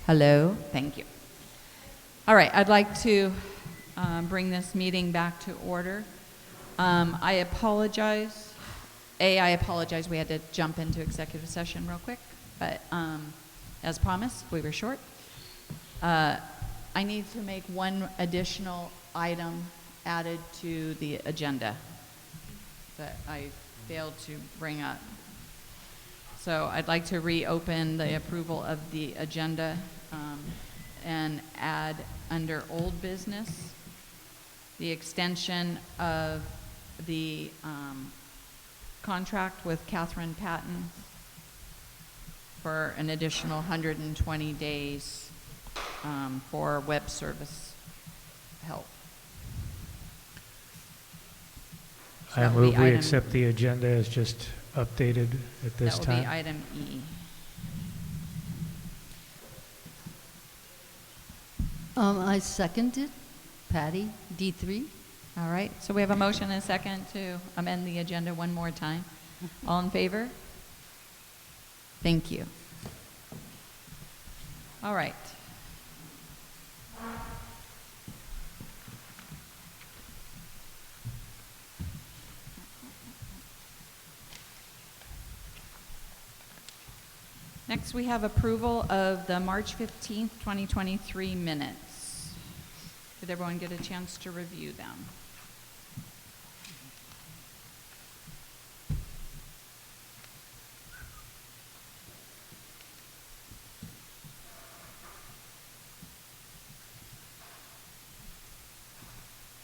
Hello, thank you. All right, I'd like to bring this meeting back to order. I apologize. I apologize we had to jump into executive session real quick, but as promised, we were short. I need to make one additional item added to the agenda that I failed to bring up. So I'd like to reopen the approval of the agenda and add under old business the extension of the contract with Catherine Patton for an additional 120 days for web service help. So I move we accept the agenda as just updated at this time. That will be item E. I second it. Patty, D3. All right, so we have a motion and a second to amend the agenda one more time. All in favor? Thank you. All right. Next, we have approval of the March 15th, 2023 minutes. Did everyone get a chance to review them?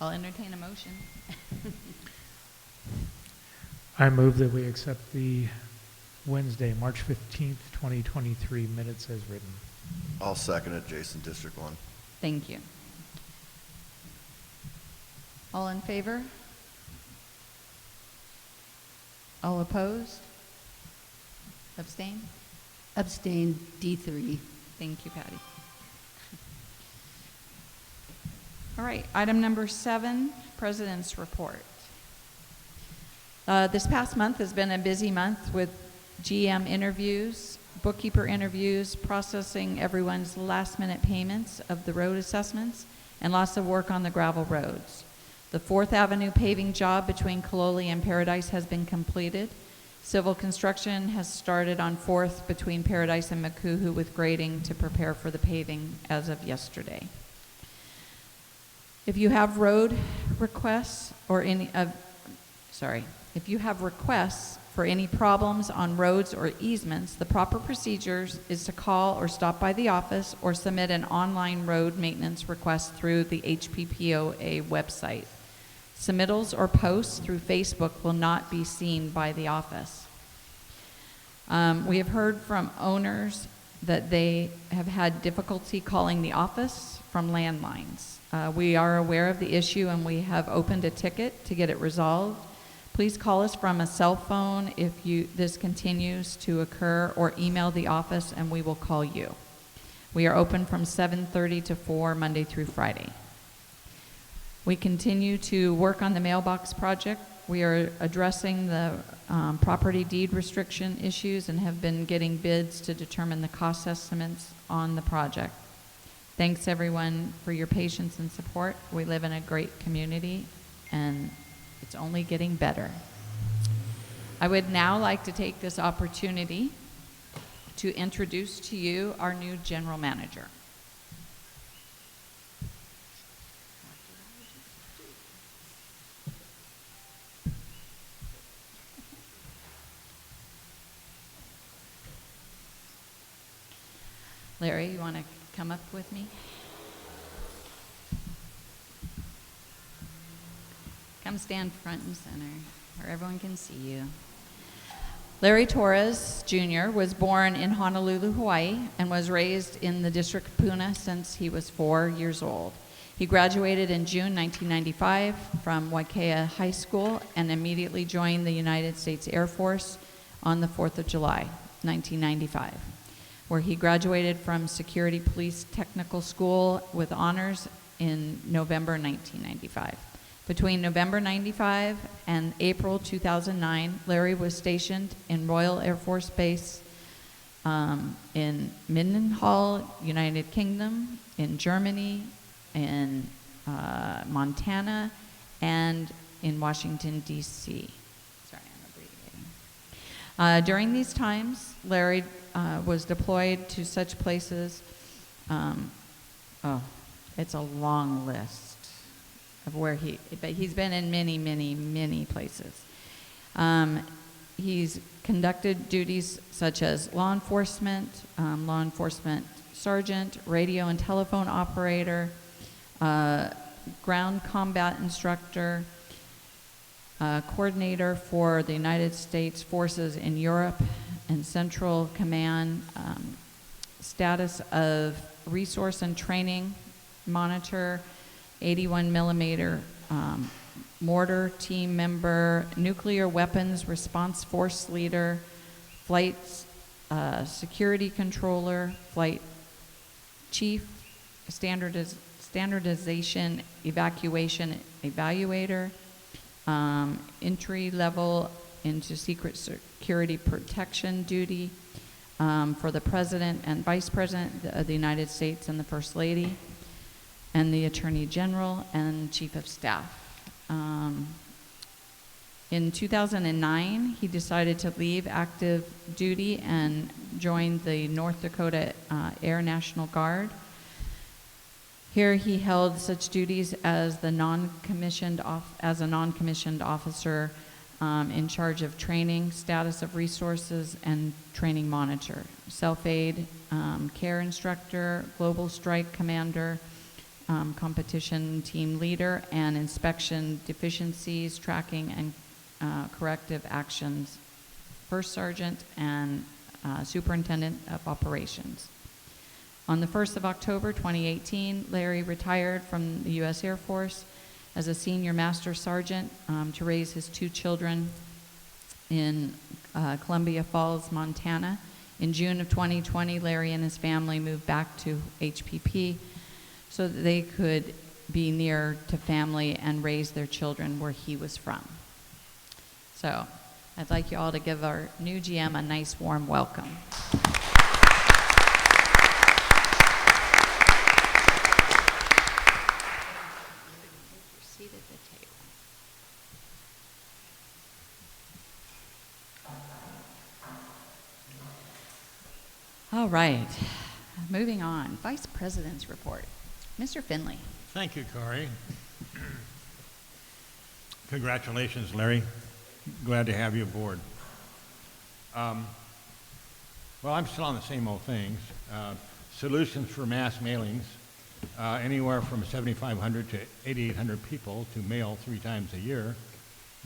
I'll entertain a motion. I move that we accept the Wednesday, March 15th, 2023 minutes as written. I'll second it, Jason, District 1. Thank you. All in favor? All opposed? Abstain? Abstain, D3. Thank you, Patty. All right, item number 7, President's Report. This past month has been a busy month with GM interviews, bookkeeper interviews, processing everyone's last-minute payments of the road assessments, and lots of work on the gravel roads. The 4th Avenue paving job between Cololi and Paradise has been completed. Civil construction has started on 4th between Paradise and Makuhu with grading to prepare for the paving as of yesterday. If you have road requests or if you have requests for any problems on roads or easements, the proper procedures is to call or stop by the office or submit an online road maintenance request through the HPPOA website. Submittals or posts through Facebook will not be seen by the office. We have heard from owners that they have had difficulty calling the office from landlines. We are aware of the issue and we have opened a ticket to get it resolved. Please call us from a cell phone if this continues to occur, or email the office and we will call you. We are open from 7:30 to 4 Monday through Friday. We continue to work on the mailbox project. We are addressing the property deed restriction issues and have been getting bids to determine the cost estimates on the project. Thanks everyone for your patience and support. We live in a great community and it's only getting better. I would now like to take this opportunity to introduce to you our new general manager. Larry, you want to come up with me? Come stand front and center where everyone can see you. Larry Torres Jr. was born in Honolulu, Hawaii, and was raised in the District of Puna since he was 4 years old. He graduated in June 1995 from Waikea High School and immediately joined the United States Air Force on the 4th of July, 1995, where he graduated from Security Police Technical School with honors in November 1995. Between November 95 and April 2009, Larry was stationed in Royal Air Force Base in Mindenhall, United Kingdom, in Germany, in Montana, and in Washington, D.C. Sorry, I'm abbreviating. During these times, Larry was deployed to such places. It's a long list of where but he's been in many, many, many places. He's conducted duties such as law enforcement sergeant, radio and telephone operator, ground combat instructor, coordinator for the United States forces in Europe and Central Command, status of resource and training monitor, 81 millimeter mortar team member, nuclear weapons response force leader, flight security controller, flight chief, standardization evacuation evaluator, entry level into secret security protection duty for the President and Vice President of the United States and the First Lady, and the Attorney General and Chief of Staff. In 2009, he decided to leave active duty and joined the North Dakota Air National Guard. Here he held such duties as a non-commissioned officer in charge of training, status of resources, and training monitor, self-aid, care instructor, global strike commander, competition team leader, and inspection deficiencies, tracking, and corrective actions, first sergeant and superintendent of operations. On the 1st of October 2018, Larry retired from the U.S. Air Force as a senior master sergeant to raise his 2 children in Columbia Falls, Montana. In June of 2020, Larry and his family moved back to HPP so that they could be near to family and raise their children where he was from. So I'd like you all to give our new GM a nice warm welcome. Seat at the table. All right, moving on. Vice President's report. Mr. Finley. Thank you, Corey. Congratulations, Larry. Glad to have you aboard. Well, I'm still on the same old things. Solutions for mass mailings, anywhere from 7,500 to 8,800 people to mail 3 times a year,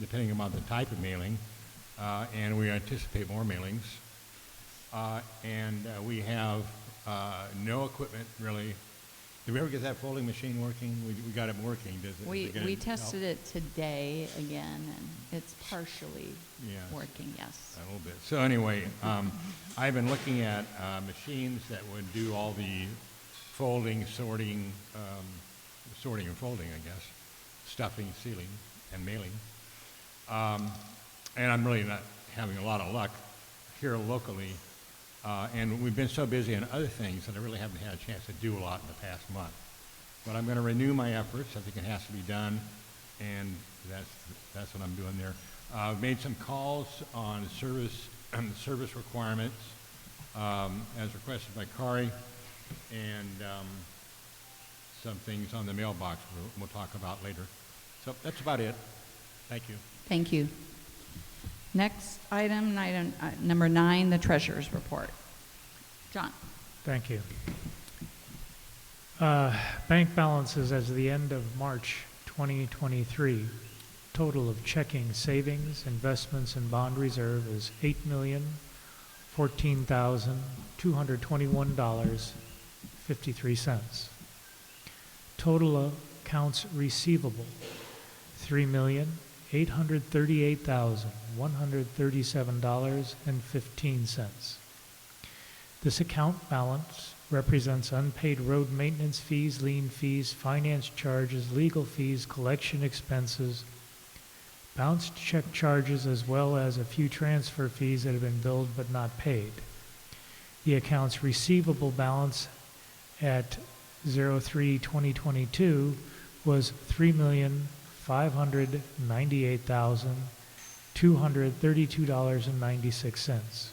depending on the type of mailing, and we anticipate more mailings. We have no equipment, really. Did we ever get that folding machine working? We got it working. Does it? We tested it today again, and it's partially working, yes. A little bit. So anyway, I've been looking at machines that would do all the folding, sorting and folding, I guess, stuffing, sealing, and mailing. And I'm really not having a lot of luck here locally. And we've been so busy on other things that I really haven't had a chance to do a lot in the past month. But I'm going to renew my efforts. I think it has to be done, and that's what I'm doing there. I've made some calls on service requirements as requested by Kari, and some things on the mailbox we'll talk about later. So that's about it. Thank you. Thank you. Next item number 9, the treasurer's report. John. Thank you. Bank balances as of the end of March 2023. Total of checking, savings, investments, and bond reserve is $8,014,221.53. Total accounts receivable, $3,838,137.15. This account balance represents unpaid road maintenance fees, lien fees, finance charges, legal fees, collection expenses, bounced check charges, as well as a few transfer fees that have been billed but not paid. The accounts receivable balance at 03/2022 was $3,598,232.96.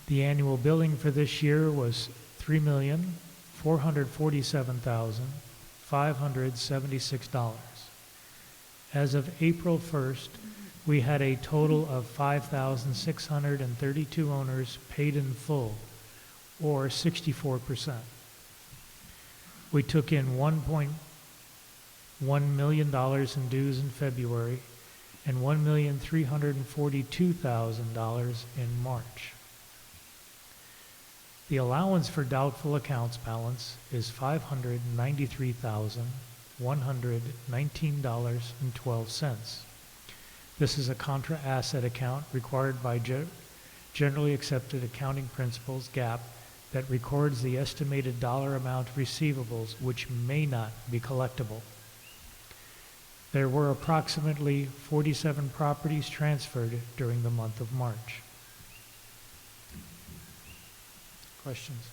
The annual billing for this year was $3,447,576. As of April 1st, we had a total of 5,632 owners paid in full, or 64%. We took in $1.1 million in dues in February and $1,342,000 in March. The allowance for doubtful accounts balance is $593,119.12. This is a contra asset account required by generally accepted accounting principles, GAAP, that records the estimated dollar amount receivables which may not be collectible. There were approximately 47 properties transferred during the month of March. Questions?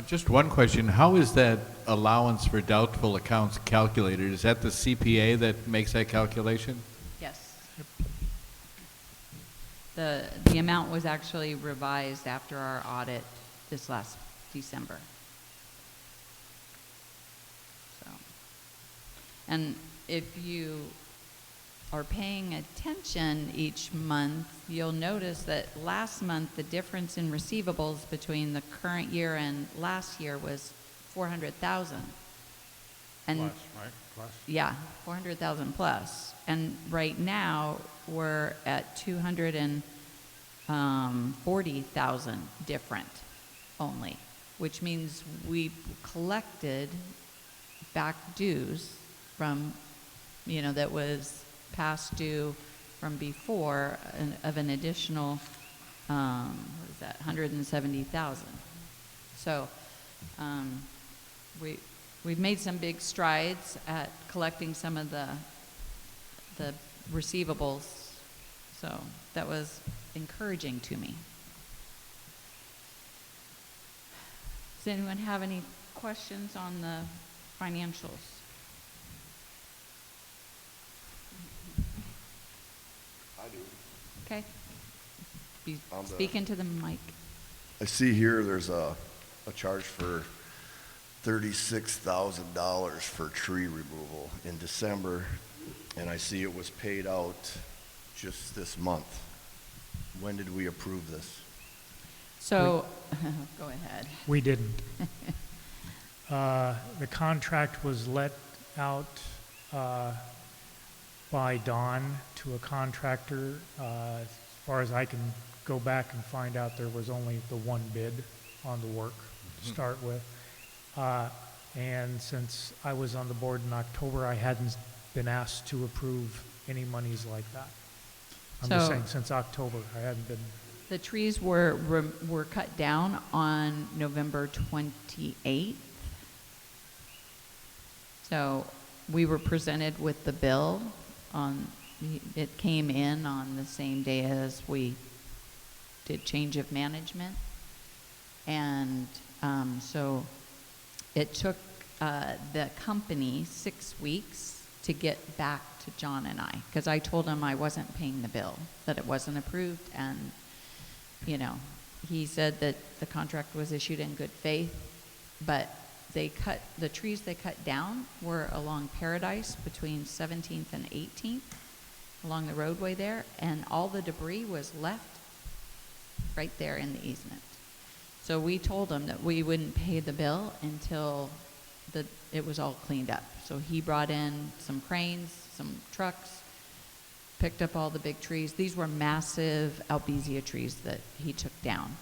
Just one question. How is that allowance for doubtful accounts calculated? Is that the CPA that makes that calculation? Yes. The amount was actually revised after our audit this last December. So, and if you are paying attention each month, you'll notice that last month the difference in receivables between the current year and last year was 400,000. And Plus, right? Plus. yeah, 400,000 plus. And right now we're at 240,000 different only, which means we collected back dues from, that was past due from before of an additional, what is that, 170,000. So we've made some big strides at collecting some of the receivables. So that was encouraging to me. Does anyone have any questions on the financials? I do. Okay. Be On the- speaking to the mic. I see here there's a charge for $36,000 for tree removal in December, and I see it was paid out just this month. When did we approve this? So, go ahead. We didn't. The contract was let out by Dawn to a contractor. As far as I can go back and find out, there was only the one bid on the work to start with. And since I was on the board in October, I hadn't been asked to approve any monies like that. I'm just So- saying, since October, I hadn't been. The trees were cut down on November 28th. So we were presented with the bill it came in on the same day as we did change of management. And so it took the company 6 weeks to get back to John and I, because I told him I wasn't paying the bill, that it wasn't approved, and he said that the contract was issued in good faith, but the trees they cut down were along Paradise between 17th and 18th, along the roadway there, and all the debris was left right there in the easement. So we told him that we wouldn't pay the bill until it was all cleaned up. So he brought in some cranes, some trucks, picked up all the big trees. These were massive albizia trees that he took down.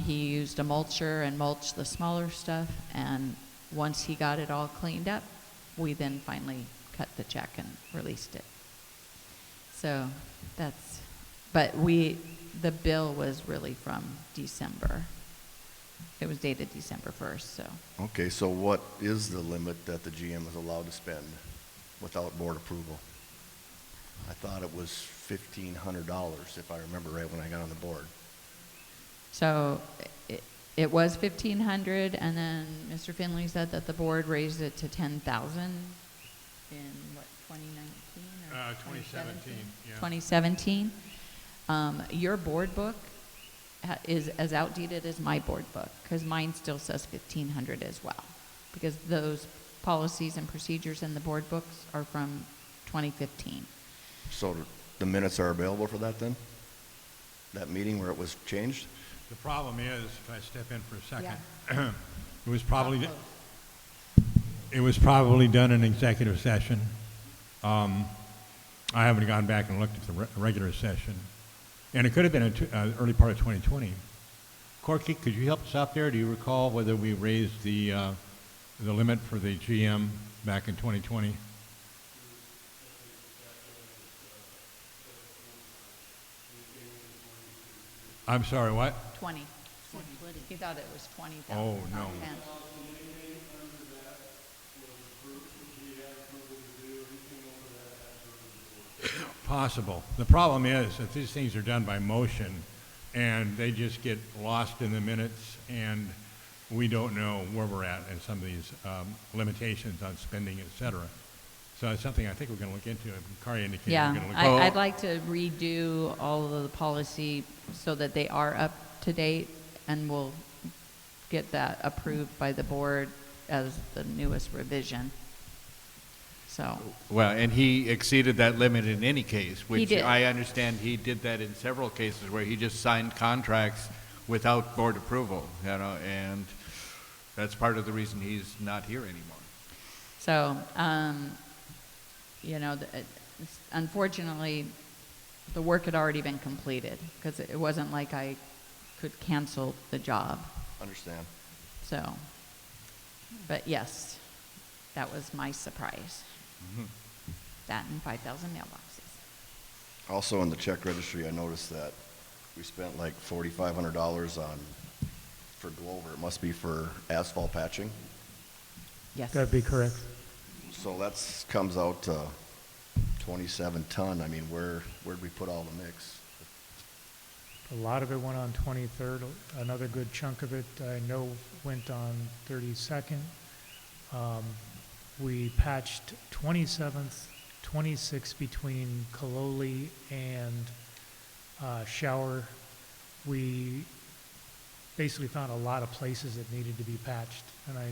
He used a mulcher and mulched the smaller stuff, and once he got it all cleaned up, we then finally cut the check and released it. So but the bill was really from December. It was dated December 1st, so. Okay, so what is the limit that the GM is allowed to spend without board approval? I thought it was $1,500, if I remember right when I got on the board. So it was 1,500, and then Mr. Finley said that the board raised it to 10,000 in what, 2019 or 2017, yeah. 2017. Your board book is as outdated as my board book, because mine still says 1,500 as well, because those policies and procedures in the board books are from 2015. So the minutes are available for that then? That meeting where it was changed? The problem is, if I step in for a second, Yeah. it was probably done in executive session. I haven't gone back and looked at the regular session. And it could have been in early part of 2020. Corky, could you help us out there? Do you recall whether we raised the limit for the GM back in 2020? I'm sorry, what? 20. He thought it was 20,000. Oh, not no. 10. Possible. The problem is that these things are done by motion, and they just get lost in the minutes, and we don't know where we're at in some of these limitations on spending, et cetera. So it's something I think we're going to look into. Kari indicated Yeah, we're going to look I'd like to redo all of the policy so that they are up to date, and we'll get that approved by the board as the newest revision. So, Well, and he exceeded that limit in any case, which did. I understand he did that in several cases where he just signed contracts without board approval, and that's part of the reason he's not here anymore. so, unfortunately, the work had already been completed, because it wasn't like I could cancel the job. Understand. So, but yes, that was my surprise. That and 5,000 mailboxes. Also in the check registry, I noticed that we spent like $4,500 for Glover. It must be for asphalt patching. Yes. That'd be correct. So that's, comes out to 27 ton. I mean, where'd we put all the mix? A lot of it went on 23rd. Another good chunk of it, I know, went on 32nd. We patched 27th, 26th between Kaloli and Shower. We basically found a lot of places that needed to be patched, and I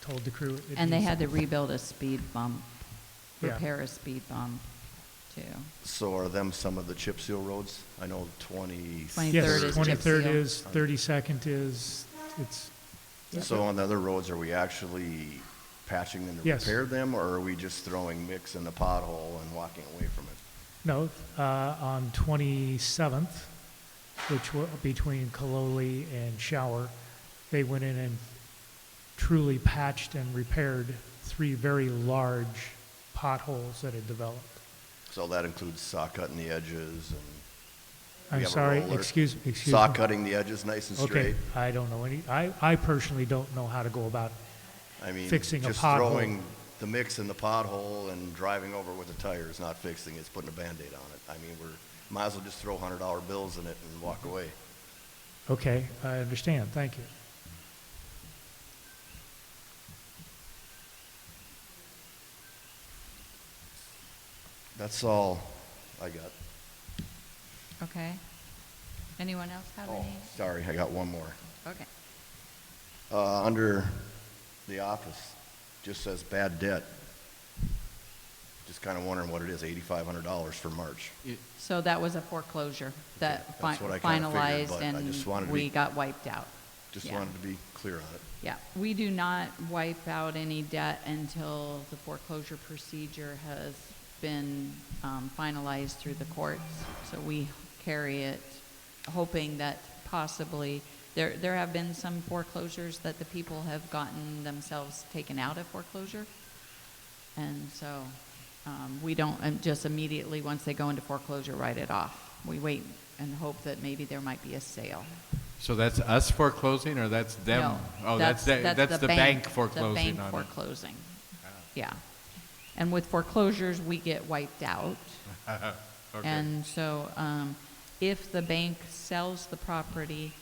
told the crew. And they had to rebuild a speed bump, Yeah. repair a speed bump, too. So are them some of the chip seal roads? I know 23rd Yes, is chip 23rd seal. is, 32nd is, it's, So on the other roads, are we actually patching them to Yes. repair them, or are we just throwing mix in the pothole and walking away from it? no, on 27th, which were between Kaloli and Shower, they went in and truly patched and repaired 3 very large potholes that had developed. So that includes saw cutting the edges and. I'm have a sorry, roller. excuse Saw me. cutting the edges nice and Okay, straight. I don't know any, I personally don't know how to go about I mean, fixing a just pothole. throwing the mix in the pothole and driving over with the tire is not fixing, it's putting a Band-Aid on it. I mean, might as well just throw $100 bills in it and walk away. Okay, I understand, thank you. That's all I got. Okay. Anyone else have Oh, any? sorry, I got one more. Okay. Under the office, just says bad debt. Just kind of wondering what it is, $8,500 for March. So that was a foreclosure that that's what I kinda figured, finalized, but I just wanted and to we be- got wiped out. Just Yeah. wanted to be clear on it. Yeah, we do not wipe out any debt until the foreclosure procedure has been finalized through the courts. So we carry it, hoping that possibly, there have been some foreclosures that the people have gotten themselves taken out of foreclosure. And so we don't just immediately, once they go into foreclosure, write it off. We wait and hope that maybe there might be a sale. So that's us foreclosing, or that's them? No, Oh, that's the bank The foreclosing bank on it. foreclosing, yeah. And with foreclosures, we get wiped out. Okay. And so, if the bank sells the property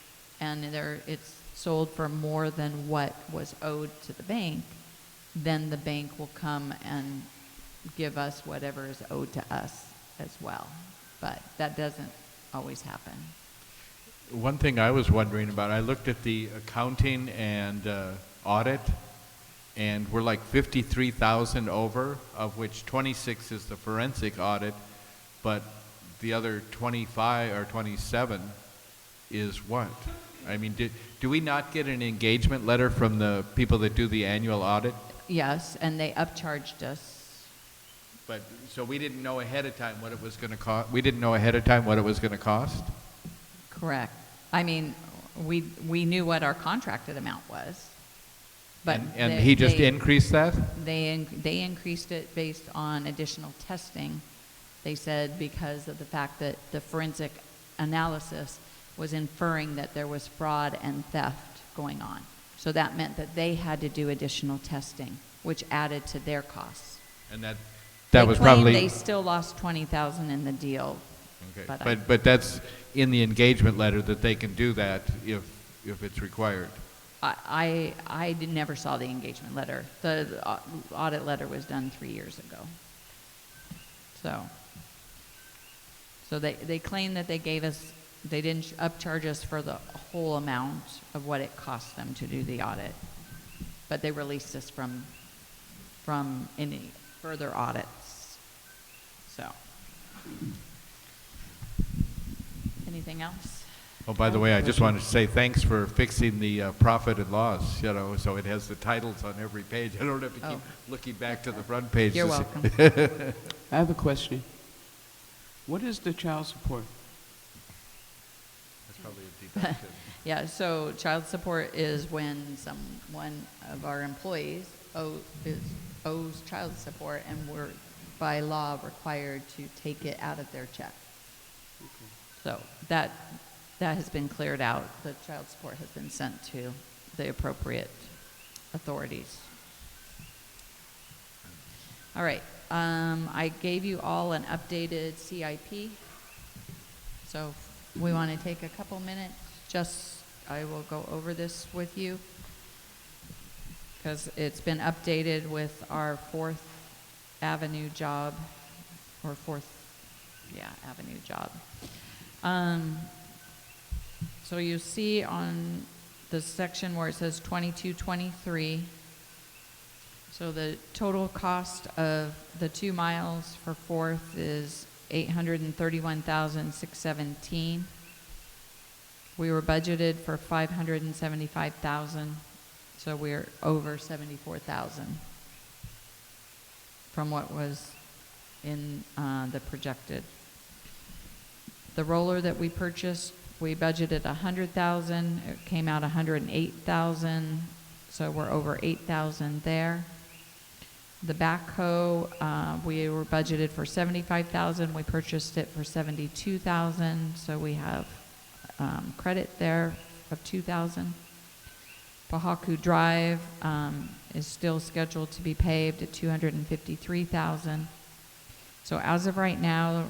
and it's sold for more than what was owed to the bank, then the bank will come and give us whatever is owed to us as well. But that doesn't always happen. One thing I was wondering about, I looked at the accounting and audit, and we're like 53,000 over, of which 26 is the forensic audit, but the other 25 or 27 is what? I mean, do we not get an engagement letter from the people that do the annual audit? Yes, and they upcharged us. But, so we didn't know ahead of time what it was going to cost? We didn't know ahead of time what it was going to cost? Correct. I mean, we knew what our contracted amount was. But And he just increased that? They increased it based on additional testing. They said because of the fact that the forensic analysis was inferring that there was fraud and theft going on. So that meant that they had to do additional testing, which added to their costs. And that They was claim probably... they still lost $20,000 in the deal. Okay. But that's in the engagement letter that they can do that if it's required. I never saw the engagement letter. The audit letter was done 3 years ago. So they claim that they didn't upcharge us for the whole amount of what it cost them to do the audit. But they released us from any further audits. So, anything else? Oh, by the way, I just wanted to say thanks for fixing the profit and loss, so it has the titles on every page. I don't have to keep looking back to the front page. You're to see- welcome. I have a question. What is the child support? That's probably a deduction. Yeah, so child support is when one of our employees owes child support, and we're by law required to take it out of their check. So that has been cleared out. The child support has been sent to the appropriate authorities. All right, I gave you all an updated CIP. So we want to take a couple minutes, I will go over this with you because it's been updated with our 4th Avenue job, or 4th Avenue job. So you see on the section where it says 2223, so the total cost of the 2 miles for 4th is $831,617. We were budgeted for $575,000, so we're over $74,000 from what was in the projected. The roller that we purchased, we budgeted $100,000. It came out $108,000, so we're over $8,000 there. The backhoe, we were budgeted for $75,000. We purchased it for $72,000, so we have credit there of $2,000. Pahaku Drive is still scheduled to be paved at $253,000. So as of right now,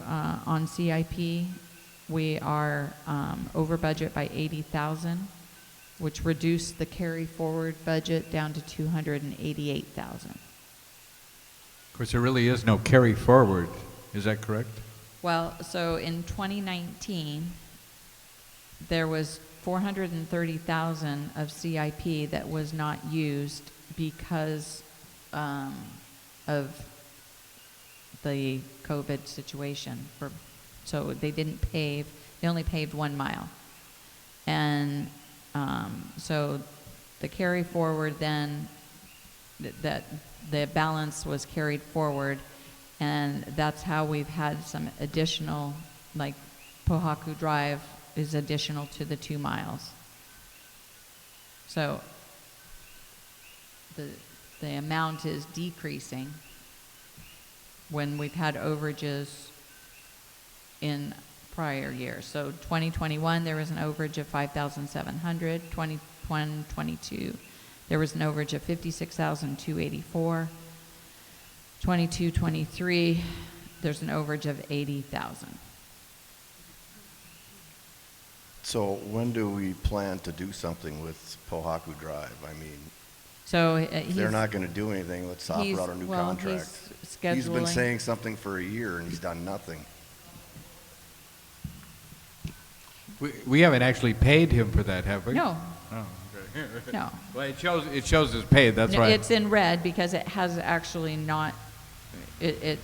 on CIP, we are over budget by $80,000, which reduced the carry forward budget down to $288,000. Of course, there really is no carry forward. Is that correct? Well, so in 2019, there was $430,000 of CIP that was not used because of the COVID situation. So they didn't pave, they only paved 1 mile. And so the carry forward then, that the balance was carried forward, and that's how we've had some additional, like Pohaku Drive is additional to the 2 miles. So the amount is decreasing when we've had overages in prior years. So 2021, there was an overage of 5,700. 21-22, there was an overage of 56,284. 22-23, there's an overage of 80,000. So when do we plan to do something with Pohaku Drive? I mean, So if they're not going to do anything, let's offer out a new contract. He's scheduling. He's been saying something for a year and he's done nothing. We haven't actually paid him for that, have we? No, Oh, okay. no. Well, it shows it's paid, that's No, right. it's in red because it has actually not, it's,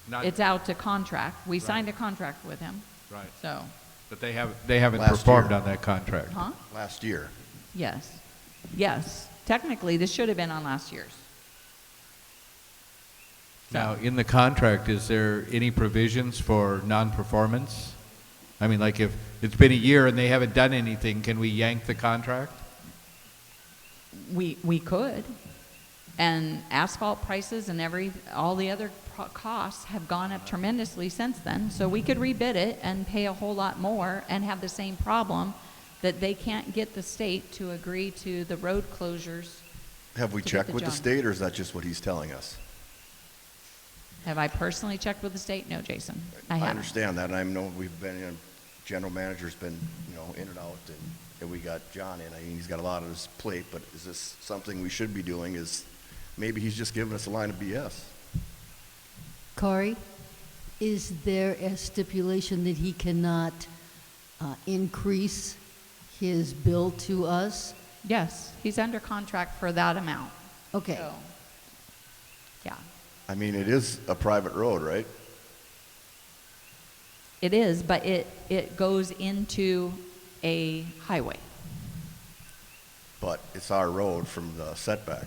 Not- it's out to contract. We signed a contract with him, Right. so, But they haven't Last performed year. on that contract. huh? Last year. Yes. Yes. Technically, this should have been on last year's. Now, in the contract, is there any provisions for non-performance? I mean, like if it's been a year and they haven't done anything, can we yank the contract? We could. And asphalt prices and all the other costs have gone up tremendously since then. So we could rebid it and pay a whole lot more and have the same problem that they can't get the state to agree to the road closures. Have we To get checked the with the job. state or is that just what he's telling us? Have I personally checked with the state? No, Jason. I haven't. understand that, and I know we've been, general manager's been, in and out, and we got John in. I mean, he's got a lot on his plate, but is this something we should be doing? Is maybe he's just giving us a line of BS? Corey, is there a stipulation that he cannot increase his bill to us? Yes, he's under contract for that amount. Okay. So, yeah, I mean, it is a private road, right? it is, but it goes into a highway. But it's our road from the setback.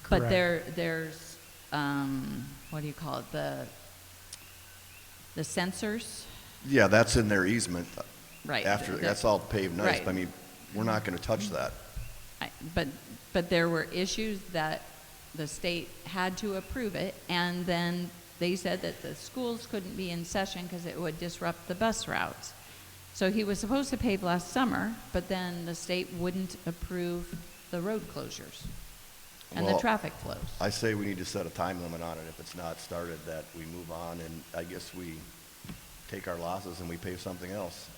But Correct. there's, what do you call it, the sensors? Yeah, that's in their easement. Right. After, that's all paved nice. Right. I mean, we're not going to touch that. But there were issues that the state had to approve it, and then they said that the schools couldn't be in session because it would disrupt the bus routes. So he was supposed to pave last summer, but then the state wouldn't approve the road closures and the Well, traffic flows. I say we need to set a time limit on it. If it's not started, that we move on, and I guess we take our losses and we pave something else.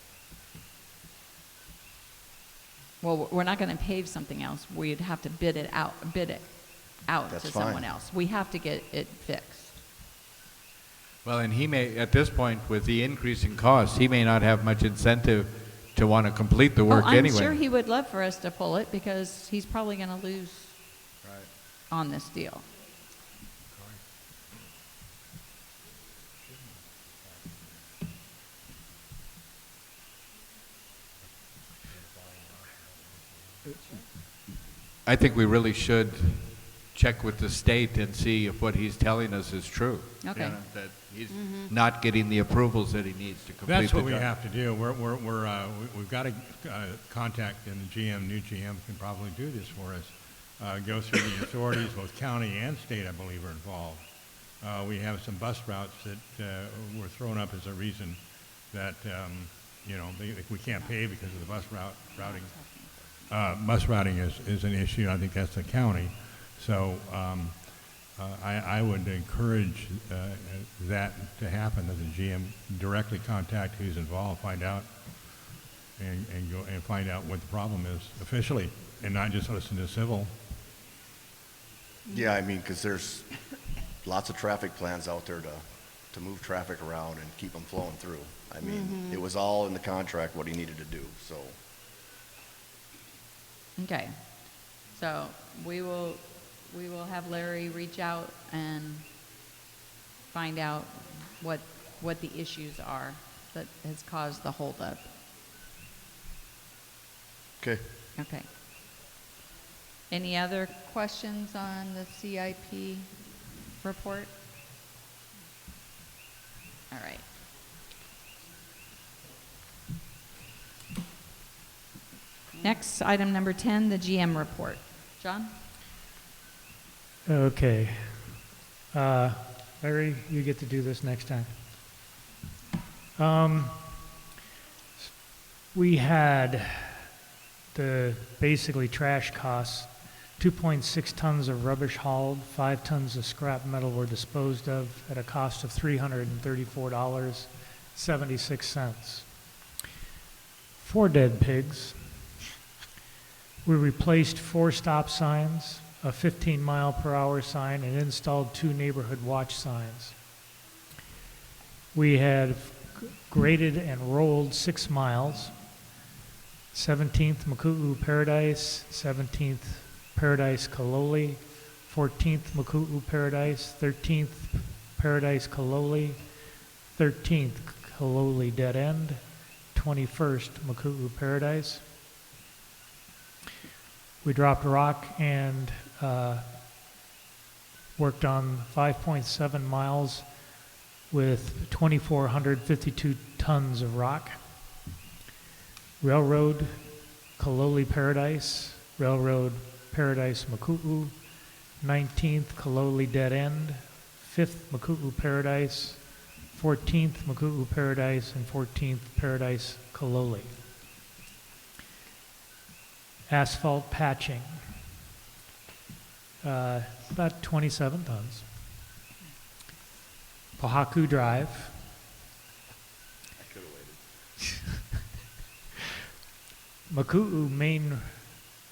Well, we're not going to pave something else. We'd have to bid it out That's to someone fine. else. We have to get it fixed. Well, and he may, at this point, with the increase in costs, he may not have much incentive to want to complete the work I'm anyway. sure he would love for us to pull it because he's probably going to lose on this deal. I think we really should check with the state and see if what he's telling us is true. Okay. You know, that he's not getting the approvals that he needs to complete the job. That's what we have to do. We've got to contact, and the GM, new GM can probably do this for us. Go through the authorities, both county and state, I believe, are involved. We have some bus routes that were thrown up as a reason that, we can't pay because of the routing. Bus routing is an issue. I think that's the county. So I would encourage that to happen, that the GM directly contact who's involved, find out, and go and find out what the problem is officially, and not just listen to civil. Yeah, I mean, because there's lots of traffic plans out there to move traffic around and keep them flowing through. I mean, it was all in the contract what he needed to do, so. Okay. So we will have Larry reach out and find out what the issues are that has caused the holdup. Okay. Okay. Any other questions on the CIP report? All right. Next, item number 10, the GM report. John? Okay. Larry, you get to do this next time. We had the basically trash costs 2.6 tons of rubbish hauled, 5 tons of scrap metal were disposed of at a cost of $334.76. 4 dead pigs. We replaced 4 stop signs, a 15-mile-per-hour sign, and installed 2 neighborhood watch signs. We had graded and rolled 6 miles, 17th Maku'u Paradise, 17th Paradise Kaloli, 14th Maku'u Paradise, 13th Paradise Kaloli, 13th Kaloli Dead End, 21st Maku'u Paradise. We dropped rock and worked on 5.7 miles with 2,452 tons of rock. Railroad Kaloli Paradise, Railroad Paradise Maku'u, 19th Kaloli Dead End, 5th Maku'u Paradise, 14th Maku'u Paradise, and 14th Paradise Kaloli. Asphalt patching, about 27 tons. Pohaku Drive, I could have waited. Maku'u Main,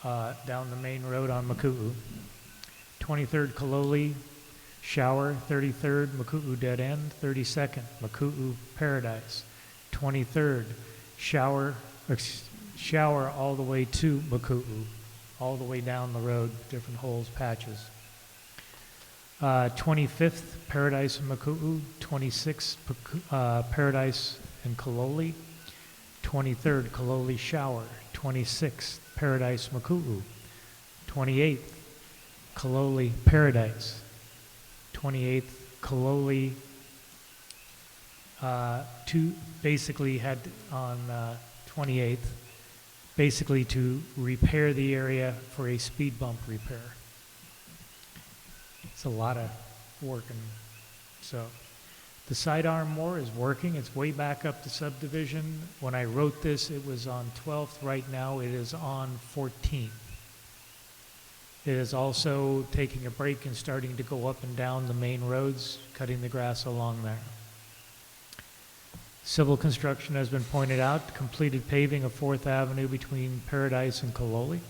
down the main road on Maku'u. 23rd Kaloli Shower, 33rd Maku'u Dead End, 32nd Maku'u Paradise, 23rd Shower all the way to Maku'u, all the way down the road, different holes, patches. 25th Paradise and Maku'u, 26th Paradise and Kaloli, 23rd Kaloli Shower, 26th Paradise Maku'u, 28th Kaloli Paradise, 28th Kaloli, basically had on 28th, basically to repair the area for a speed bump repair. It's a lot of work, and so the sidearm mower is working. It's way back up the subdivision. When I wrote this, it was on 12th. Right now, it is on 14th. It is also taking a break and starting to go up and down the main roads, cutting the grass along there. Civil construction has been pointed out, completed paving of 4th Avenue between Paradise and Kaloli.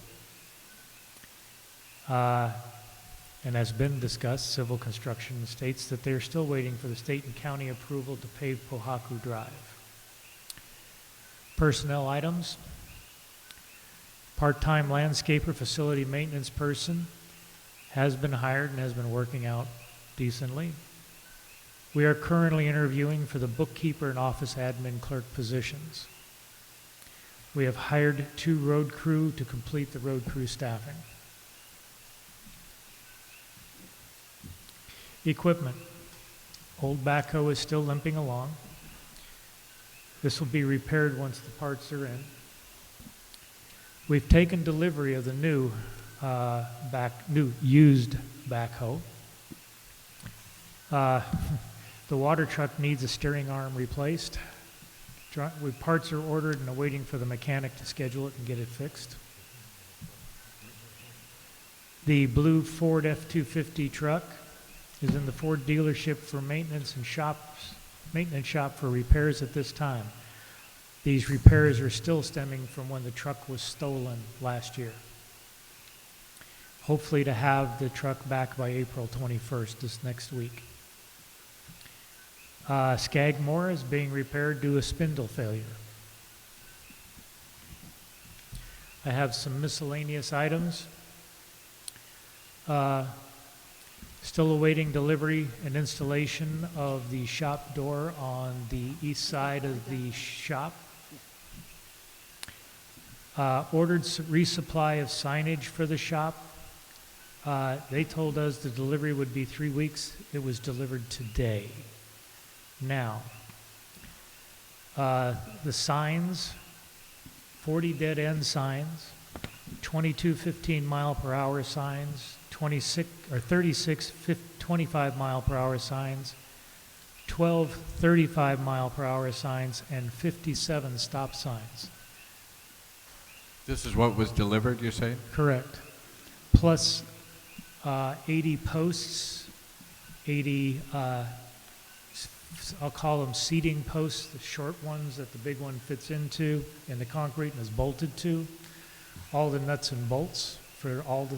And has been discussed, civil construction states that they're still waiting for the state and county approval to pave Pohaku Drive. Personnel items. Part-time landscaper, facility maintenance person has been hired and has been working out decently. We are currently interviewing for the bookkeeper and office admin clerk positions. We have hired 2 road crew to complete the road crew staffing. Equipment. Old backhoe is still limping along. This will be repaired once the parts are in. We've taken delivery of the new used backhoe. The water truck needs a steering arm replaced. Parts are ordered and are waiting for the mechanic to schedule it and get it fixed. The blue Ford F-250 truck is in the Ford dealership for maintenance shop for repairs at this time. These repairs are still stemming from when the truck was stolen last year. Hopefully to have the truck back by April 21st, this next week. Skagmore is being repaired due to a spindle failure. I have some miscellaneous items. Still awaiting delivery and installation of the shop door on the east side of the shop. Ordered resupply of signage for the shop. They told us the delivery would be 3 weeks. It was delivered today. Now, the signs, 40 dead end signs, 22 15-mile-per-hour signs, 36 25-mile-per-hour signs, 12 35-mile-per-hour signs, and 57 stop signs. This is what was delivered, you're saying? Correct. plus 80 posts, 80, I'll call them seating posts, the short ones that the big one fits into in the concrete and is bolted to, all the nuts and bolts for all the,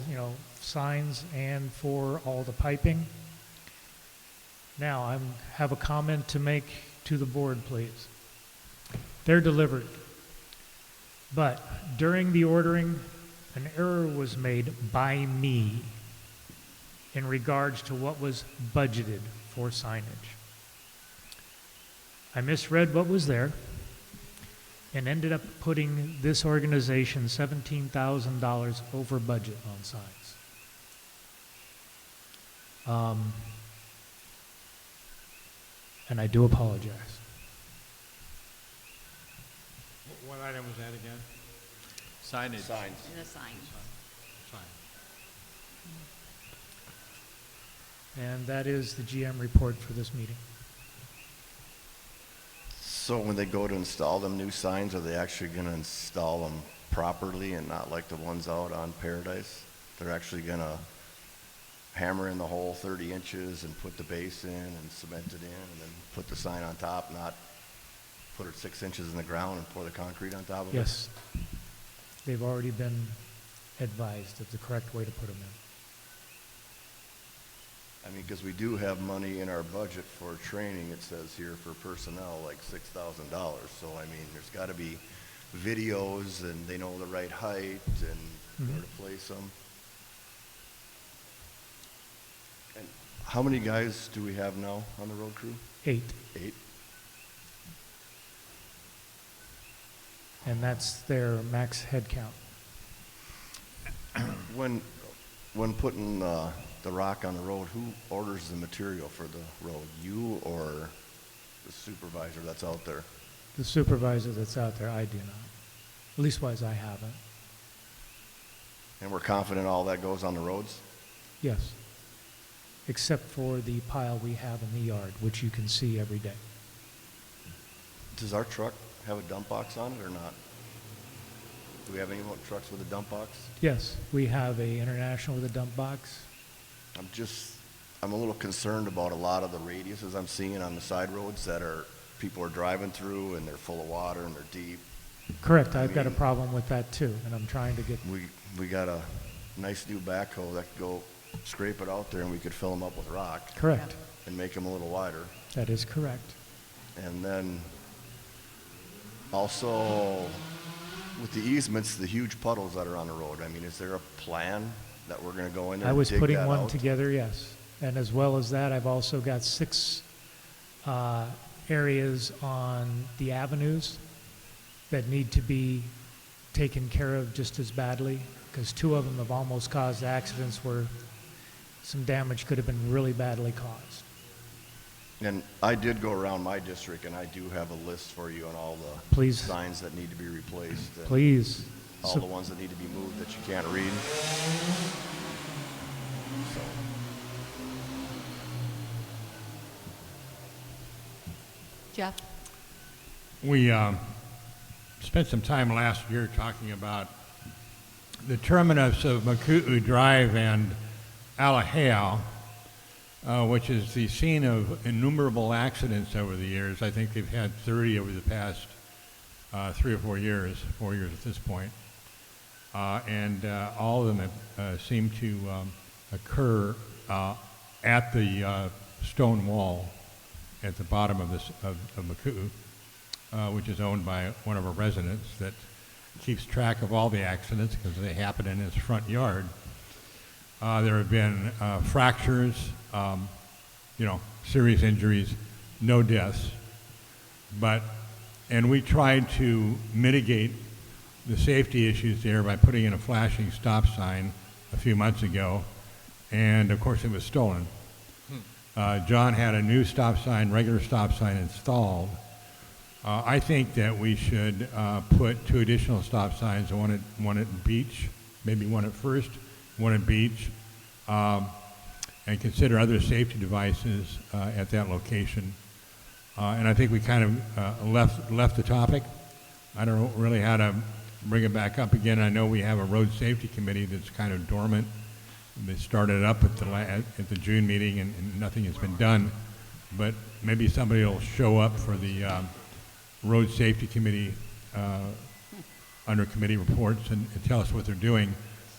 signs and for all the piping. Now, I have a comment to make to the board, please. They're delivered. But during the ordering, an error was made by me in regards to what was budgeted for signage. I misread what was there and ended up putting this organization $17,000 over budget on signs. And I do apologize. What item was that again? Signage. Signs. The signs. Sign. And that is the GM report for this meeting. So when they go to install them new signs, are they actually gonna install them properly and not like the ones out on Paradise? They're actually gonna hammer in the hole 30 inches and put the base in and cement it in and then put the sign on top, not put it 6 inches in the ground and pour the concrete on top of it? Yes. They've already been advised of the correct way to put them in. I mean, because we do have money in our budget for training, it says here, for personnel, like $6,000. So, I mean, there's got to be videos and they know the right height and where to place them. And how many guys do we have now on the road crew? 8. 8? And that's their max head count. When putting the rock on the road, who orders the material for the road? You or the supervisor that's out there? The supervisor that's out there, I do not. Leastwise, I haven't. And we're confident all that goes on the roads? Yes. Except for the pile we have in the yard, which you can see every day. Does our truck have a dump box on it or not? Do we have any more trucks with a dump box? Yes, we have a International with a dump box. I'm a little concerned about a lot of the radiuses I'm seeing on the side roads that people are driving through and they're full of water and they're deep. Correct, I've got a mean- problem with that too, and I'm trying to get, We got a nice new backhoe that could go scrape it out there and we could fill them up with rock correct, and make them a little wider. that is correct. And then also with the easements, the huge puddles that are on the road, I mean, is there a plan that we're gonna go in there I and was dig putting that one out? together, yes. And as well as that, I've also got 6 areas on the avenues that need to be taken care of just as badly, because 2 of them have almost caused accidents where some damage could have been really badly caused. And I did go around my district and I do have a list for you on all the Please. signs that need to be replaced. And Please. all So- the ones that need to be moved that you can't read. So, Jeff? We spent some time last year talking about the terminus of Maku'u Drive and Alaheo, which is the scene of innumerable accidents over the years. I think they've had 30 over the past 3 or 4 years, 4 years at this point. And all of them seem to occur at the stone wall at the bottom of Maku'u, which is owned by one of our residents that keeps track of all the accidents because they happen in his front yard. There have been fractures, serious injuries, no deaths. And we tried to mitigate the safety issues there by putting in a flashing stop sign a few months ago, and of course it was stolen. John had a new stop sign, regular stop sign installed. I think that we should put 2 additional stop signs, one at Beach, maybe one at First, one at Beach, and consider other safety devices at that location. And I think we kind of left the topic. I don't know really how to bring it back up again. I know we have a road safety committee that's kind of dormant They started up at the June meeting, and nothing has been done. But maybe somebody will show up for the Road Safety Committee under committee reports and tell us what they're doing.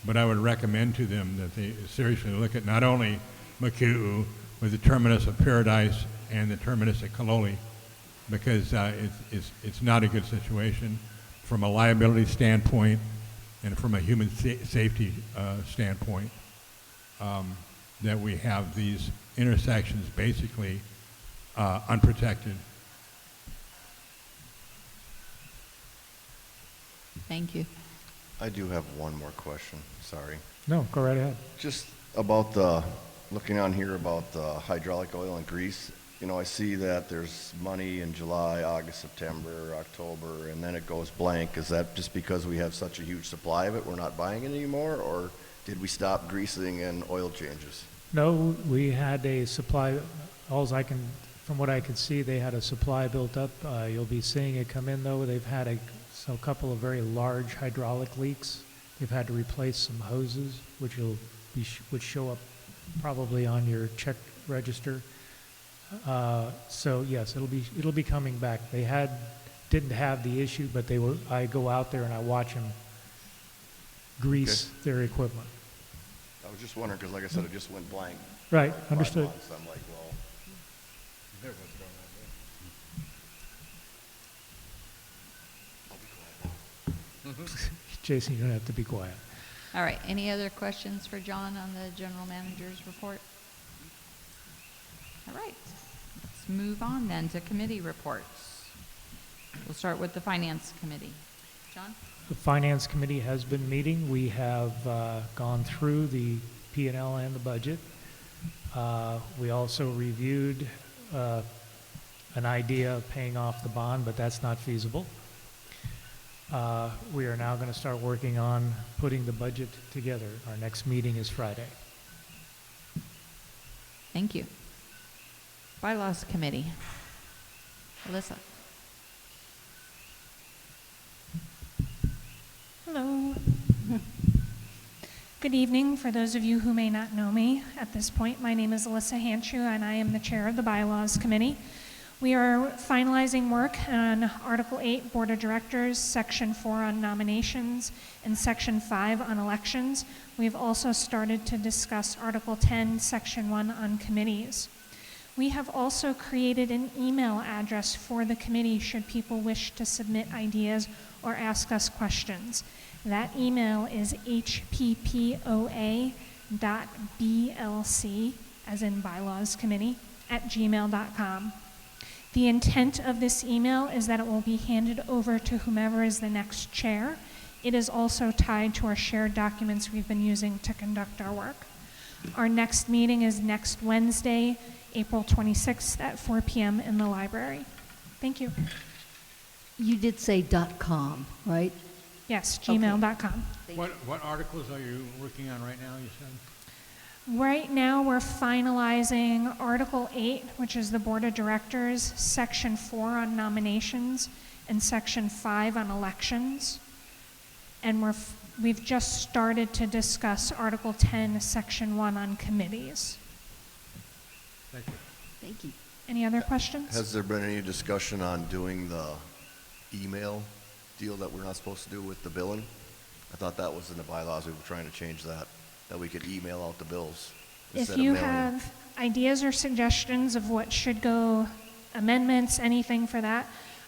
But I would recommend to them that they seriously look at not only Maku'u, with the terminus of Paradise and the terminus at Kaloli, because it's not a good situation from a liability standpoint and from a human safety standpoint, that we have these intersections basically unprotected. Thank you. I do have one more question, sorry. No, go right ahead. Just about looking on here about the hydraulic oil and grease. You know, I see that there's money in July, August, September, October, and then it goes blank. Is that just because we have such a huge supply of it, we're not buying it anymore, or did we stop greasing and oil changes? No, we had a supply, from what I can see, they had a supply built up. You'll be seeing it come in though. They've had a couple of very large hydraulic leaks. They've had to replace some hoses, which would show up probably on your check register. So yes, it'll be coming back. They didn't have the issue, but I go out there and I watch them grease their equipment. I was just wondering, because like I said, it just went blank. Right, for 5 understood. months. I'm like, well, I'll be quiet now. Jason, you don't have to be quiet. All right, any other questions for John on the general manager's report? All right, let's move on then to committee reports. We'll start with the Finance Committee. John? The Finance Committee has been meeting. We have gone through the P&L and the budget. We also reviewed an idea of paying off the bond, but that's not feasible. We are now going to start working on putting the budget together. Our next meeting is Friday. Thank you. Bylaws Committee. Alyssa? Hello. Good evening. For those of you who may not know me at this point, my name is Alyssa Hanshu, and I am the chair of the Bylaws Committee. We are finalizing work on Article 8, Board of Directors, Section 4 on nominations, and Section 5 on elections. We've also started to discuss Article 10, Section 1 on committees. We have also created an email address for the committee should people wish to submit ideas or ask us questions. That email is hppoa.blc, as in Bylaws Committee, @gmail.com. The intent of this email is that it will be handed over to whomever is the next chair. It is also tied to our shared documents we've been using to conduct our work. Our next meeting is next Wednesday, April 26th at 4 p.m. in the library. Thank you. You did say .com, right? Yes, gmail.com. What articles are you working on right now, you said? Right now, we're finalizing Article 8, which is the Board of Directors, Section 4 on nominations, and Section 5 on elections. And we've just started to discuss Article 10, Section 1 on committees. Thank you. Thank you. Any other questions? Has there been any discussion on doing the email deal that we're not supposed to do with the billing? I thought that was in the bylaws. We were trying to change that we could email out the bills If instead you of mailing. have ideas or suggestions of what should go, amendments, anything for that,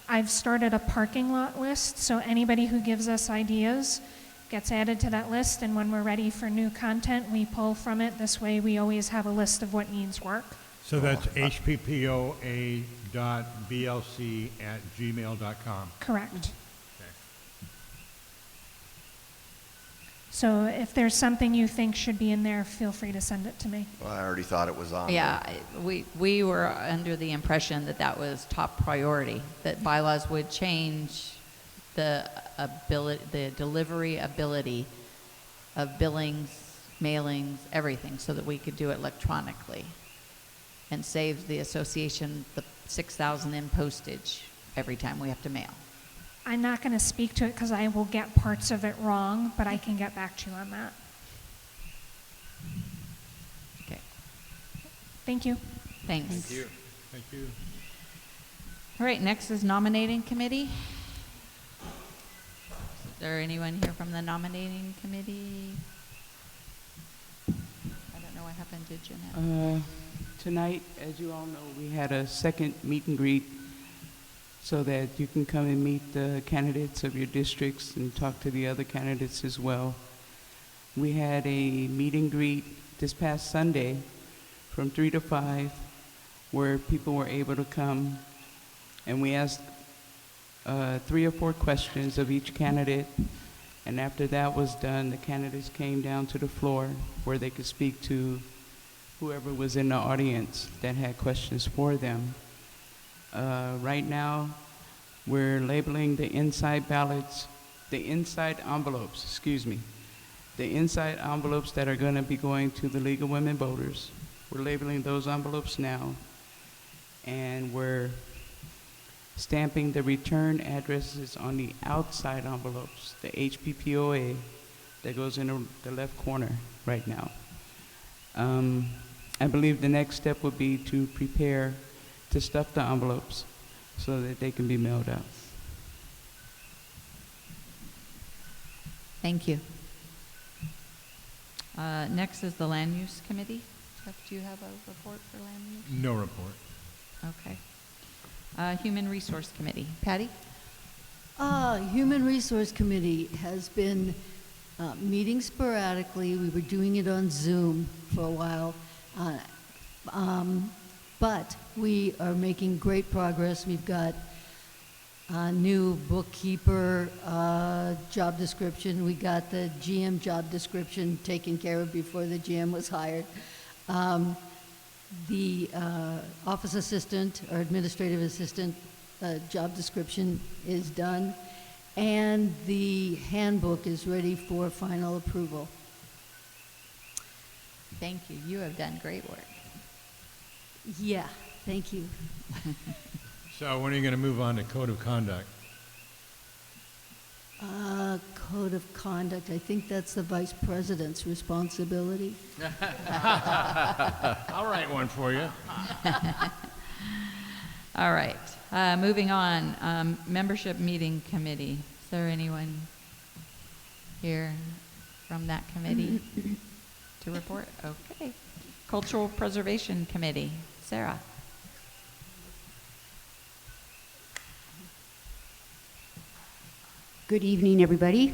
I've started a parking lot list, so anybody who gives us ideas gets added to that list, and when we're ready for new content, we pull from it. This way, we always have a list of what needs work. So that's hppoa.blc@gmail.com. Correct. So if there's something you think should be in there, feel free to send it to me. Well, I already thought it was on. Yeah, we were under the impression that that was top priority, that bylaws would change the delivery ability of billings, mailings, everything, so that we could do it electronically and save the association the $6,000 in postage every time we have to mail. I'm not going to speak to it because I will get parts of it wrong, but I can get back to you on that. Thank you. Thanks. Thank you. Thank you. All right, next is nominating committee. Is there anyone here from the nominating committee? I don't know what happened to Jeanette. Tonight, as you all know, we had a second meet and greet so that you can come and meet the candidates of your districts and talk to the other candidates as well. We had a meet and greet this past Sunday from 3 to 5 where people were able to come, and we asked 3 or 4 questions of each candidate, and after that was done, the candidates came down to the floor where they could speak to whoever was in the audience that had questions for them. Right now, we're labeling the inside ballots, the inside envelopes, the inside envelopes that are going to be going to the League of Women Voters. We're labeling those envelopes now, and we're stamping the return addresses on the outside envelopes, the HPPOA that goes in the left corner right now. I believe the next step would be to prepare to stuff the envelopes so that they can be mailed out. Thank you. Next is the land use committee. Jeff, do you have a report for land use? No report. Okay. Human resource committee. Patty? Human Resource Committee has been meeting sporadically. We were doing it on Zoom for a while. But we are making great progress. We've got a new bookkeeper job description. We got the GM job description taken care of before the GM was hired. The office assistant or administrative assistant job description is done, and the handbook is ready for final approval. Thank you. You have done great work. Yeah, thank you. So when are you going to move on to code of conduct? Code of conduct, I think that's the vice president's responsibility. I'll write one for you. All right. Moving on. Membership meeting committee. Is there anyone here from that committee to report? Okay. Cultural Preservation Committee. Sarah. Good evening, everybody.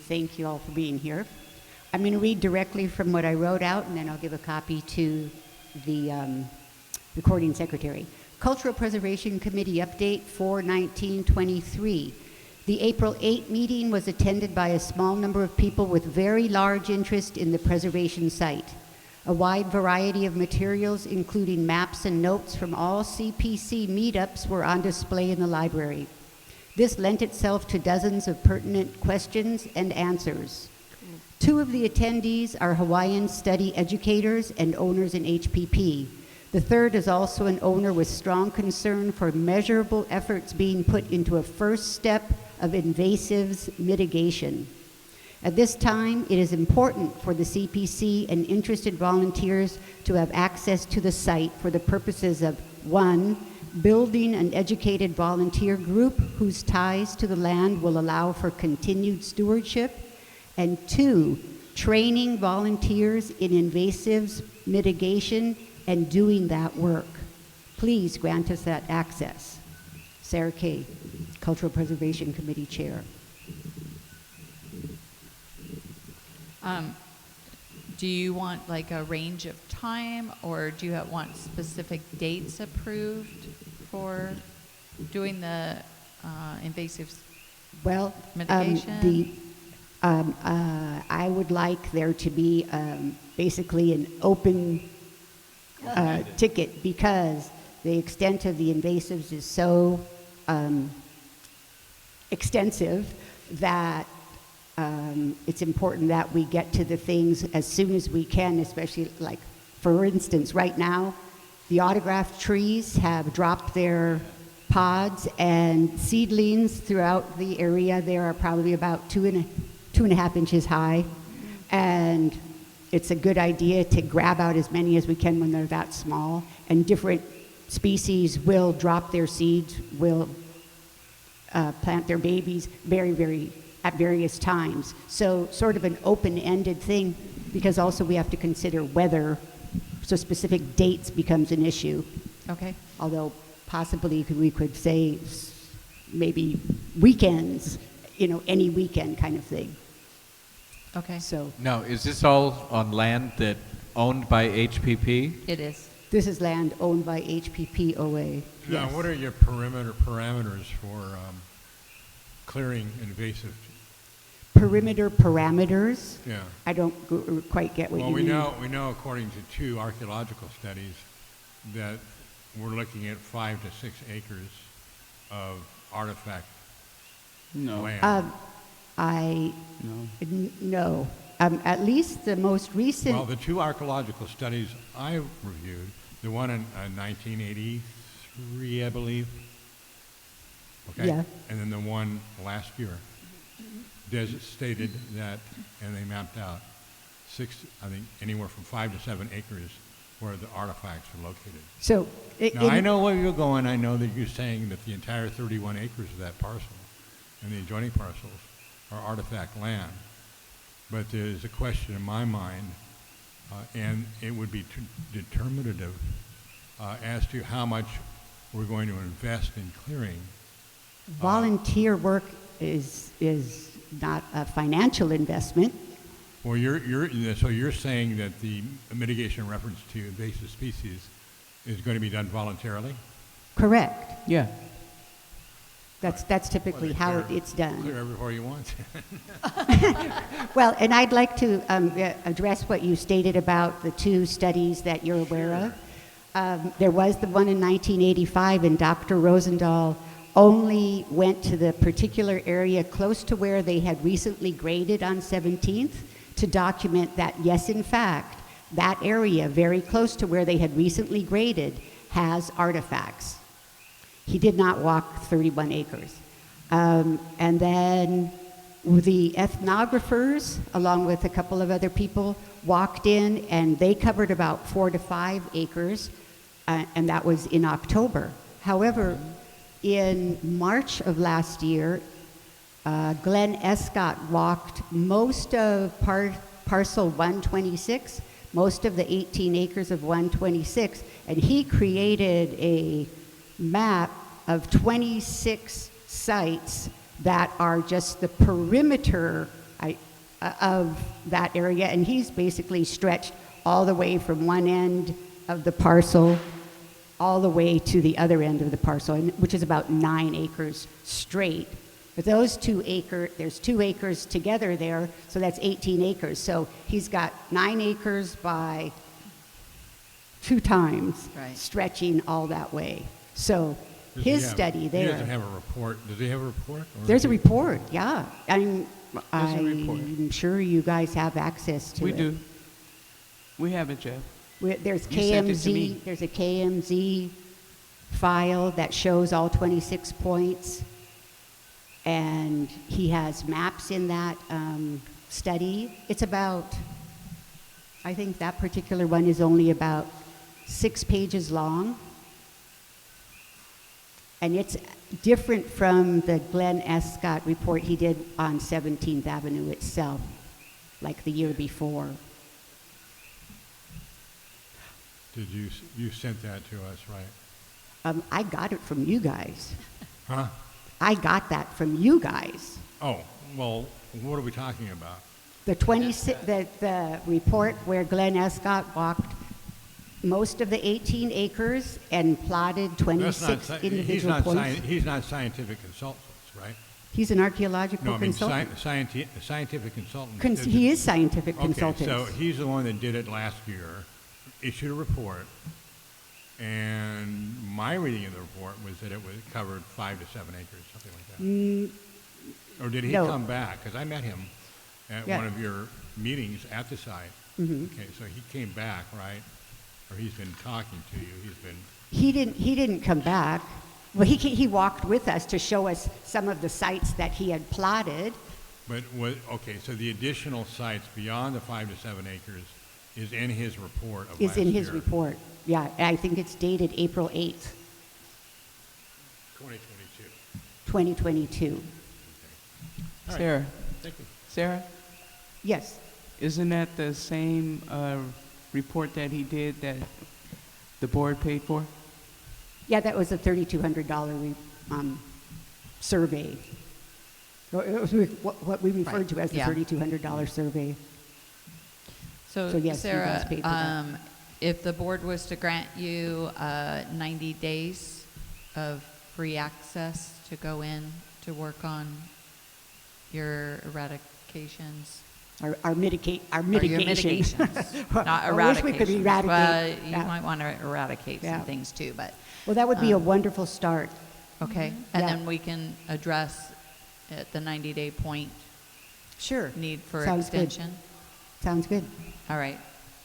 Thank you all for being here. I'm going to read directly from what I wrote out, and then I'll give a copy to the recording secretary. Cultural Preservation Committee update 4/19/23. The April 8 meeting was attended by a small number of people with very large interest in the preservation site. A wide variety of materials, including maps and notes from all CPC meetups, were on display in the library. This lent itself to dozens of pertinent questions and answers. 2 of the attendees are Hawaiian study educators and owners in HPP. The third is also an owner with strong concern for measurable efforts being put into a first step of invasives mitigation. At this time, it is important for the CPC and interested volunteers to have access to the site for the purposes of 1, building an educated volunteer group whose ties to the land will allow for continued stewardship, and 2, training volunteers in invasives mitigation and doing that work. Please grant us that access. Sarah Kay, Cultural Preservation Committee Chair. Do you want like a range of time, or do you want specific dates approved for doing the invasive mitigation? I would like there to be basically an open ticket, because the extent of the invasives is so extensive that it's important that we get to the things as soon as we can, especially like, for instance, right now, the autograph trees have dropped their pods, and seedlings throughout the area there are probably about 2.5 inches high. And it's a good idea to grab out as many as we can when they're that small, and different species will drop their seeds, will plant their babies at various times. So sort of an open-ended thing, because also we have to consider weather, so specific dates becomes an issue. Okay. Although possibly we could say maybe weekends, any weekend kind of thing. Okay. So Now, is this all on land that owned by HPP? It is. this is land owned by HPPOA. Now, Yes. what are your parameters for clearing invasive? Perimeter parameters? Yeah. I don't quite get what Well, you mean. we know according to 2 archaeological studies that we're looking at 5 to 6 acres of artifact No. land. No. At least the most recent. Well, the 2 archaeological studies I reviewed, the one in 1983, I believe. Okay. Yeah. And then the one last year, stated that, and they mapped out I think anywhere from 5 to 7 acres where the artifacts are located. So Now, I know where you're going. I know that you're saying that the entire 31 acres of that parcel and the adjoining parcels are artifact land. But there's a question in my mind, and it would be determinative as to how much we're going to invest in clearing. volunteer work is not a financial investment. Well, so you're saying that the mitigation reference to invasive species is going to be done voluntarily? Correct. Yeah. That's typically how it's done. Clear everywhere you want. Well, and I'd like to address what you stated about the 2 studies that you're aware of. There was the one in 1985, and Dr. Rosendahl only went to the particular area close to where they had recently graded on 17th to document that, yes, in fact, that area very close to where they had recently graded has artifacts. He did not walk 31 acres. And then the ethnographers, along with a couple of other people, walked in, and they covered about 4 to 5 acres, and that was in October. However, in March of last year, Glenn Escott walked most of parcel 126, most of the 18 acres of 126, and he created a map of 26 sites that are just the perimeter of that area, and he's basically stretched all the way from one end of the parcel all the way to the other end of the parcel, which is about 9 acres straight. But those 2 acres, there's 2 acres together there, so that's 18 acres. So he's got 9 acres by 2 times, Right. stretching all that way. So his study there. He doesn't have a report. Does he have a report? Or There's is a he- report, yeah. I'm report. sure you guys have access to We it. do. We have it, Jeff. There's You sent it to KMZ, me. there's a KMZ file that shows all 26 points, and he has maps in that study. It's about, I think that particular one is only about 6 pages long, and it's different from the Glenn Escott report he did on 17th Avenue itself, like the year before. Did you sent that to us, right? I got it from you guys. Huh? I got that from you guys. Oh, well, what are we talking about? The 26, the report where Glenn Escott walked most of the 18 acres and plotted 26 individual points. He's not scientific consultants, right? He's an archaeological No, I mean consultant. scientific consultant. He is scientific Okay, consultant. so he's the one that did it last year, issued a report, and my reading of the report was that it covered 5 to 7 acres, something like that. Or did he no. come back? Because I met him at Yeah. one of your meetings at the site. Mhm. Okay, so he came back, right? Or he's been talking to you. He's been. He didn't come back. Well, he walked with us to show us some of the sites that he had plotted. But okay, so the additional sites beyond the 5 to 7 acres is in his report of is last in his year, report. Yeah, I think it's dated April 8th, 2022. 2022. All right. Sarah, Thank you. Sarah, Yes. isn't that the same report that he did that the board paid for? Yeah, that was a $3,200 survey. Or it was what we referred Right, to as the yeah. $3,200 survey. So So yes, you guys Sarah, paid for that. if the board was to grant you 90 days of free access to go in to work on your eradications, Our or mitigation. your mitigations, not I wish we could eradications. eradicate. Well, you Yeah. might want to eradicate Yeah. some things too, but, Well, that would be a wonderful start. okay. And Mm-hmm. Yeah. then we can address at the 90-day point Sure. need for Sounds good. extension. Sounds good. All right.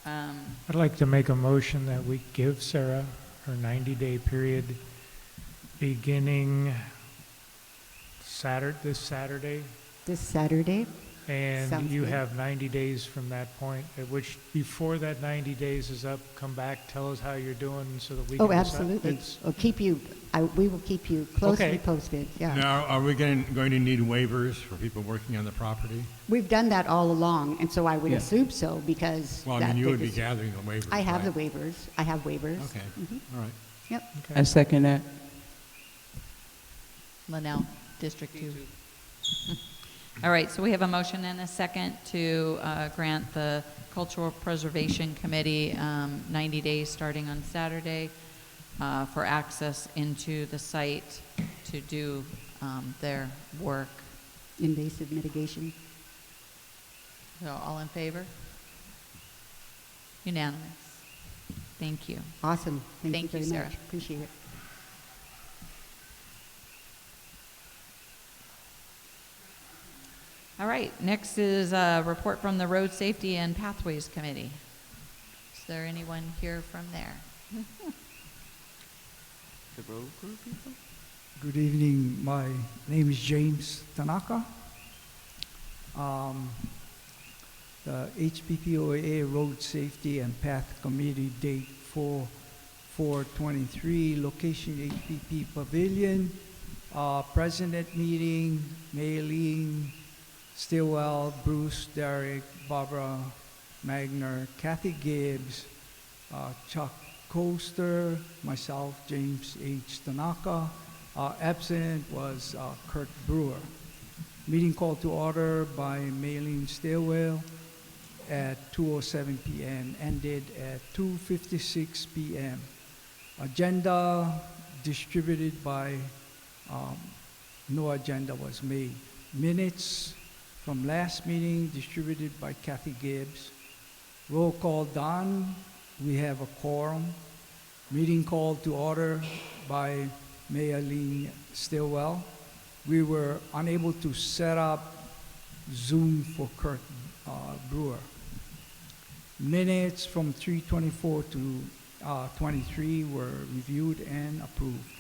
I'd like to make a motion that we give Sarah her 90-day period beginning this Saturday, This Saturday. and Sounds you good. have 90 days from that point, at which, before that 90 days is up, come back, tell us how you're doing so that we can Oh, decide. absolutely. It's- We will keep you closely Okay. posted. Yeah. Now, are we going to need waivers for people working on the property? We've done that all along, and so I would Yeah. assume so because. Well, I that mean, you they would be just- gathering the waivers, I have the right? waivers. I have waivers. Okay, Mhm. all right. Yep. I second that. Linnell, District 2. All right, so we have a motion and a second to grant the Cultural Preservation Committee 90 days starting on Saturday for access into the site to do their work. Invasive mitigation. So all in favor? Unanimous. Thank you. Awesome. Thank Thank you you, very Sarah. much. Appreciate it. All right, next is a report from the Road Safety and Pathways Committee. Is there anyone here from there? Good evening. My name is James Tanaka. The HPPOA Road Safety and Path Committee date for 4/23, location HPP Pavilion, President meeting, Maylene, Stillwell, Bruce, Derek, Barbara Magner, Kathy Gibbs, Chuck Coaster, myself, James H. Tanaka. Absent was Kurt Brewer. Meeting called to order by Maylene Stillwell at 2:07 p.m., ended at 2:56 p.m. Agenda distributed by, no agenda was made. Minutes from last meeting distributed by Kathy Gibbs. Roll call done. We have a quorum. Meeting called to order by Maylene Stillwell. We were unable to set up Zoom for Kurt Brewer. Minutes from 3:24 to 23 were reviewed and approved.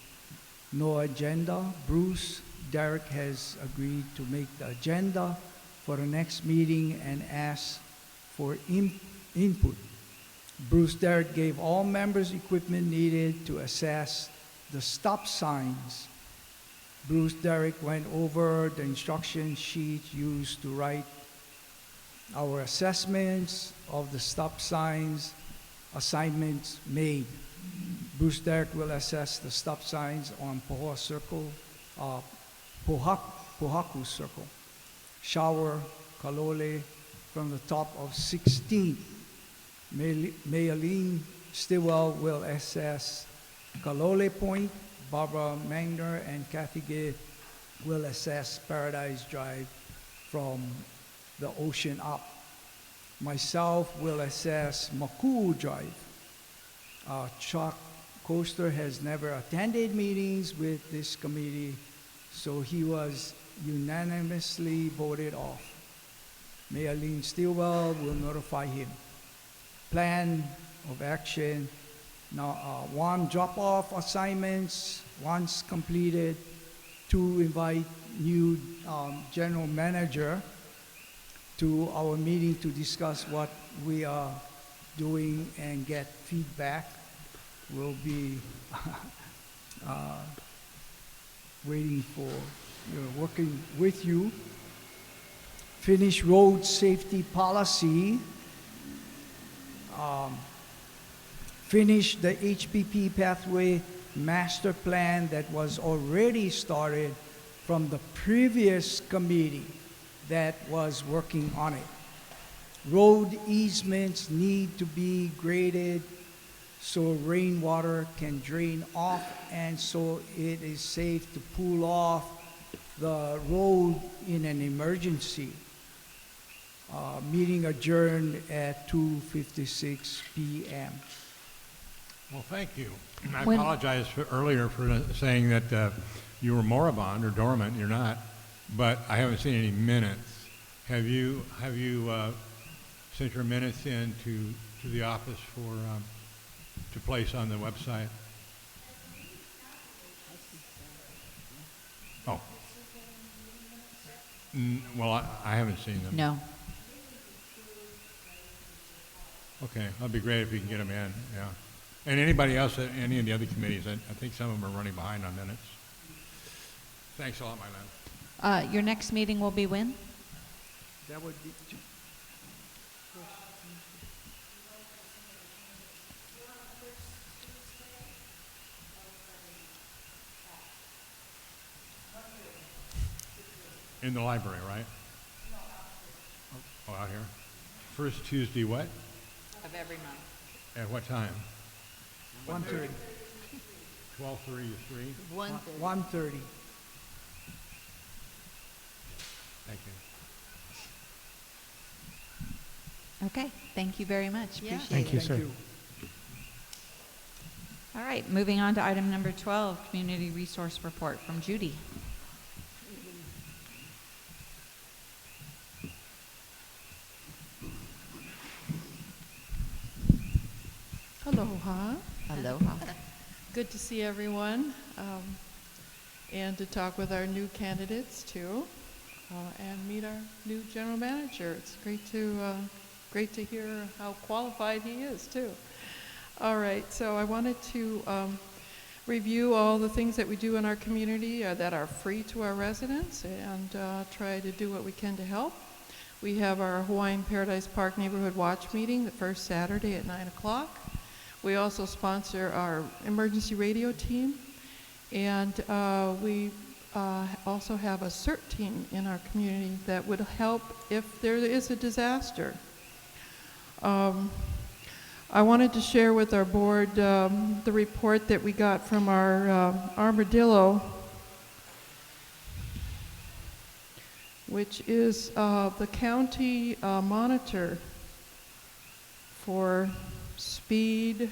No agenda. Bruce, Derek has agreed to make the agenda for the next meeting and ask for input. Bruce Derek gave all members equipment needed to assess the stop signs. Bruce Derek went over the instruction sheet used to write our assessments of the stop signs, assignments made. Bruce Derek will assess the stop signs on Pohaku Circle, Shower, Kalole, from the top of 16th. Maylene Stillwell will assess Kalole Point. Barbara Magner and Kathy Gibb will assess Paradise Drive from the ocean up. Myself will assess Makuu Drive. Chuck Coaster has never attended meetings with this committee, so he was unanimously voted off. Maylene Stillwell will notify him. Plan of action. Now, one, drop off assignments once completed. Two, invite new general manager to our meeting to discuss what we are doing and get feedback. We'll be waiting for, working with you. Finish road safety policy. Finish the HPP pathway master plan that was already started from the previous committee that was working on it. Road easements need to be graded so rainwater can drain off and so it is safe to pull off the road in an emergency. Meeting adjourned at 2:56 p.m. Well, thank you. I When- apologize earlier for saying that you were moribund or dormant. You're not, but I haven't seen any minutes. Have you sent your minutes in to the office for to place on the website? Oh. Well, I haven't seen them. No. Okay, that'd be great if you can get them in, yeah. And anybody else at any of the other committees, I think some of them are running behind on minutes. Thanks a lot, my man. Your next meeting will be when? That would be In the library, right? Oh, out here. First Tuesday, what? Of every month. At what time? 1:30. 12:30 to 3? 1:30. Thank you. Okay, thank you very much. Yeah. Appreciate Thank it. you, sir. All right, moving on to item number 12, Community Resource Report from Judy. Aloha. Aloha. Good to see everyone, and to talk with our new candidates too, and meet our new general manager. It's great to hear how qualified he is too. All right, so I wanted to review all the things that we do in our community that are free to our residents, and try to do what we can to help. We have our Hawaiian Paradise Park Neighborhood Watch meeting the first Saturday at 9 o'clock. We also sponsor our emergency radio team, and we also have a CERT team in our community that would help if there is a disaster. I wanted to share with our board the report that we got from our Armadillo, which is the county monitor for speed,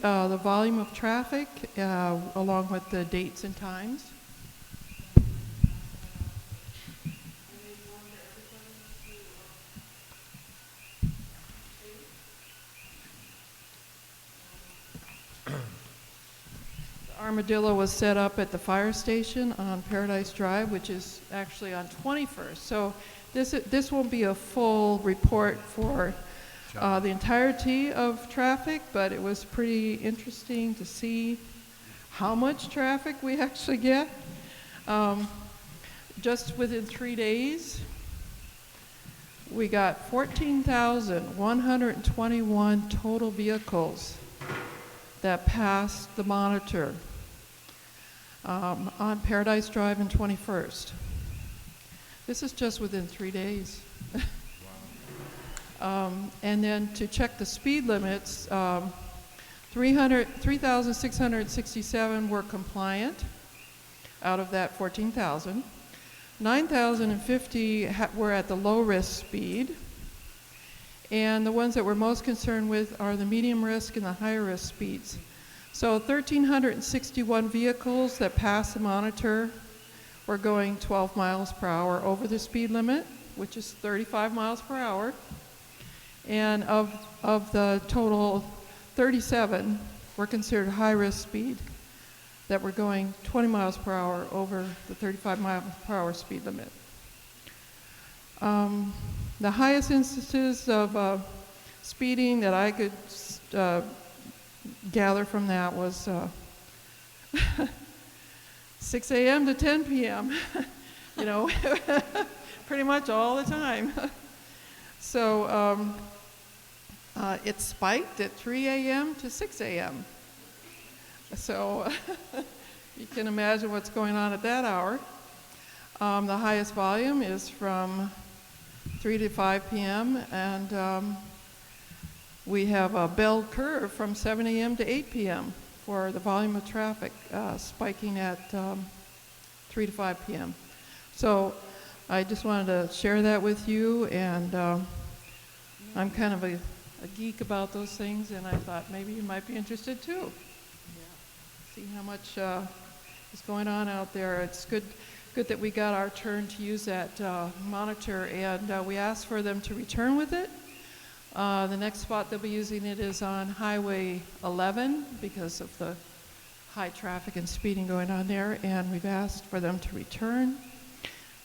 the volume of traffic, along with the dates and times. Armadillo was set up at the fire station on Paradise Drive, which is actually on 21st. So this won't be a full report for the entirety of traffic, but it was pretty interesting to see how much traffic we actually get. Just within 3 days, we got 14,121 total vehicles that passed the monitor on Paradise Drive and 21st. This is just within 3 days. And then to check the speed limits, 3,667 were compliant out of that 14,000. 9,050 were at the low risk speed. And the ones that we're most concerned with are the medium risk and the high risk speeds. So 1,361 vehicles that passed the monitor were going 12 miles per hour over the speed limit, which is 35 miles per hour. And of the total, 37 were considered high risk speed that were going 20 miles per hour over the 35 miles per hour speed limit. The highest instances of speeding that I could gather from that was 6 a.m. to 10 p.m., you know, pretty much all the time. So it spiked at 3 a.m. to 6 a.m. So you can imagine what's going on at that hour. The highest volume is from 3 to 5 p.m. and we have a bell curve from 7 a.m. to 8 p.m. for the volume of traffic spiking at 3 to 5 p.m. So I just wanted to share that with you, and I'm kind of a geek about those things, and I thought maybe you might be interested too. See how much is going on out there. It's good that we got our turn to use that monitor, and we asked for them to return with it. The next spot they'll be using it is on Highway 11 because of the high traffic and speeding going on there, and we've asked for them to return.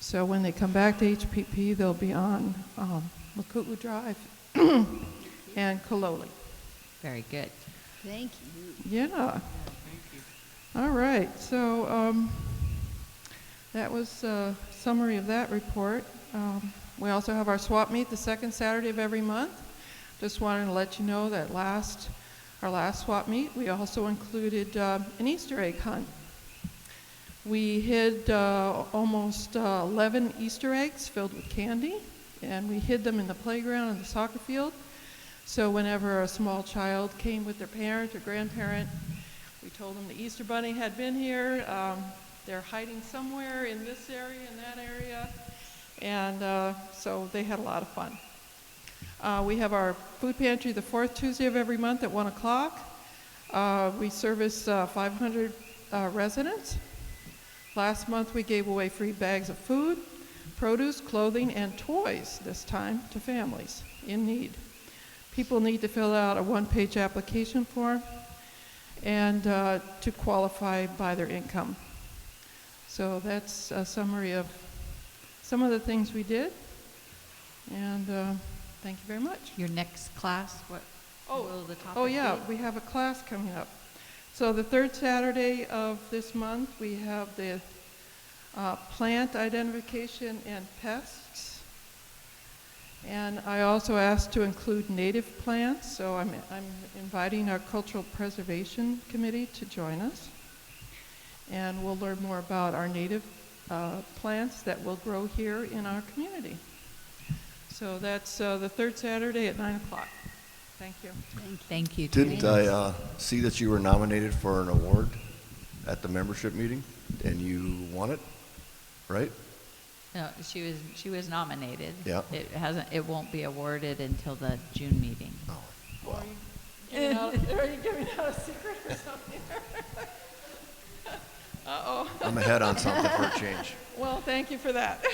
So when they come back to HPP, they'll be on Maku'u Drive and Kaloli. Very good. Thank you. Yeah. All right, so that was a summary of that report. We also have our swap meet the second Saturday of every month. Just wanted to let you know that our last swap meet, we also included an Easter egg hunt. We hid almost 11 Easter eggs filled with candy, and we hid them in the playground and the soccer field. So whenever a small child came with their parent or grandparent, we told them the Easter Bunny had been here. They're hiding somewhere in this area, in that area. And so they had a lot of fun. We have our food pantry the fourth Tuesday of every month at 1 o'clock. We service 500 residents. Last month we gave away free bags of food, produce, clothing, and toys this time to families in need. People need to fill out a one-page application form and to qualify by their income. So that's a summary of some of the things we did. And thank you very much. Your next class, what will the topic be? Yeah, we have a class coming up. So the third Saturday of this month, we have the plant identification and pests. And I also asked to include native plants, so I'm inviting our Cultural Preservation Committee to join us. And we'll learn more about our native plants that will grow here in our community. So that's the third Saturday at 9 o'clock. Thank you. Thank you. Didn't I see that you were nominated for an award at the membership meeting, and you won it, right? No, she was nominated. Yeah. It won't be awarded until the June meeting. Are you giving out a secret or something? Uh-oh. I'm ahead on something for a change. Well, thank you for that.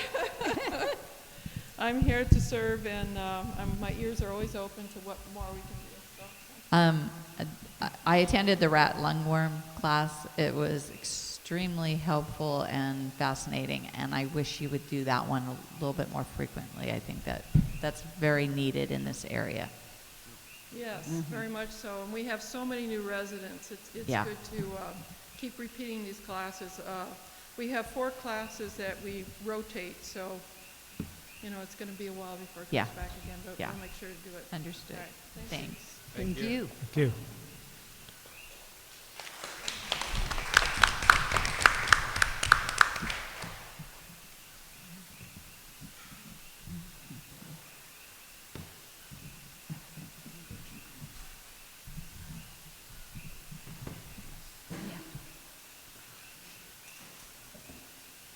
I'm here to serve, and my ears are always open to what more we can do. So. I attended the rat lungworm class. It was extremely helpful and fascinating, and I wish you would do that one a little bit more frequently. I think that's very needed in this area. Yes, very much so. And we have so many new residents. It's good to keep repeating these classes. We have 4 classes that we rotate, so it's going to be a while before it comes back again, but we'll make sure to do it. Understood. All right. Thanks. Thank you. Thank you.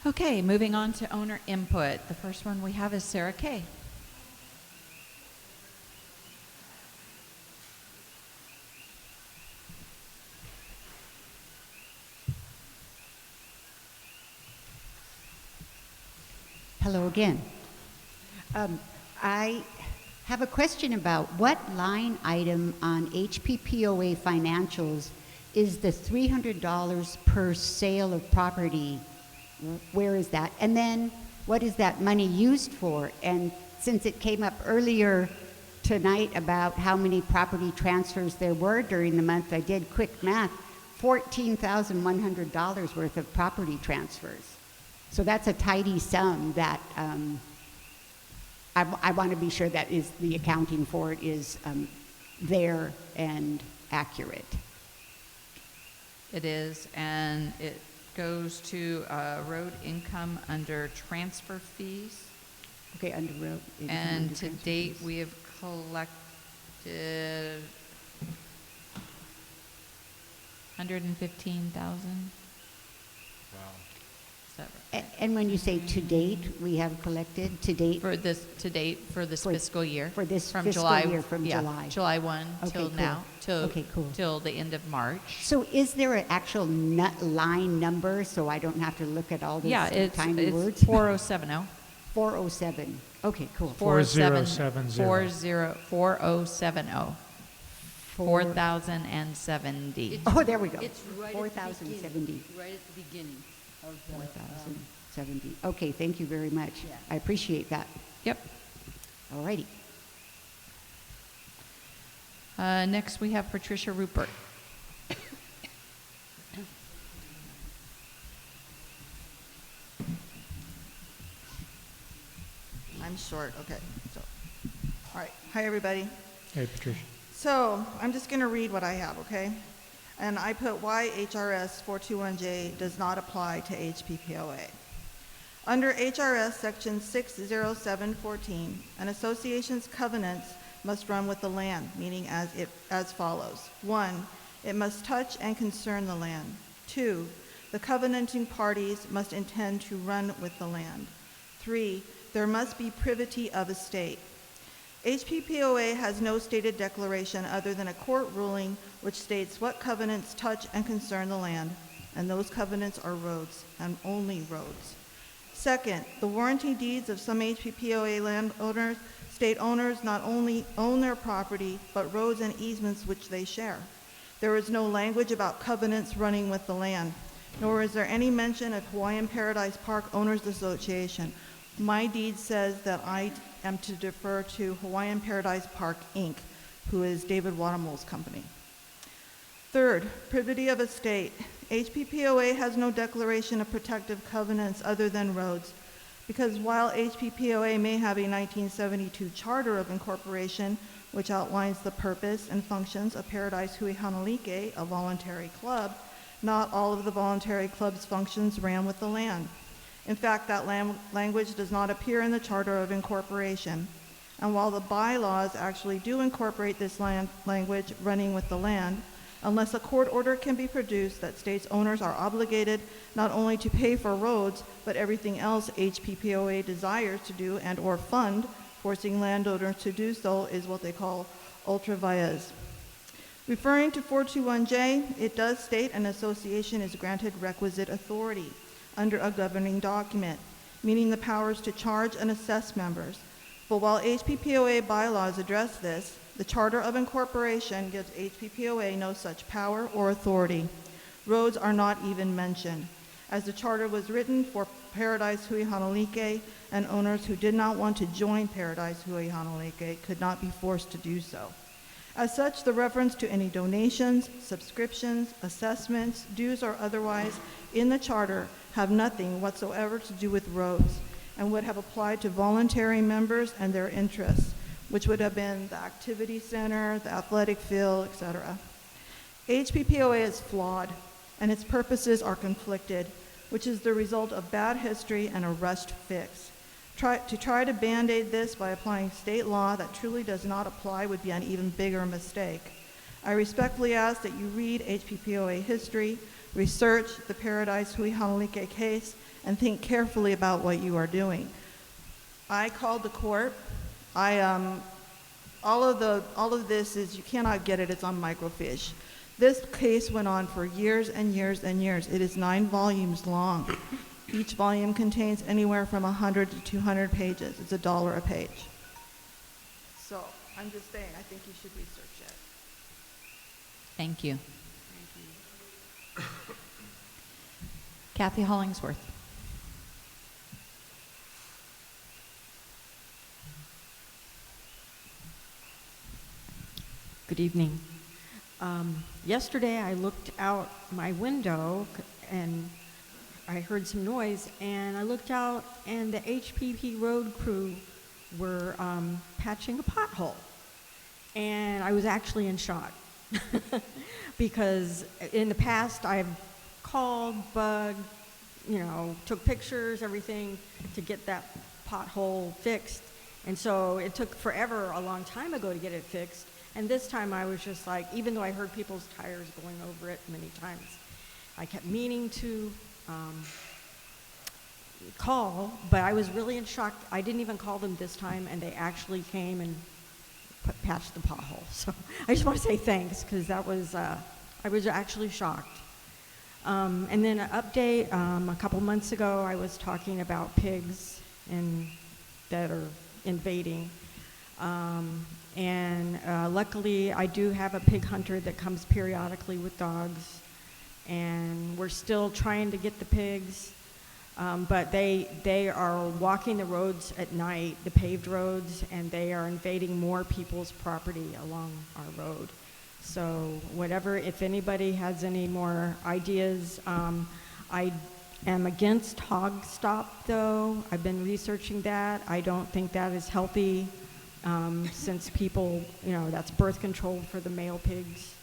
Okay, moving on to owner input. The first one we have is Sarah Kay. Hello again. I have a question about what line item on HPPOA financials is the $300 per sale of property. Where is that? And then what is that money used for? And since it came up earlier tonight about how many property transfers there were during the month, I did quick math, $14,100 worth of property transfers. So that's a tidy sum that I want to be sure that is the accounting for it is there and accurate. It is, and it goes to road income under transfer fees. Okay, under road. income And under to transfer date, fees. we have collected 115,000. Wow. Is that right? And when you say to date, we have collected to date For this, to date, for this For- fiscal year. for this from fiscal July, year, from yeah, July. July 1 Okay, till cool. now, Okay, cool. till the end of March. So is there an actual line number so I don't have to look at all these Yeah, it's tiny words? 4070. 407. Okay, cool. 4070. 4070. 4,070. Oh, there we go. It's right at the 4,070. beginning, right at the beginning of the, 4,070. Okay, thank you very much. Yeah. I appreciate that. Yep. All righty. Next, we have Patricia Rupert. I'm short, okay. So, all right. Hi, everybody. Hey, Patricia. So I'm just going to read what I have, okay? And I put why HRS 421J does not apply to HPPOA. Under HRS Section 60714, an association's covenants must run with the land, meaning as follows. 1, it must touch and concern the land. 2, the covenanting parties must intend to run with the land. 3, there must be privity of estate. HPPOA has no stated declaration other than a court ruling which states what covenants touch and concern the land, and those covenants are roads, and only roads. Second, the warranty deeds of some HPPOA landowners state owners not only own their property, but roads and easements which they share. There is no language about covenants running with the land, nor is there any mention of Hawaiian Paradise Park Owners Association. My deed says that I am to defer to Hawaiian Paradise Park, Inc., who is David Watermole's company. Third, privity of estate. HPPOA has no declaration of protective covenants other than roads, because while HPPOA may have a 1972 Charter of Incorporation, which outlines the purpose and functions of Paradise Hui Honolike, a voluntary club, not all of the voluntary club's functions ran with the land. In fact, that language does not appear in the Charter of Incorporation. And while the bylaws actually do incorporate this language, running with the land, unless a court order can be produced that states owners are obligated not only to pay for roads, but everything else HPPOA desires to do and or fund, forcing landowners to do so is what they call ultra vires. Referring to 421J, it does state an association is granted requisite authority under a governing document, meaning the powers to charge and assess members. But while HPPOA bylaws address this, the Charter of Incorporation gives HPPOA no such power or authority. Roads are not even mentioned, as the charter was written for Paradise Hui Honolike, and owners who did not want to join Paradise Hui Honolike could not be forced to do so. As such, the reference to any donations, subscriptions, assessments, dues, or otherwise in the charter have nothing whatsoever to do with roads and would have applied to voluntary members and their interests, which would have been the activity center, the athletic field, etc. HPPOA is flawed, and its purposes are conflicted, which is the result of bad history and a rushed fix. To try to band-aid this by applying state law that truly does not apply would be an even bigger mistake. I respectfully ask that you read HPPOA history, research the Paradise Hui Honolike case, and think carefully about what you are doing. I called the court. All of this is, you cannot get it, it's on microfiche. This case went on for years and years and years. It is 9 volumes long. Each volume contains anywhere from 100 to 200 pages. It's $1 a page. So I'm just saying, I think you should research it. Thank you. Kathy Hollingsworth. Good evening. Yesterday, I looked out my window and I heard some noise, and I looked out, and the HPP road crew were patching a pothole. And I was actually in shock because in the past, I've called, bugged, took pictures, everything to get that pothole fixed. And so it took forever, a long time ago, to get it fixed. And this time I was just like, even though I heard people's tires going over it many times, I kept meaning to call, but I was really in shock. I didn't even call them this time, and they actually came and patched the pothole. So I just want to say thanks, because that was, I was actually shocked. And then an update, a couple months ago, I was talking about pigs that are invading. Luckily, I do have a pig hunter that comes periodically with dogs, and we're still trying to get the pigs, but they are walking the roads at night, the paved roads, and they are invading more people's property along our road. So if anybody has any more ideas, I am against hog stop, though. I've been researching that. I don't think that is healthy, since people, that's birth control for the male pigs.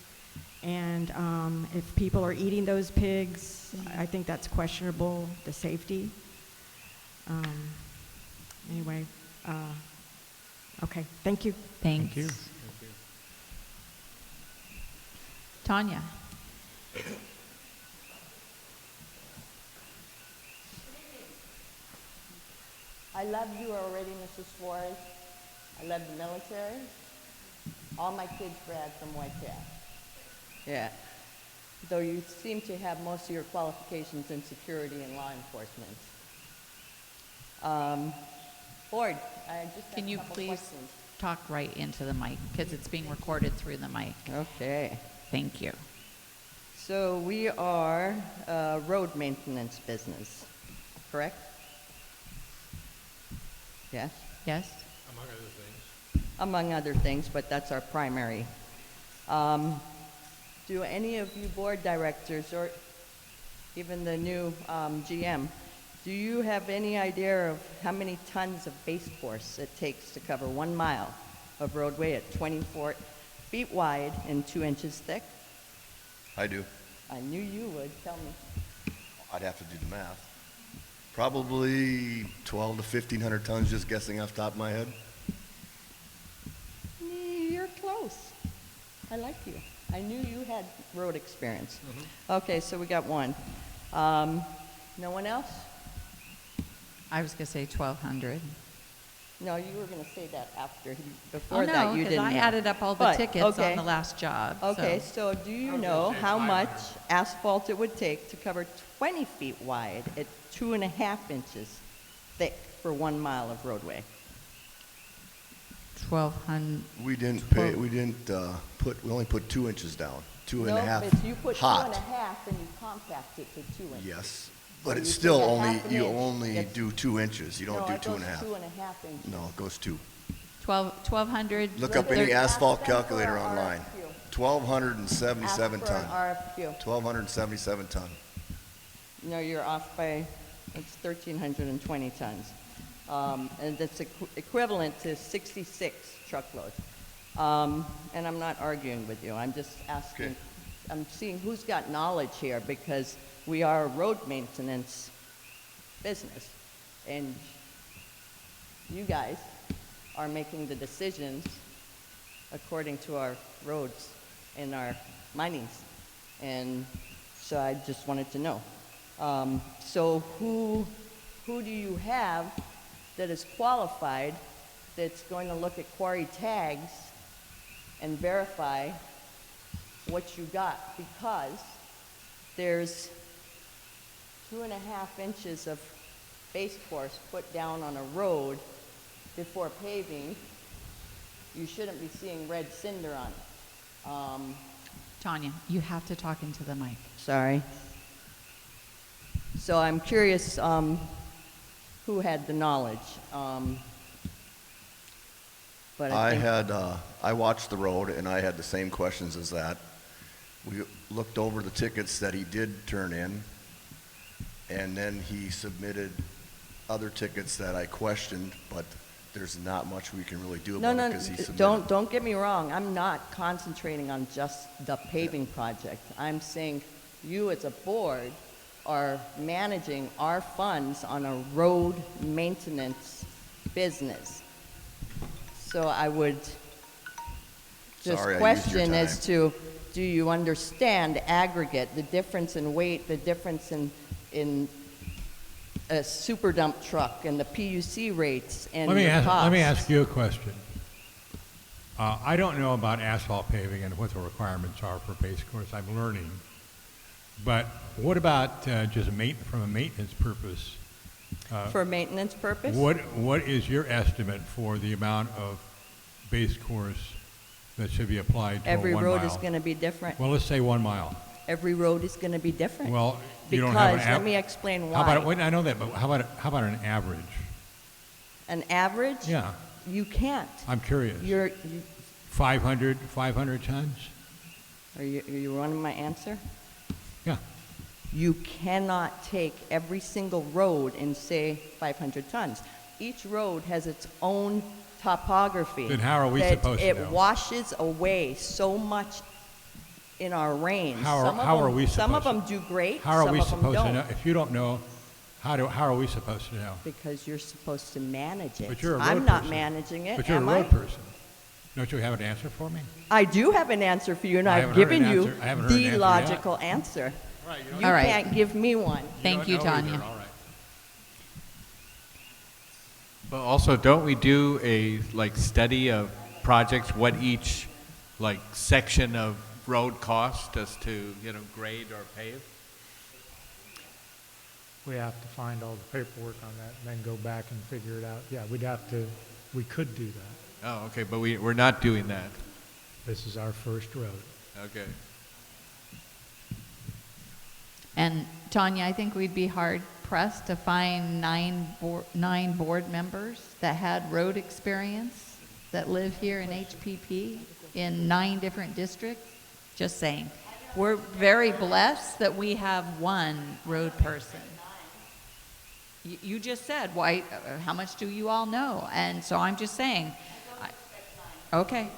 And if people are eating those pigs, I think that's questionable, the safety. Anyway, okay, thank you. Thanks. Thank you. Tanya. I love you already, Mrs. Suarez. I love the military. All my kids grad from White Cat. Yeah. Though you seem to have most of your qualifications in security and law enforcement. Board, I just have Can you a couple please questions. talk right into the mic, because it's being recorded through the mic. Okay. Thank you. So we are a road maintenance business, correct? Yes? Yes? Among other things. Among other things, but that's our primary. Do any of you board directors, or even the new GM, do you have any idea of how many tons of base force it takes to cover 1 mile of roadway at 24 feet wide and 2 inches thick? I do. I knew you would. Tell me. I'd have to do the math. Probably 12 to 1,500 tons, just guessing off the top of my head. You're close. I like you. I knew you had road experience. Okay, so we got one. No one else? I was going to say 1,200. No, you were going to say that after. Before Oh, that, no, you because didn't I know. added up all the But, tickets okay. on the last job. Okay, so do you know how much asphalt it would take to cover 20 feet wide at 2.5 inches thick for 1 mile of roadway? 1,200. We didn't we only put 2 inches down. 2.5 No, but you put hot. 2.5 and you compact it to 2 inches. Yes, but So it's you still take a only, half an you inch. only That's- do 2 inches. You don't do No, it goes 2.5. 2.5 inches. No, it goes 2. 1,200. Look up any Ask asphalt them for calculator an online. RFQ. 1,277 Ask for an ton. RFQ. 1,277 ton. No, you're off by, it's 1,320 tons. And that's equivalent to 66 truckloads. And I'm not arguing with you, I'm just asking, Okay. I'm seeing who's got knowledge here, because we are a road maintenance business. And you guys are making the decisions according to our roads and our minings. And so I just wanted to know. So who do you have that is qualified, that's going to look at quarry tags and verify what you got? Because there's 2.5 inches of base course put down on a road before paving. You shouldn't be seeing red cinder on it. Tanya, you have to talk into the mic. Sorry. So I'm curious who had the knowledge. But I think I watched the road and I had the same questions as that. We looked over the tickets that he did turn in, and then he submitted other tickets that I questioned, but there's not much we can really do about it because he submitted. Don't get me wrong. I'm not concentrating on just the paving project. I'm saying you as a board are managing our funds on a road maintenance business. So I would just Sorry, I used your question time. as to, do you understand aggregate, the difference in weight, the difference in a super dump truck and the PUC rates and Let me the costs? let me ask you a question. I don't know about asphalt paving and what the requirements are for base course. I'm learning. But what about just from a maintenance purpose? For maintenance purpose? What is your estimate for the amount of base course that should be applied to Every a 1 road mile? is going to be different. Well, let's say 1 mile. Every road is going to be different. Well, you don't have an Because, let me explain why. How about, wait, I know that, but how about an average? An average? Yeah, You can't. I'm curious. You 500 tons? are you wanting my answer? Yeah. You cannot take every single road and say 500 tons. Each road has its own topography. Then how are we that supposed to it know? washes away so much in our rains. How Some of are them- we Some of supposed them do great, How are some we of them supposed to don't. know? If you don't know, how are we supposed to know? Because you're supposed to manage it. But you're a road I'm not person. managing it, But you're a am road I? person. Don't you have an answer for me? I do have an answer for you, and I I've haven't heard given an you answer. I haven't heard an the answer yet. logical answer. You All right. can't give me one. Thank you, don't know Tanya. either. All right. But also, don't we do a study of projects, what each section of road cost us to grade or pave? We have to find all the paperwork on that and then go back and figure it out. Yeah, we could do that. Oh, okay, but we're not doing that. This is our first road. Okay. And Tanya, I think we'd be hard pressed to find nine board members that had road experience that live here in HPP in 9 different districts. Just saying. We're very blessed that we have one road person. You just said, why, how much do you all know? And so I'm just saying, okay.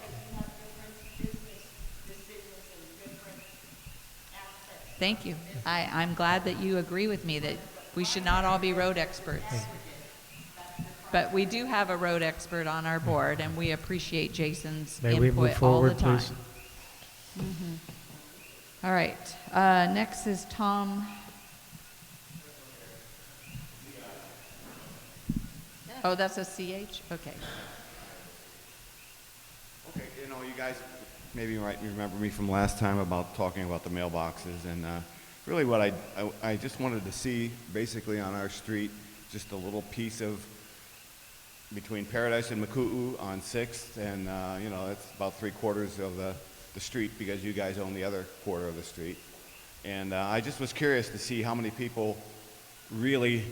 Thank you. I'm glad that you agree with me that we should not all be road experts. But we do have a road expert on our board, and we appreciate Jason's May we move input all the forward, time. please? All right. Next is Tom. Oh, that's a CH? Okay. Okay, you guys maybe might remember me from last time about talking about the mailboxes, and really what I just wanted to see basically on our street, just a little piece of between Paradise and Maku'u on 6th, and it's about 3/4 of the street because you guys own the other quarter of the street. And I just was curious to see how many people really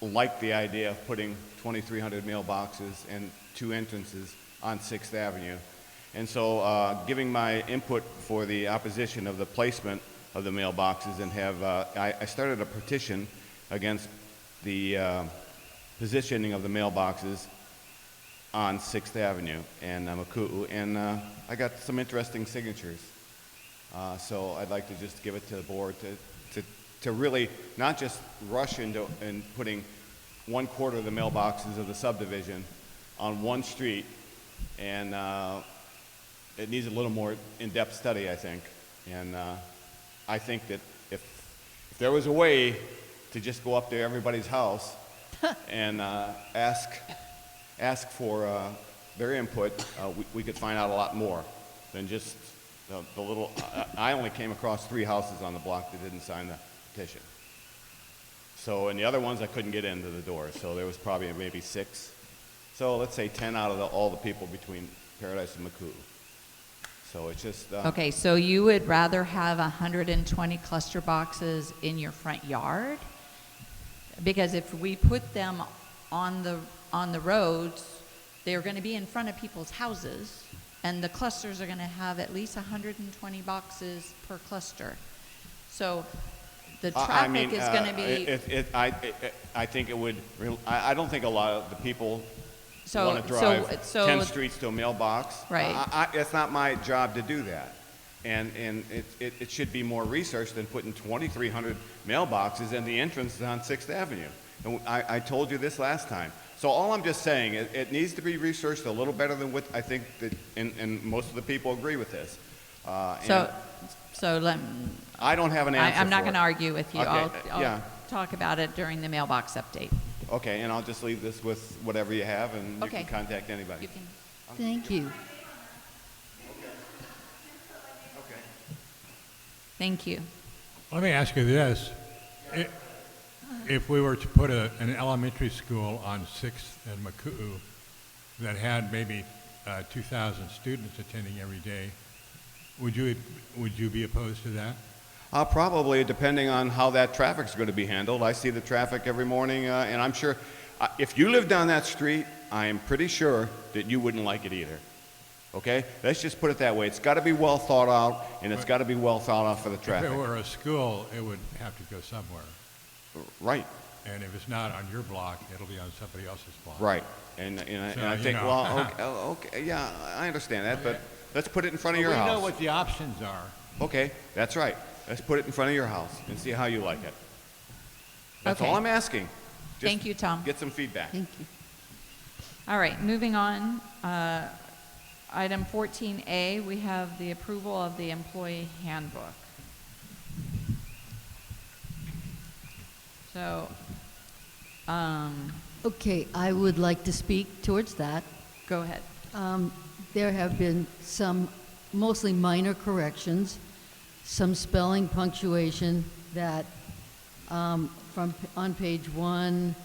like the idea of putting 2,300 mailboxes and 2 entrances on 6th Avenue. And so giving my input for the opposition of the placement of the mailboxes and I started a petition against the positioning of the mailboxes on 6th Avenue and Maku'u, and I got some interesting signatures. So I'd like to just give it to the board to really not just rush into and putting 1/4 of the mailboxes of the subdivision on one street, and it needs a little more in-depth study, I think. And I think that if there was a way to just go up to everybody's house and ask for their input, we could find out a lot more than just the little. I only came across 3 houses on the block that didn't sign the petition. So, and the other ones I couldn't get into the door. So there was probably maybe 6. So let's say 10 out of all the people between Paradise and Maku'u. So it's just. Okay, so you would rather have 120 cluster boxes in your front yard? Because if we put them on the roads, they're going to be in front of people's houses, and the clusters are going to have at least 120 boxes per cluster. So the traffic is going to be... I think it would, I don't think a lot of the people So- want to drive so- 10 streets to a mailbox. Right. It's not my job to do that. And it should be more research than putting 2,300 mailboxes in the entrance on 6th Avenue. And I told you this last time. So all I'm just saying, it needs to be researched a little better than what I think that, and most of the people agree with this. I don't have an answer I'm not for going to it. argue with you. Okay, I'll yeah. talk about it during the mailbox update. Okay, and I'll just leave this with whatever you have, and you Okay. can contact anybody. You can. Thank you. Thank you. Let me ask you this. If we were to put an elementary school on 6th and Makuu that had maybe 2,000 students attending every day, would you be opposed to that? Probably, depending on how that traffic's going to be handled. I see the traffic every morning, and I'm sure, if you live down that street, I am pretty sure that you wouldn't like it either. Okay? Let's just put it that way. It's got to be well thought out, and it's got to be well thought out for the traffic. If it were a school, it would have to go somewhere. Right. And if it's not on your block, it'll be on somebody else's block. Right. And I think, well, okay, yeah, I understand that, but let's put it in front of your house. We know what the options are. Okay, that's right. Let's put it in front of your house and see how you like it. That's Okay. all I'm asking. Just Thank you, Tom. Get some feedback. Thank you. All right, moving on. Item 14A, we have the approval of the employee handbook. So, Okay, I would like to speak towards that. go ahead. There have been some mostly minor corrections, some spelling, punctuation that on page 1,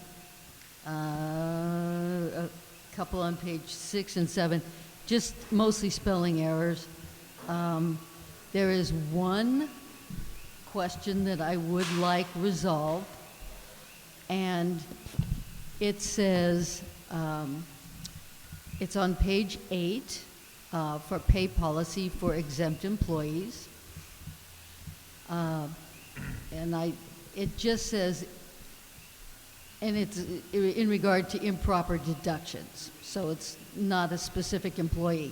a couple on page 6 and 7, just mostly spelling errors. There is one question that I would like resolved, and it says, it's on page 8 for pay policy for exempt employees. And it just says, and it's in regard to improper deductions, so it's not a specific employee.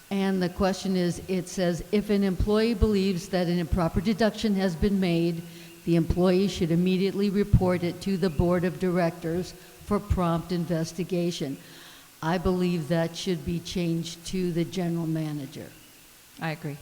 And the question is, it says, if an employee believes that an improper deduction has been made, the employee should immediately report it to the board of directors for prompt investigation. I believe that should be changed to the general manager. I agree.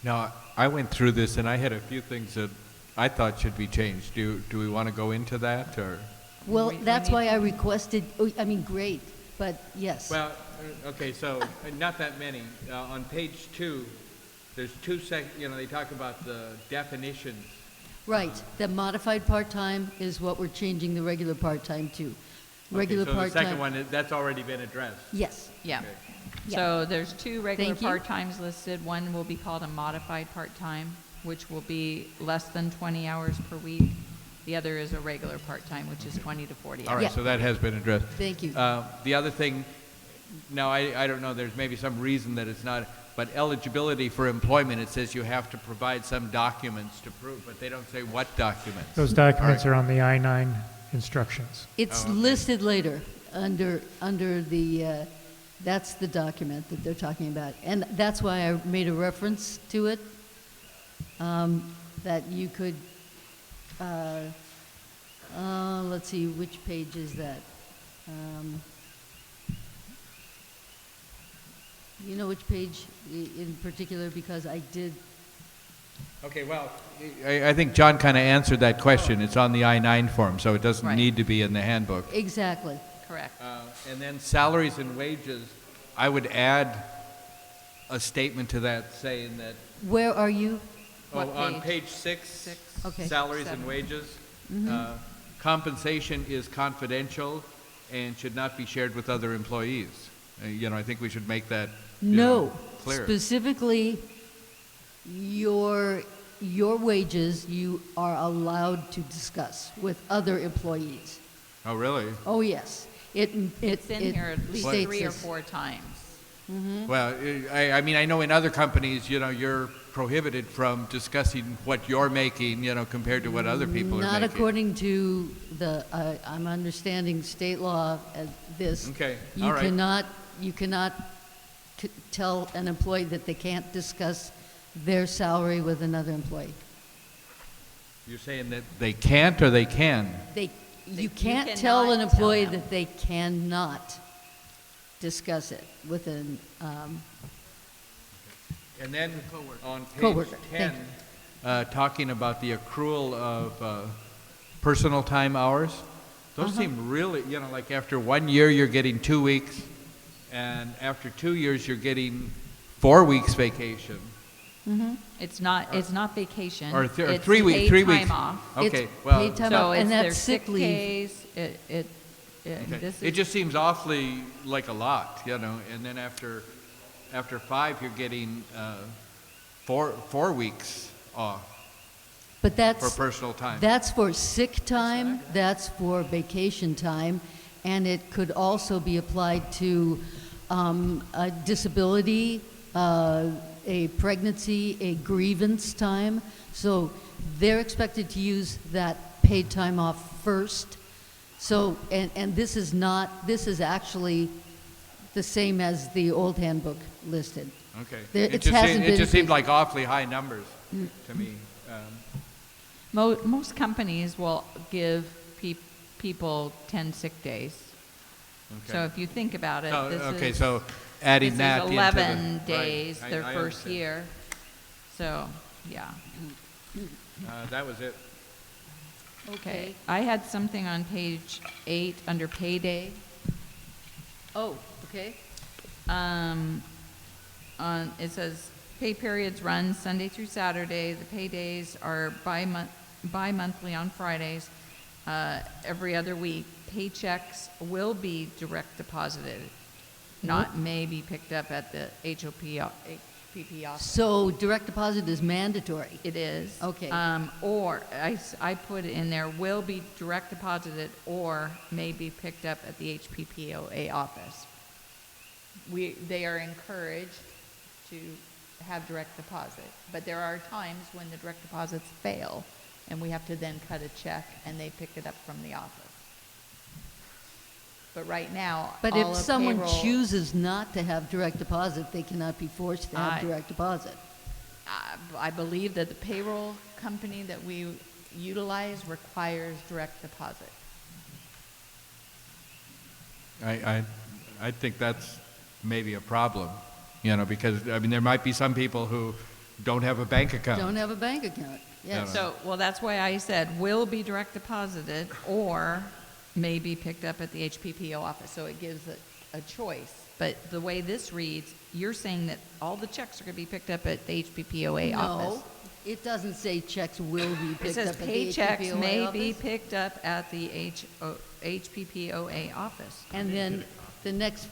Now, I went through this and I had a few things that I thought should be changed. Do we want to go into that, or? Well, that's why I requested, great, but yes. Well, okay, so not that many. On page 2, there's two they talk about the definitions. Right, the modified part-time is what we're changing the regular part-time to. Regular Okay, so part-time. the second one, that's already been addressed. Yes. Yeah. Okay. So there's two regular Thank you. part-times listed. One will be called a modified part-time, which will be less than 20 hours per week. The other is a regular part-time, which is 20 to 40 hours. All right, Yeah. so that has been addressed. Thank you. The other thing, now I don't know, there's maybe some reason that it's not, but eligibility for employment, it says you have to provide some documents to prove, but they don't say what documents. Those documents are on the I-9 instructions. It's listed later under the, that's the document that they're talking about. And that's why I made a reference to it, that you could, let's see, which page is that? You know which page in particular, because I did. Okay, well, I think John kind of answered that question. It's on the I-9 form, so it doesn't Right. need to be in the handbook. Exactly. Correct. And then salaries and wages, I would add a statement to that saying that, Where are you? What on page? page 6, Six. Okay. salaries 7. and wages, Mhm. compensation is confidential and should not be shared with other employees. I think we should make that No, clear. specifically, your your wages, you are allowed to discuss with other employees. Oh, really? Oh, yes. It's in here at least states 3 or this. 4 times. Well, I mean, I know in other companies, you know, you're prohibited from discussing what you're making, you know, compared to what other people are Not making. according to I'm understanding state law as this. Okay, You all right. cannot tell an employee that they can't discuss their salary with another employee. You're saying that they can't or they can? You can't cannot tell an tell employee them. that they cannot discuss it with an, And then on page Coworker, 10, thank talking about the accrual of personal time hours, those seem really, you know, like after 1 year, you're getting 2 weeks, and after 2 years, you're getting 4 weeks vacation. It's not vacation. Or it's 3 weeks. paid 3 weeks. time off. Okay, It's well, paid time So off, it's and their that's sick leave. days. okay. This It is, just seems awfully like a lot, you know, and then after 5, you're getting 4 weeks off But for that's, personal time. that's for sick time, that's for vacation time, and it could also be applied to a disability, a pregnancy, a grievance time. So they're expected to use that paid time off first. So, and this is actually the same as the old handbook listed. Okay. There- It it just hasn't seemed, it been just seemed increased. like awfully high numbers to me. most companies will give people 10 sick days. So if you think about it, So, this okay, is, so adding this that is into 11 right, days I their first understand. year. So, yeah. That was it. Okay. I had something on page 8 under payday. Oh, okay. It says pay periods run Sunday through Saturday. The pay days are bi-monthly on Fridays. Every other week, paychecks will be direct deposited, not may be picked up at the HPP office. So direct deposit is mandatory? It is. Okay. Or, I put in there, will be direct deposited or may be picked up at the HPPOA office. They are encouraged to have direct deposit, but there are times when the direct deposits fail, and we have to then cut a check, and they pick it up from the office. But right now, But all if of someone payroll- chooses not to have direct deposit, they cannot be forced to have direct deposit. I believe that the payroll company that we utilize requires direct deposit. I think that's maybe a problem, you know, because, I mean, there might be some people who don't have a bank account. Don't have a bank account, yes. So, well, that's why I said will be direct deposited or may be picked up at the HPPO office. So it gives a choice. But the way this reads, you're saying that all the checks are going to be picked up at the HPPOA office. No, it doesn't say checks will be It picked says up at the paychecks HPPOA may be office. picked up at the HPPOA office. And then the next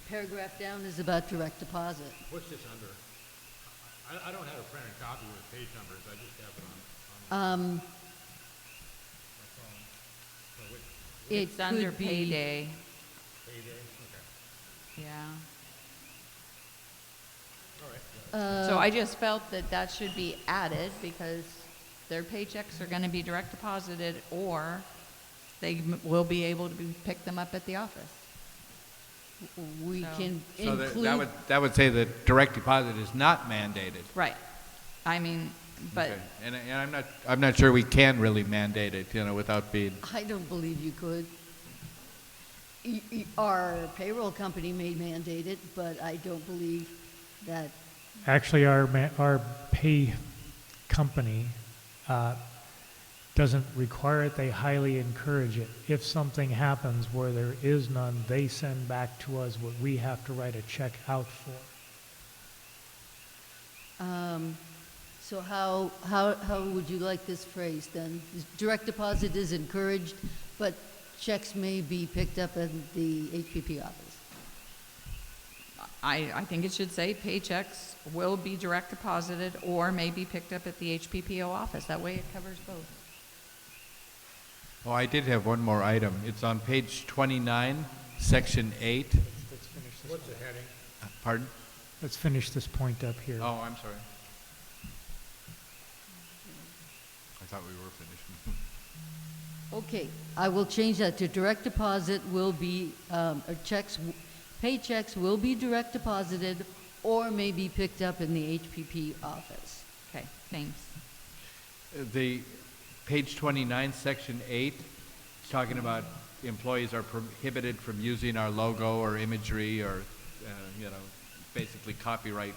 paragraph down is about direct deposit. What's this under? I don't have a printed copy with page numbers, I just have it on my phone. So which, It It's under could be- payday. payday? Okay. Yeah. All right. So I just felt that that should be added because their paychecks are going to be direct deposited or they will be able to pick them up at the office. We So- can So include, that would say that direct deposit is not mandated. Right. I mean, but Okay. And I'm not sure we can really mandate it, you know, without being, I don't believe you could. Our payroll company may mandate it, but I don't believe that, Actually, our pay company doesn't require it, they highly encourage it. If something happens where there is none, they send back to us what we have to write a check out for. so how would you like this phrased then? Direct deposit is encouraged, but checks may be picked up at the HPP office. I think it should say paychecks will be direct deposited or may be picked up at the HPPO office. That way it covers both. Oh, I did have one more item. It's on page 29, section 8. Let's finish this. What's the heading? Pardon? Let's finish this point up here. Oh, I'm sorry. I thought we were finished. Okay, I will change that to direct deposit will be, or paychecks will be direct deposited or may be picked up in the HPP office. Okay, thanks. The page 29, section 8, is talking about employees are prohibited from using our logo or imagery or, basically copyright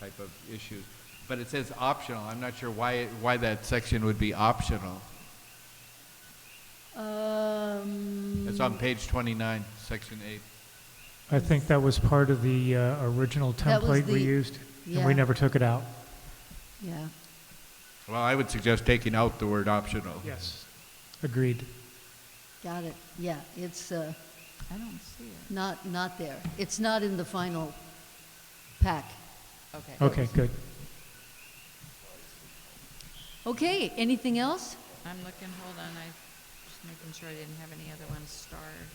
type of issues. But it says optional. I'm not sure why that section would be optional. It's on page 29, section 8. I think that was part of the original That was template we the- used, and yeah. we never took it out. Yeah. Well, I would suggest taking out the word optional. Yes. Agreed. Got it. Yeah, it's I don't see it. not there. It's not in the final pack. Okay. Okay, good. Okay, anything else? I'm looking, hold on, I just making sure I didn't have any other ones starred.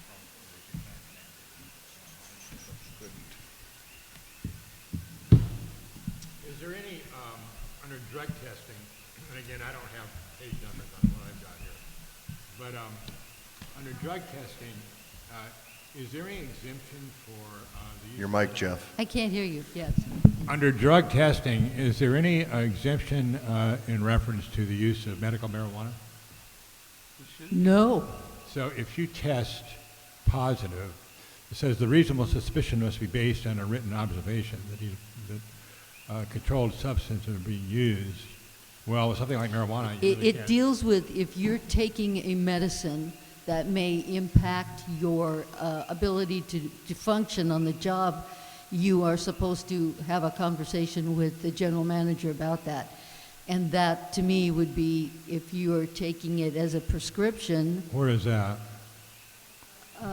Is there any, under drug testing, and again, I don't have page numbers on what I've got here, but under drug testing, is there any exemption for the use Your of mic, Jeff. I can't hear you. Yes. Under drug testing, is there any exemption in reference to the use of medical marijuana? No. So if you test positive, it says the reasonable suspicion must be based on a written observation that controlled substances are being used. Well, with something like marijuana, you really It can't. deals with if you're taking a medicine that may impact your ability to function on the job, you are supposed to have a conversation with the general manager about that. And that, to me, would be if you are taking it as a prescription. Where is that? It's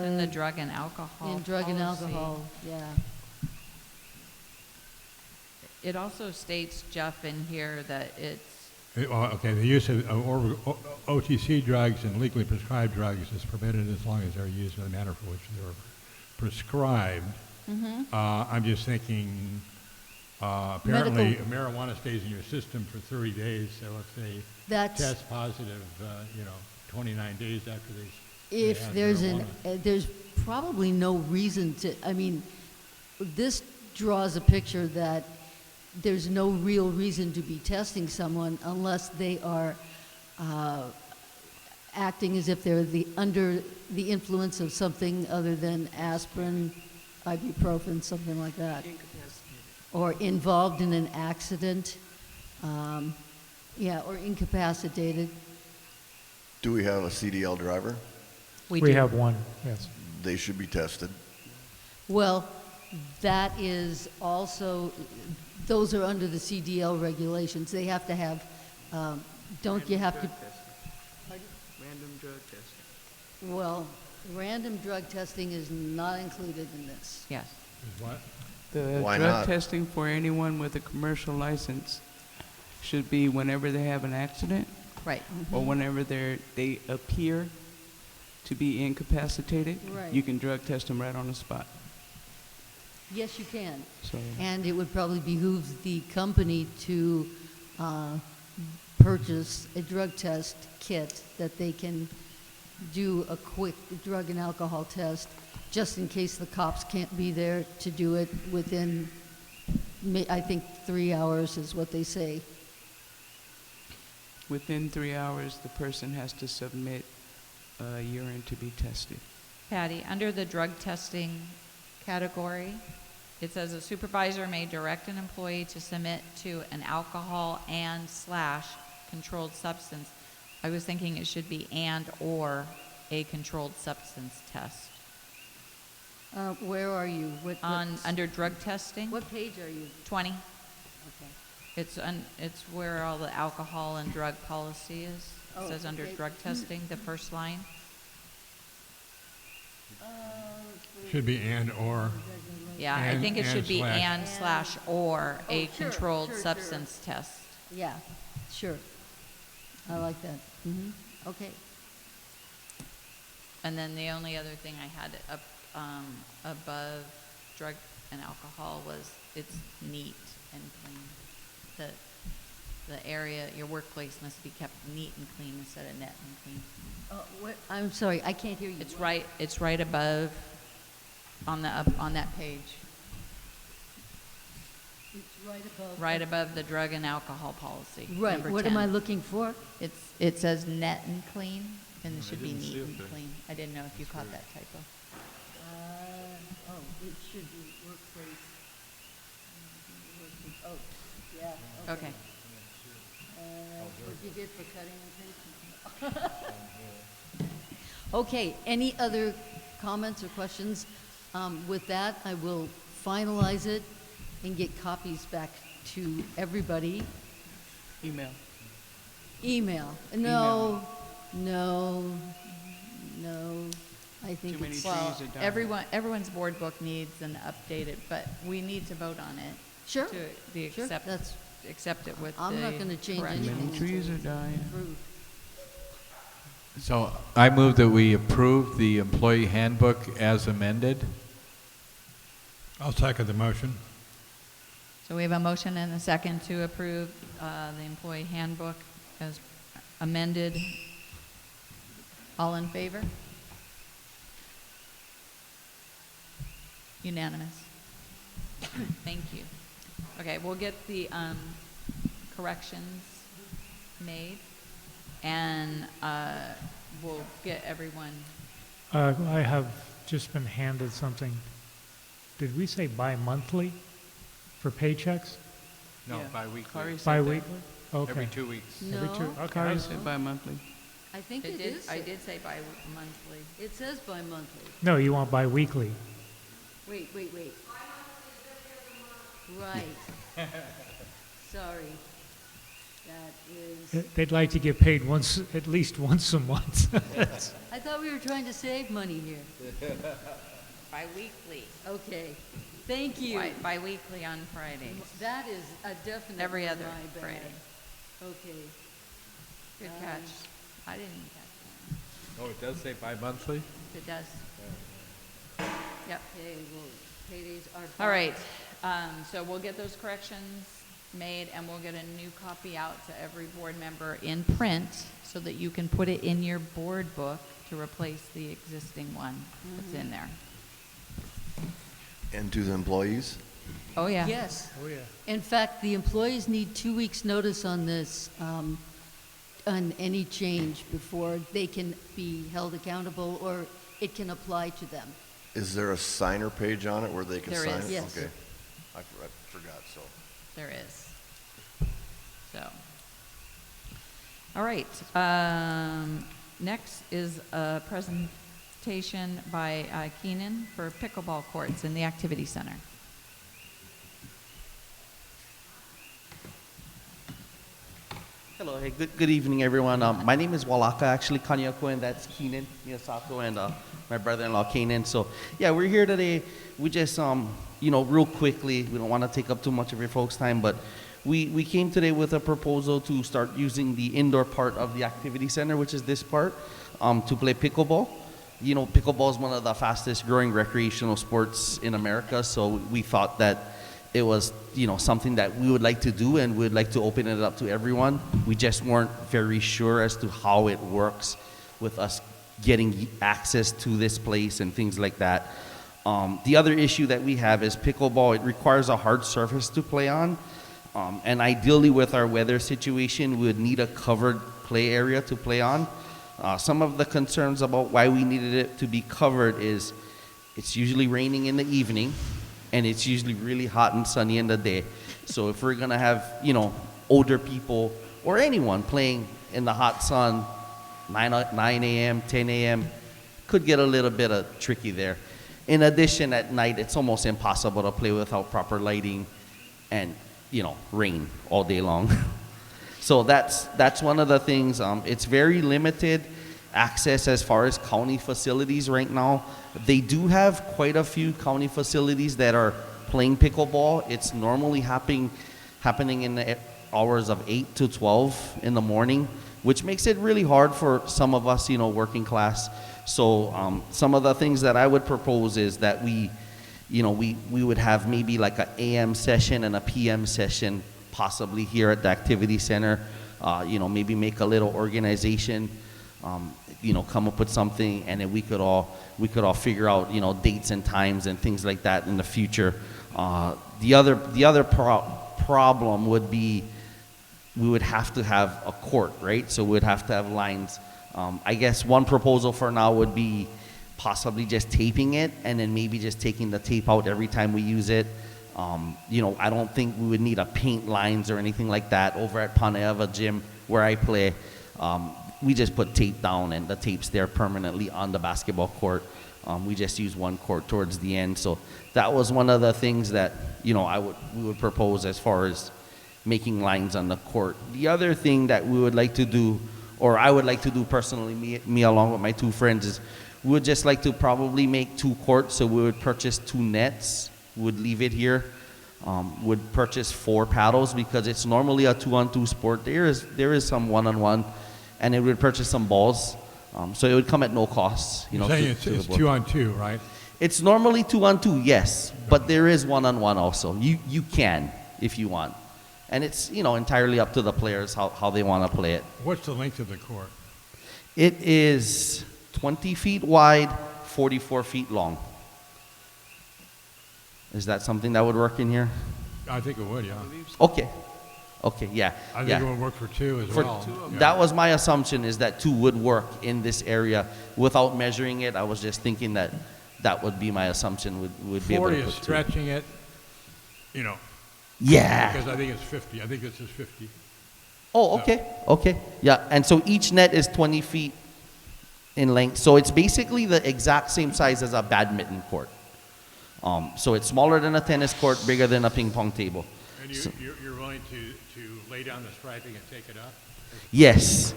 in the drug and alcohol In drug and policy. alcohol, yeah. It also states, Jeff, in here that it's, Okay, the use of OTC drugs and legally prescribed drugs is permitted as long as they're used in the manner for which they were prescribed. I'm just thinking, apparently marijuana stays in your system for 30 days, so if they That's- test positive, 29 days after they If had there's marijuana. there's probably no reason to, I mean, this draws a picture that there's no real reason to be testing someone unless they are acting as if they're under the influence of something other than aspirin, ibuprofen, something like that. Or involved in an accident, or incapacitated. Do we have a CDL driver? We do. have one, yes. They should be tested. Well, that is also, those are under the CDL regulations. They have to have, don't you have to? Random drug testing. Well, random drug testing is not included in this. yes. Is what? The Why drug not? testing for anyone with a commercial license should be whenever they have an accident Right. or whenever they appear to be incapacitated. Right. You can drug test them right on the spot. Yes, you can. So And it would probably behoove the company to purchase a drug test kit that they can do a quick drug and alcohol test, just in case the cops can't be there to do it within, I think, 3 hours is what they say. within 3 hours, the person has to submit urine to be tested. Patty, under the drug testing category, it says a supervisor may direct an employee to submit to an alcohol / controlled substance. I was thinking it should be or a controlled substance test. Where are you? Under drug testing, What page are you? 20. Okay. It's where all the alcohol and drug policy is. It Oh, says under okay. drug testing, the first line. Should be and or. Yeah, I And- think it should and be slash. and/or a sure, controlled sure, sure. substance test. Yeah, sure. I like that. Okay. And then the only other thing I had up above drug and alcohol was it's neat and clean. The area, your workplace must be kept neat and clean instead of net and clean. I'm sorry, I can't hear you. It's right above on that page. It's right above. Right above the drug and alcohol policy. Right, number what 10. am I looking for? It says net and clean, and it should be didn't see neat it and there. clean. I didn't know if you caught that typo. It should be workplace. Oh, yeah, Okay. What you get for cutting and pasting? Okay, any other comments or questions? With that, I will finalize it and get copies back to everybody. Email. Email. No. I think Too many it's, trees Well, are dying. everyone's board book needs an updated, but we need to vote on it. Sure, To the sure, that's, accept it with I'm not the gonna change correction. anything. Many trees are dying. approved. So I move that we approve the employee handbook as amended. I'll second the motion. So we have a motion and a second to approve the employee handbook as amended. All in favor? Unanimous. Thank you. Okay, we'll get the corrections made, and we'll get everyone. I have just been handed something. Did we say bi-monthly for paychecks? No, Yeah. bi-weekly. Kari said that. Bi-weekly? Okay. Every 2 weeks. Every two, No, okay. Kari said bi-monthly. I think it is. I did say bi-monthly. It says bi-monthly. No, you want bi-weekly. Wait. Right. Sorry. That is, They'd like to get paid once, at least once a month. I thought we were trying to save money here. Bi-weekly. Okay, thank you. Bi-weekly on Fridays. That is a definite. Every other my bad. Friday. Okay. Good catch. I didn't catch that. Oh, it does say bi-monthly? It does. Yep. Okay, well, paydays are. All right, so we'll get those corrections made, and we'll get a new copy out to every board member in print so that you can put it in your board book to replace the existing one that's in there. And to the employees? Oh, yeah. Yes. Oh, yeah. In fact, the employees need 2 weeks' notice on this, on any change before they can be held accountable or it can apply to them. Is there a signer page on it where they can There sign is. it? Yes. Okay. I forgot, so. There is. So, all right. Next is a presentation by Keenan for pickleball courts in the activity center. Hello, hey, good evening, everyone. My name is Walaka, actually, Kanyako, and that's Keenan Miyasako, and my brother-in-law, Kanan. So, yeah, we're here today. We just, real quickly, we don't want to take up too much of your folks' time, but we came today with a proposal to start using the indoor part of the activity center, which is this part, to play pickleball. You know, pickleball is one of the fastest growing recreational sports in America, so we thought that it was, something that we would like to do and we'd like to open it up to everyone. We just weren't very sure as to how it works with us getting access to this place and things like that. The other issue that we have is pickleball. It requires a hard surface to play on. And ideally with our weather situation, we would need a covered play area to play on. Some of the concerns about why we needed it to be covered is it's usually raining in the evening and it's usually really hot and sunny in the day. So if we're gonna have, older people or anyone playing in the hot sun, 9 a.m., 10 a.m., could get a little bit tricky there. In addition, at night, it's almost impossible to play without proper lighting and, rain all day long. So that's one of the things. It's very limited access as far as county facilities right now. They do have quite a few county facilities that are playing pickleball. It's normally happening in the hours of 8 to 12 in the morning, which makes it really hard for some of us, working class. So some of the things that I would propose is that we would have maybe like an AM session and a PM session possibly here at the activity center. Maybe make a little organization, come up with something, and then we could all figure out, dates and times and things like that in the future. The other problem would be we would have to have a court, right? So we'd have to have lines. I guess one proposal for now would be possibly just taping it and then maybe just taking the tape out every time we use it. I don't think we would need a paint lines or anything like that. Over at Paneva Gym where I play, we just put tape down and the tape's there permanently on the basketball court. We just use one court towards the end. So that was one of the things that, we would propose as far as making lines on the court. The other thing that we would like to do, or I would like to do personally, me along with my two friends, is we would just like to probably make 2 courts. So we would purchase 2 nets, would leave it here, would purchase 4 paddles because it's normally a 2-on-2 sport. There is some 1-on-1, and it would purchase some balls. So it would come at no cost. You're saying it's 2-on-2, right? It's normally 2-on-2, yes, but there is 1-on-1 also. You can if you want. And it's, entirely up to the players how they want to play it. What's the length of the court? It is 20 feet wide, 44 feet long. Is that something that would work in here? I think it would, yeah. Okay, yeah. I think it would work for 2 as well. Yeah. That was my assumption, is that 2 would work in this area. Without measuring it, I was just thinking that would be my assumption, would be able to 40 put is 2. stretching it, Yeah. Because I think it's 50. I think this is 50. Oh, okay. Yeah, and so each net is 20 feet in length. So it's basically the exact same size as a badminton court. So it's smaller than a tennis court, bigger than a ping pong table. And you're willing to lay down the striping and take it up? Yes.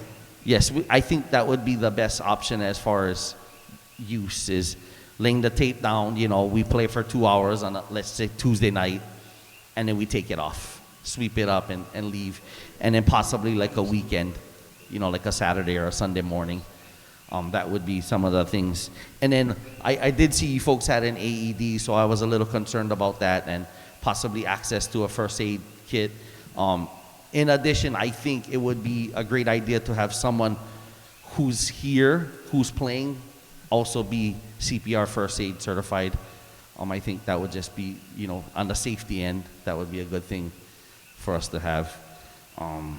I think that would be the best option as far as use, is laying the tape down. We play for 2 hours on, let's say, Tuesday night, and then we take it off, sweep it up and leave. And then possibly like a weekend, like a Saturday or a Sunday morning. That would be some of the things. And then I did see you folks had an AED, so I was a little concerned about that, and possibly access to a first aid kit. In addition, I think it would be a great idea to have someone who's here, who's playing, also be CPR first aid certified. I think that would just be, on the safety end, that would be a good thing for us to have. And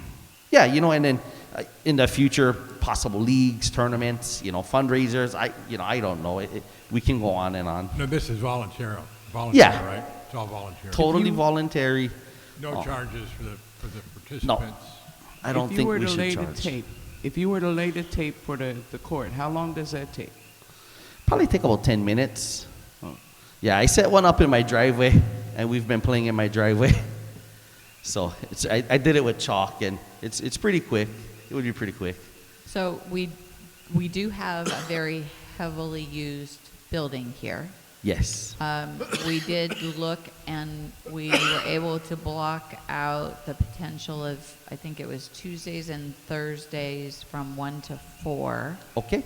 then in the future, possible leagues, tournaments, fundraisers. I don't know. We can go on and on. No, this is voluntary, right? It's all voluntary. Totally voluntary. No charges for the participants. No, I don't think we should charge. If you were to lay the tape for the court, how long does that take? Probably take about 10 minutes. Oh. Yeah, I set one up in my driveway, and we've been playing in my driveway. So I did it with chalk, and it's pretty quick. It would be pretty quick. So we do have a very heavily used building here. Yes. We did look, and we were able to block out the potential of, I think it was Tuesdays and Thursdays from 1 to 4. Okay.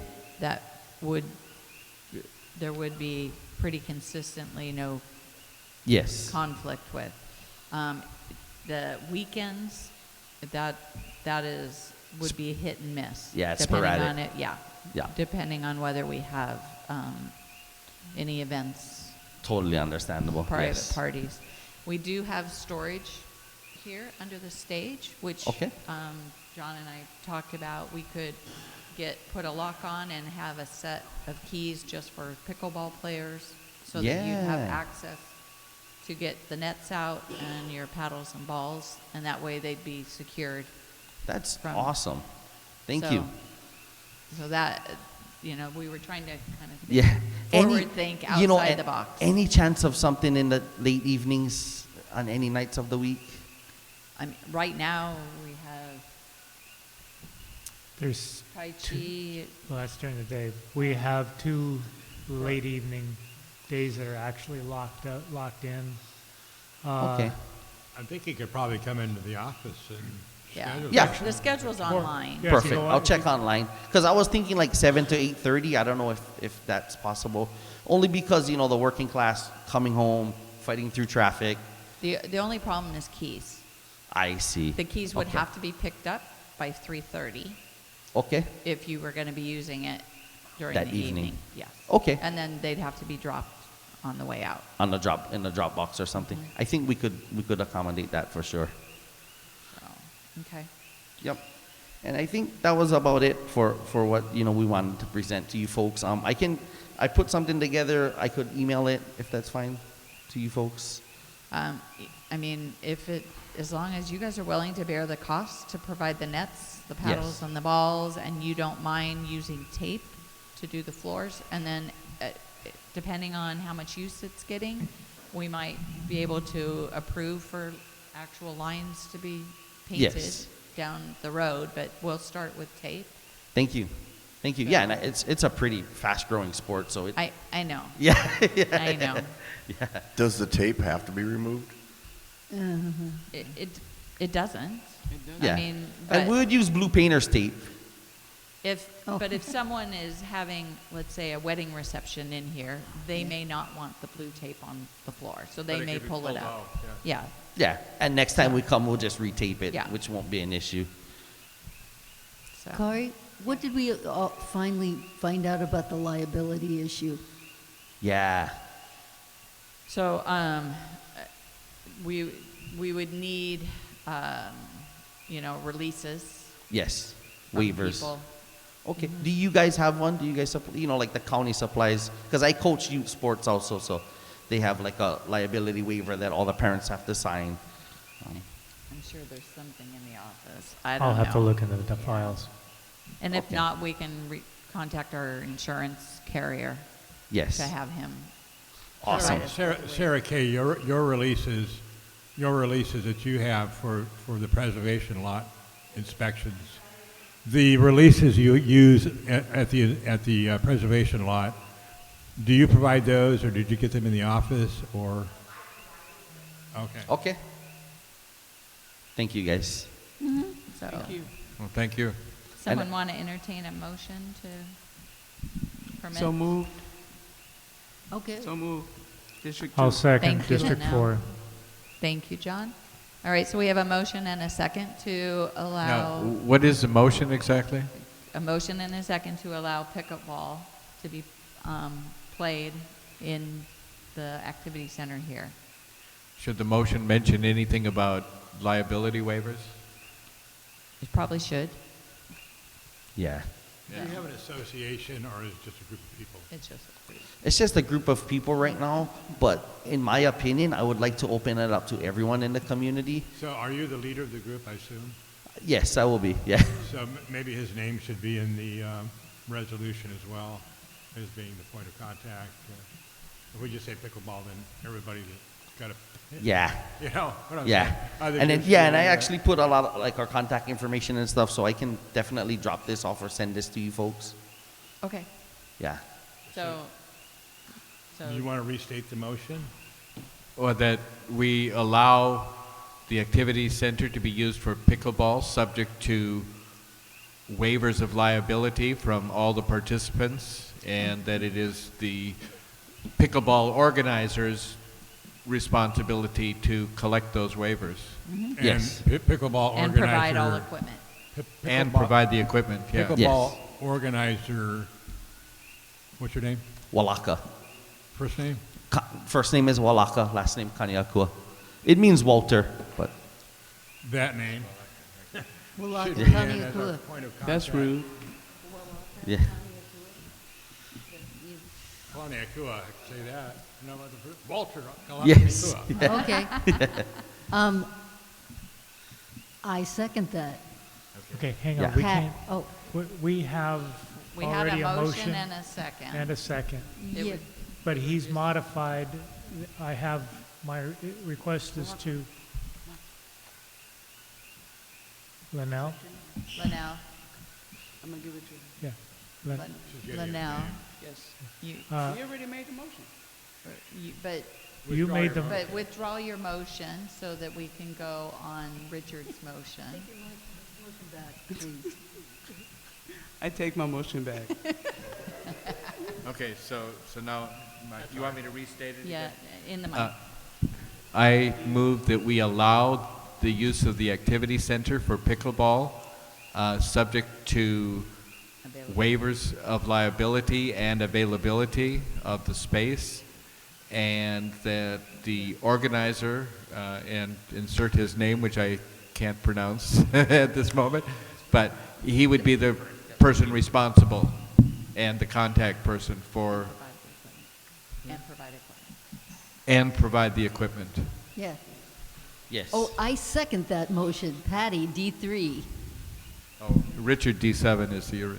There would be pretty consistently no conflict with. The weekends, would be hit and miss. Yeah, it's depending sporadic. on it. Yeah. Depending on whether we have any events. Totally understandable. Private parties. We do have storage here under the stage, which John and I talked about. We could put a lock on and have a set of keys just for pickleball players, so that you'd have access to get the nets out and your paddles and balls, and that way they'd be secured. That's awesome. Thank you. So that, we were trying to kind of think outside the box. Any chance of something in the late evenings on any nights of the week? I mean, right now we have There's Tai two, Chi, well, that's during the day. We have 2 late evening days that are actually locked in. Okay. I think he could probably come into the office and yeah. schedule Yeah. it. The schedule's online. Yeah, if you Perfect. go I'll on- check online. Because I was thinking like 7 to 8:30. I don't know if that's possible. Only because, you know, the working class coming home, fighting through traffic. The only problem is keys. I see. The keys would Okay. have to be picked up by 3:30 Okay. if you were going to be using it during That the evening. evening. Yes. Okay. And then they'd have to be dropped on the way out. In the drop box or something. I think we could accommodate that for sure. So, okay. Yep. And I think that was about it for what, you know, we wanted to present to you folks. I put something together. I could email it if that's fine to you folks. I mean, as long as you guys are willing to bear the cost to provide the nets, the paddles, Yes. and the balls, and you don't mind using tape to do the floors, and then depending on how much use it's getting, we might be able to approve for actual lines to be painted Yes. down the road, but we'll start with tape. Thank you. Thank you. Yeah, and it's a pretty fast-growing sport, so it. I know. Yeah. I know. Yeah. Does the tape have to be removed? It doesn't. Yeah. I mean, And but we would use blue painter's tape. but if someone is having, let's say, a wedding reception in here, they may not want the blue tape on the floor, so they may pull it out. Yeah. Yeah. And next time we come, we'll just retape it, Yeah. which won't be an issue. So. Kari, what did we finally find out about the liability issue? So, Yeah. we would need, releases. Yes. from Waivers. people. Okay. Do you guys have one? Do you guys, like the county supplies? Because I coach youth sports also, so they have like a liability waiver that all the parents have to sign. I'm sure there's something in the office. I don't know. I'll have to look into the files. And if Okay. not, we can contact our insurance carrier. Yes. To have him. Awesome. Sarah Kay, your releases that you have for the preservation lot inspections, the releases you use at the preservation lot, do you provide those, or did you get them in the office, or? Okay. Okay. Thank you, guys. So, Well, thank you. someone want to entertain a motion to permit? So moved. Okay. So moved. District I'll 2. second Thank you, District Linnell. 4. Thank you, John. All right, so we have a motion and a second to Now, allow, what is the motion exactly? a motion and a second to allow pickleball to be played in the activity center here. Should the motion mention anything about liability waivers? It probably should. Yeah. Do you have an association, or is it just a group of people? It's just. It's just a group of people right now, but in my opinion, I would like to open it up to everyone in the community. So are you the leader of the group, I assume? Yes, I will be, yeah. So maybe his name should be in the resolution as well, as being the point of contact. If we just say pickleball, then everybody that's got a, Yeah. you know what I'm Yeah. saying? Either And then, just yeah, and I say, actually put a lot of, like, our contact information and stuff, so I can definitely drop this off or send this to you folks. Okay, Yeah. so. Do you want to restate the motion? Or that we allow the activity center to be used for pickleball, subject to waivers of liability from all the participants, and that it is the pickleball organizers' responsibility to collect those waivers. Mhm. And Yes. pickleball And organizer. provide all equipment. And pickleball- provide the equipment, yeah. Pickleball Yes. organizer, what's your name? Walaka. First name? First name is Walaka, last name Kaniakua. It means Walter, but That name. Well, Should be County in as our Akua. point of That's contact. rude. yeah. Kalani Akua, I can say that. No, Walter Kalani Yes. Akua. Yeah. Okay. I second that. Okay, hang Yeah. on, we Pat- can't, oh, we have We had already a motion and a second. and a second. It yeah. would- But he's modified, I have, my request is to Linnell, Linnell, I'm gonna give it to you. Yeah. Len- Linnell, Yes. you, We already made the motion. but You made the, but withdraw your motion so that we can go on Richard's motion. I take my motion back. Okay, so now, you want me to restate it Yeah, again? in the mic. I move that we allow the use of the activity center for pickleball, subject to waivers of liability and availability of the space, and that the organizer, and insert his name, which I can't pronounce at this moment, but he would be the person responsible and the contact person for, And provide equipment. and provide the equipment. Yeah. Yes. Oh, I second that motion. Patty, D3. Oh, Richard D7 is the,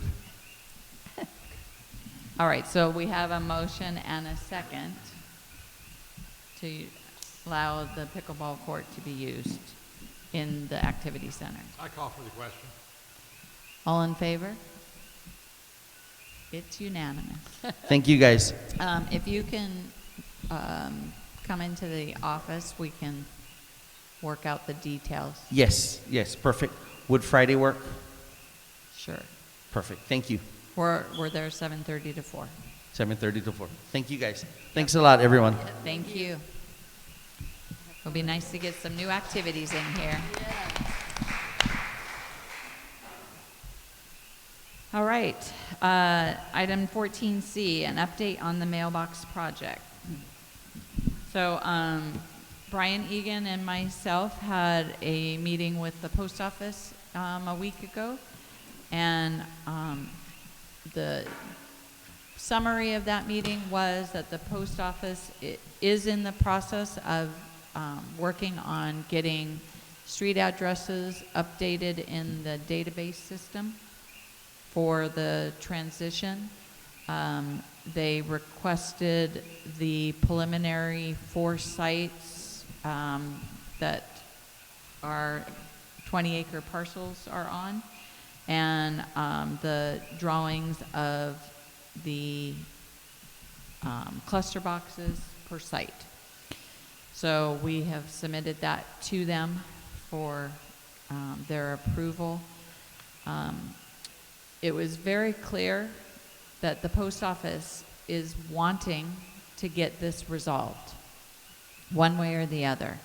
All right, so we have a motion and a second to allow the pickleball court to be used in the activity center. I call for the question. All in favor? It's unanimous. Thank you, guys. If you can come into the office, we can work out the details. Yes, perfect. Would Friday work? Sure. Perfect. Thank you. We're there 7:30 to 4. 7:30 to 4. Thank you, guys. Thanks a lot, everyone. Thank you. It'll be nice to get some new activities in here. All right. Item 14C, an update on the mailbox project. So Brian Egan and myself had a meeting with the post office a week ago, and the summary of that meeting was that the post office is in the process of working on getting street addresses updated in the database system for the transition. They requested the preliminary 4 sites that our 20-acre parcels are on, and the drawings of the cluster boxes per site. So we have submitted that to them for their approval. It was very clear that the post office is wanting to get this resolved, one way or the other.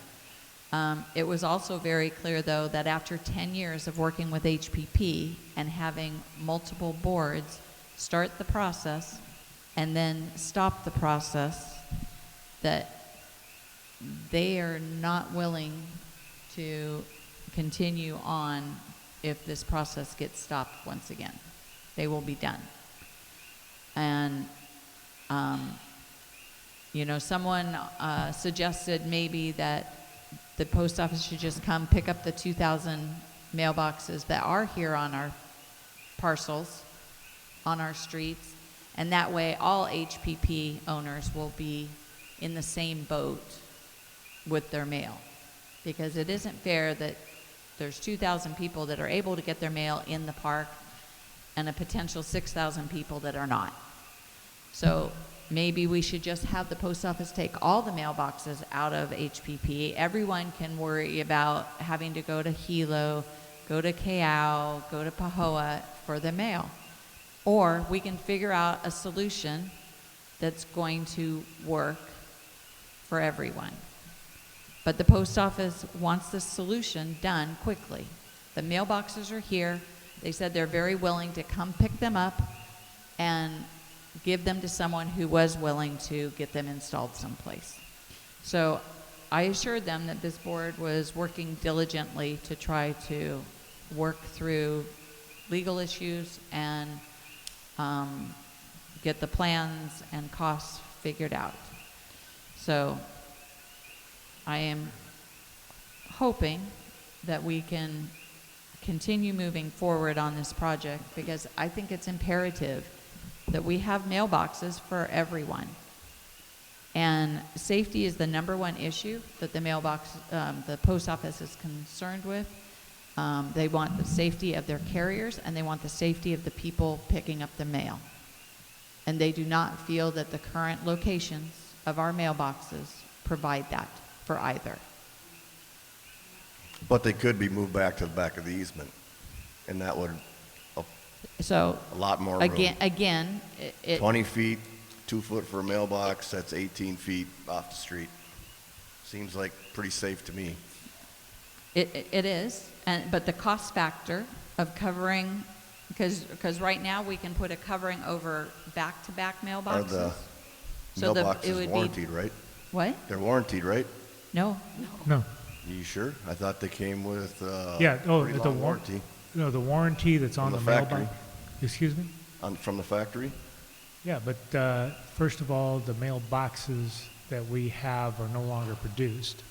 It was also very clear, though, that after 10 years of working with HPP and having multiple boards start the process and then stop the process, that they are not willing to continue on if this process gets stopped once again. They will be done. And, you know, someone suggested maybe that the post office should just come pick up the 2,000 mailboxes that are here on our parcels, on our streets, and that way all HPP owners will be in the same boat with their mail. Because it isn't fair that there's 2,000 people that are able to get their mail in the park and a potential 6,000 people that are not. So maybe we should just have the post office take all the mailboxes out of HPP. Everyone can worry about having to go to Hilo, go to Kayao, go to Pahoa for the mail. Or we can figure out a solution that's going to work for everyone. But the post office wants the solution done quickly. The mailboxes are here. They said they're very willing to come pick them up and give them to someone who was willing to get them installed someplace. So I assured them that this board was working diligently to try to work through legal issues and get the plans and costs figured out. So I am hoping that we can continue moving forward on this project, because I think it's imperative that we have mailboxes for everyone. And safety is the #1 issue that the post office is concerned with. They want the safety of their carriers, and they want the safety of the people picking up the mail. And they do not feel that the current locations of our mailboxes provide that for either. But they could be moved back to the back of the easement, and that would So a lot more room. Again, 20 feet, 2 foot for a mailbox, that's 18 feet off the street. Seems like pretty safe to me. It is, but the cost factor of covering, because right now we can put a covering over back-to-back Are mailboxes. the So it mailboxes would warranted, be, right? what? They're warranted, right? No. No. You sure? I thought they came with Yeah, oh, pretty the long warranty. No, the warranty that's on From the the factory. mailbox. Excuse me? From the factory? Yeah, but first of all, the mailboxes that we have are no longer produced.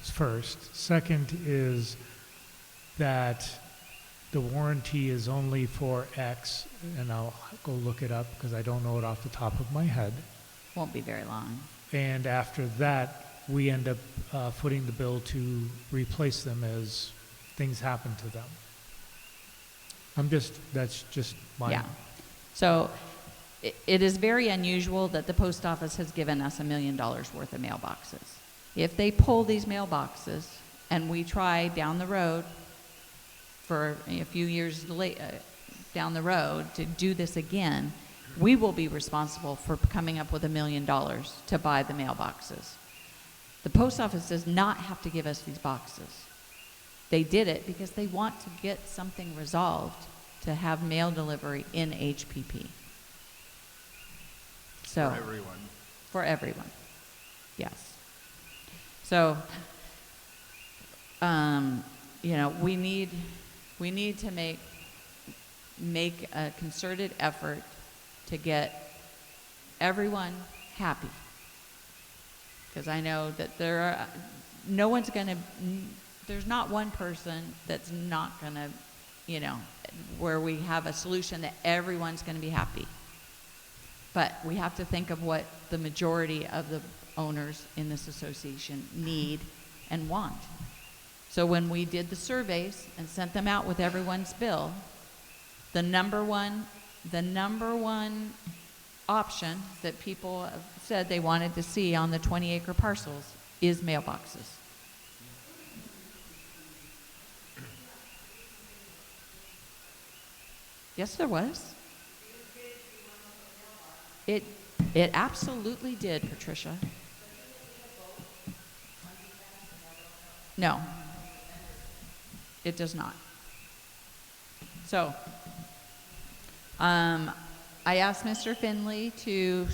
First. Second is that the warranty is only for X, and I'll go look it up because I don't know it off the top of my head. Won't be very long. And after that, we end up footing the bill to replace them as things happen to them. That's just my... Yeah. So it is very unusual that the post office has given us $1 million worth of mailboxes. If they pull these mailboxes and we try down the road for a few years down the road to do this again, we will be responsible for coming up with $1 million to buy the mailboxes. The post office does not have to give us these boxes. They did it because they want to get something resolved to have mail delivery in HPP. So, For everyone. For everyone, yes. So, we need to make a concerted effort to get everyone happy. Because I know that there's not one person that's not going to, where we have a solution that everyone's going to be happy. But we have to think of what the majority of the owners in this association need and want. So when we did the surveys and sent them out with everyone's bill, the number one option that people have said they wanted to see on the 20-acre parcels is mailboxes. Yes, there was. It absolutely did, Patricia. No, it does not. So, I asked Mr. Finley to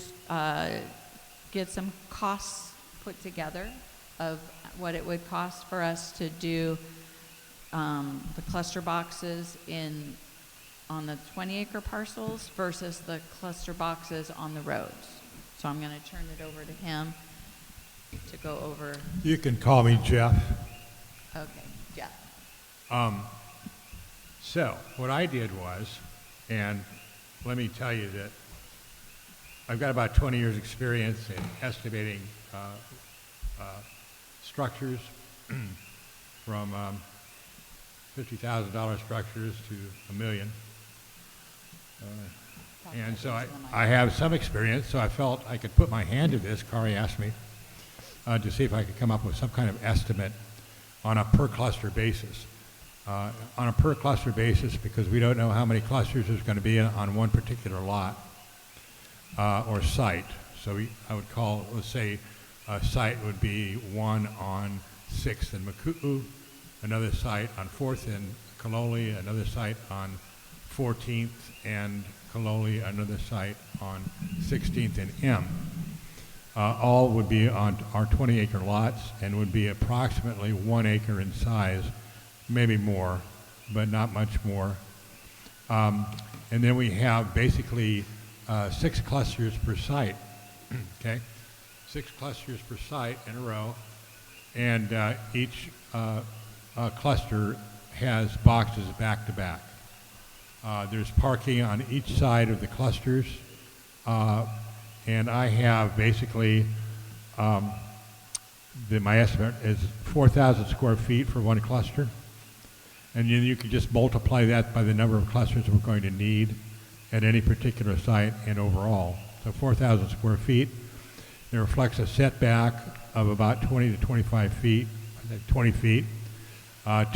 get some costs put together of what it would cost for us to do the cluster boxes on the 20-acre parcels versus the cluster boxes on the roads. So I'm going to turn it over to him to go over. You can call me Jeff. Okay, Jeff. So what I did was, and let me tell you that I've got about 20 years experience in estimating structures from $50,000 structures to $1 million. And so I have some experience, so I felt I could put my hand to this. Kari asked me to see if I could come up with some kind of estimate on a per cluster basis. On a per cluster basis, because we don't know how many clusters there's going to be on one particular lot or site. So I would call, let's say, a site would be one on 6th and Maku'u, another site on 4th and Kaloli, another site on 14th and Kaloli, another site on 16th and M. All would be on our 20-acre lots and would be approximately 1 acre in size, maybe more, but not much more. And then we have basically 6 clusters per site, okay? 6 clusters per site in a row, and each cluster has boxes back to back. There's parking on each side of the clusters, and I have basically my estimate is 4,000 square feet for one cluster. And then you could just multiply that by the number of clusters we're going to need at any particular site and overall. So 4,000 square feet. It reflects a setback of about 20 to 25 feet, I think 20 feet.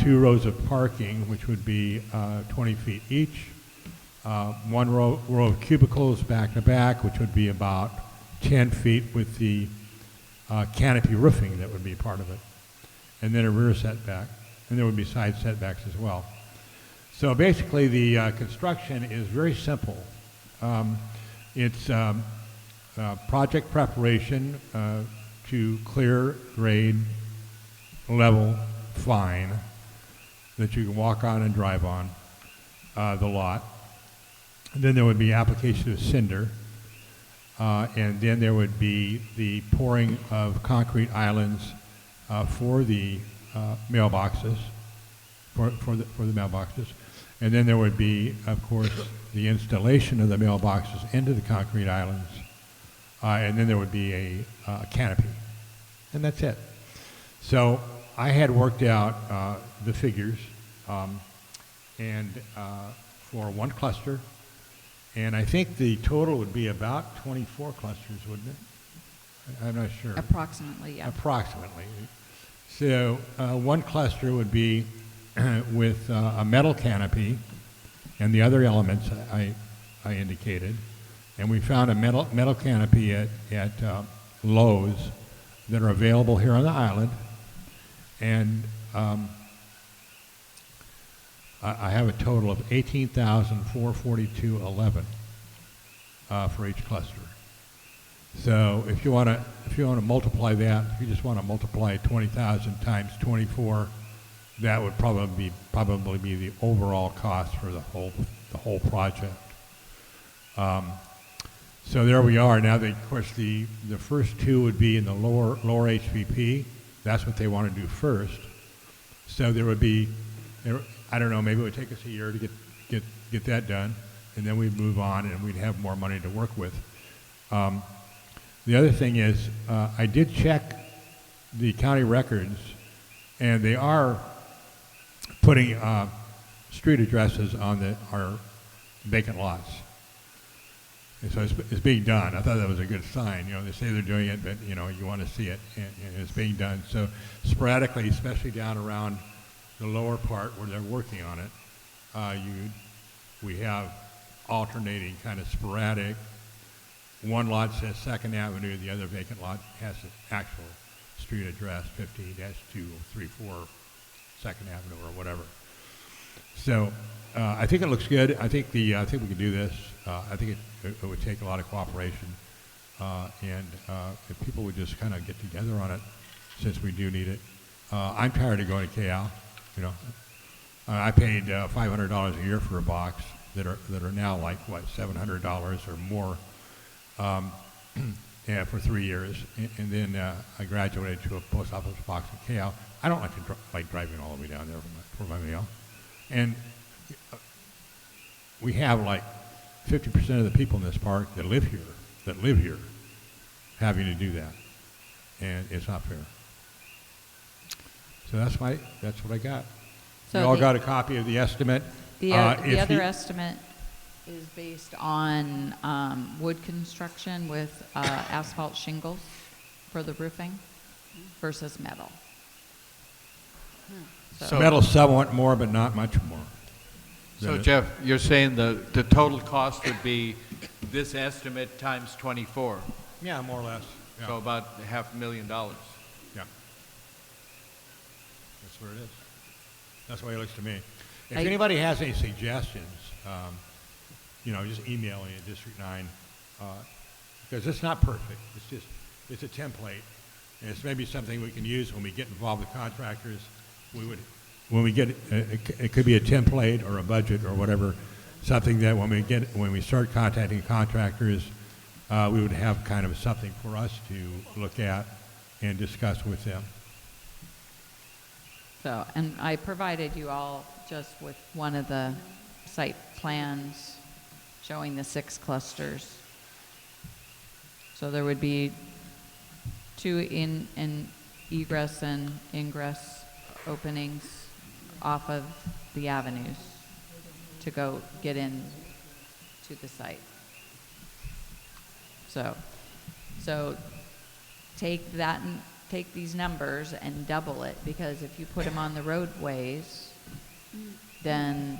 2 rows of parking, which would be 20 feet each. 1 row of cubicles back to back, which would be about 10 feet with the canopy roofing that would be part of it. And then a rear setback. And there would be side setbacks as well. So basically the construction is very simple. It's project preparation to clear, grade, level, fine, that you can walk on and drive on the lot. And then there would be application of cinder. And then there would be the pouring of concrete islands for the mailboxes, for the mailboxes. And then there would be, of course, the installation of the mailboxes into the concrete islands. And then there would be a canopy. And that's it. So I had worked out the figures and for one cluster. And I think the total would be about 24 clusters, wouldn't it? I'm not sure. Approximately, yeah. Approximately. So one cluster would be with a metal canopy and the other elements I indicated. And we found a metal canopy at Lowe's that are available here on the island. And I have a total of $18,442.11 for each cluster. So if you want to multiply that, if you just want to multiply 20,000 times 24, that would probably be the overall cost for the whole project. So there we are. Now, of course, the first 2 would be in the lower HVP. That's what they want to do first. So there would be, I don't know, maybe it would take us a year to get that done, and then we'd move on and we'd have more money to work with. The other thing is, I did check the county records, and they are putting street addresses on our vacant lots. And so it's being done. I thought that was a good sign. You know, they say they're doing it, but you know, you want to see it, and it's being done. So sporadically, especially down around the lower part where they're working on it, we have alternating kind of sporadic. One lot says 2nd Avenue, the other vacant lot has the actual street address, 15-234 2nd Avenue or whatever. So I think it looks good. I think we can do this. I think it would take a lot of cooperation, and if people would just kind of get together on it, since we do need it. I'm tired of going to KL. You know, I paid $500 a year for a box that are now like what, $700 or more. Yeah, for 3 years, and then I graduated to a post office box in KL. I don't like driving all the way down there for my mail, and we have like 50% of the people in this park that live here, having to do that, and it's not fair. So that's what I got. So you all got a copy of the estimate. The other estimate is based on wood construction with asphalt shingles for the roofing versus metal. So metal's somewhat more, but not much more. So Jeff, you're saying the total cost would be this estimate times 24? Yeah, more or less. Yeah. So about $500,000. Yeah. That's where it is. That's the way it looks to me. If anybody has any suggestions, you know, just email me at District 9, because it's not perfect. It's a template, and it's maybe something we can use when we get involved with contractors. When we get, it could be a template or a budget or whatever, something that when we start contacting contractors, we would have kind of something for us to look at and discuss with them. So, and I provided you all just with one of the site plans showing the 6 clusters. So there would be 2 in egress and ingress openings off of the avenues to go get in to the site. So take that and take these numbers and double it, because if you put them on the roadways, then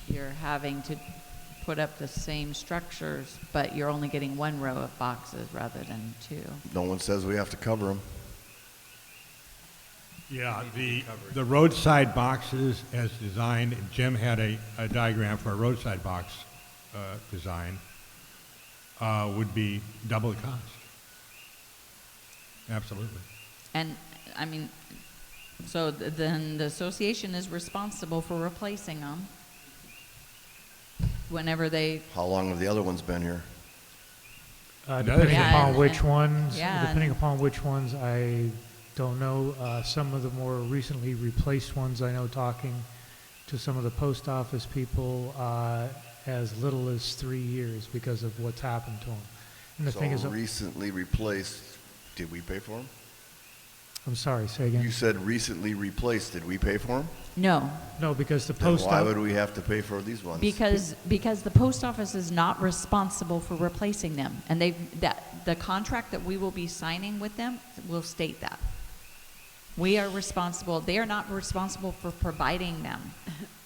you're having to put up the same structures, but you're only getting one row of boxes rather than two. No one says we have to cover them. Yeah, the roadside boxes as designed, Jim had a diagram for a roadside box design, would be double the cost. Absolutely. And, I mean, so then the association is responsible for replacing them whenever they... How long have the other ones been here? Depending Yeah, upon and- which ones, yeah, depending and- upon which ones, I don't know. Some of the more recently replaced ones, I know, talking to some of the post office people, as little as 3 years because of what's happened to them. And the So thing is, recently replaced, did we pay for them? I'm sorry, say again. You said recently replaced, did we pay for them? No, No, because the Then post why office. would we have to pay for these ones? because the post office is not responsible for replacing them. And the contract that we will be signing with them will state that. We are responsible, they are not responsible for providing them.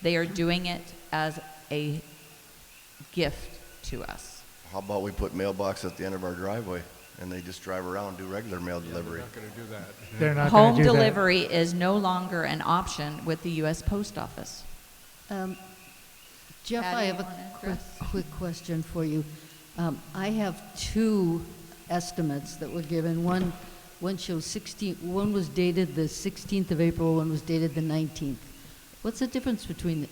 They are doing it as a gift to us. How about we put mailbox at the end of our driveway and they just drive around and do regular mail delivery? Not going to do that. They're not going Home to do that. delivery is no longer an option with the U.S. Post Office. Jeff, Patty, I have you a wanna quick question for you. I have two estimates that were given. One shows 16, one was dated the 16th of April, one was dated the 19th. What's the difference between,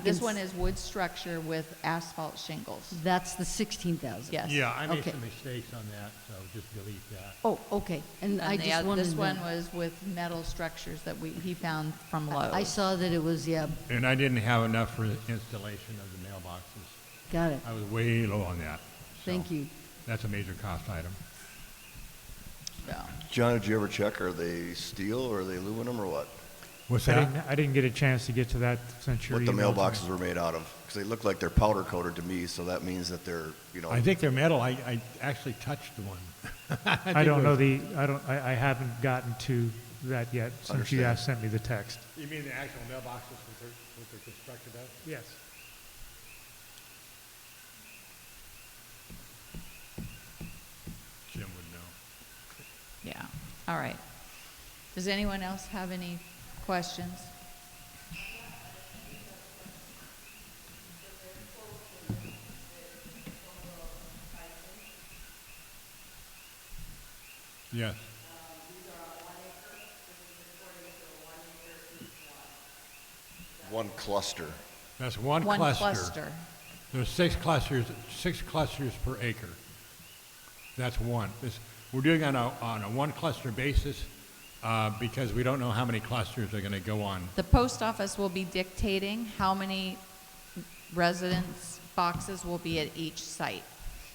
This one is wood structure with asphalt shingles. That's the 16,000? Yes. Yeah, I made Okay. some mistakes on that, so just delete that. Oh, okay. And I just wanted to This know. one was with metal structures that he found from Lowe's. I saw that it was, yeah, And I didn't have enough for the installation of the mailboxes. got it. I was way low on that. So Thank you. That's a major cost item. So, John, did you ever check, are they steel or are they aluminum or what? What's I that? didn't get a chance to get to that since you're What the mailboxes were made out of? Because they look like they're powder coated to me, so that means that they're, you know. I think they're metal. I actually touched one. I don't know I haven't gotten to that yet since you Understand. sent me the text. You mean the actual mailboxes what they're constructed of? Yes. Jim would know. yeah, all right. Does anyone else have any questions? Yes. One cluster. That's one One cluster. cluster. There's six clusters per acre. That's one. We're doing it on a one cluster basis because we don't know how many clusters are going to go on. The post office will be dictating how many residence boxes will be at each site.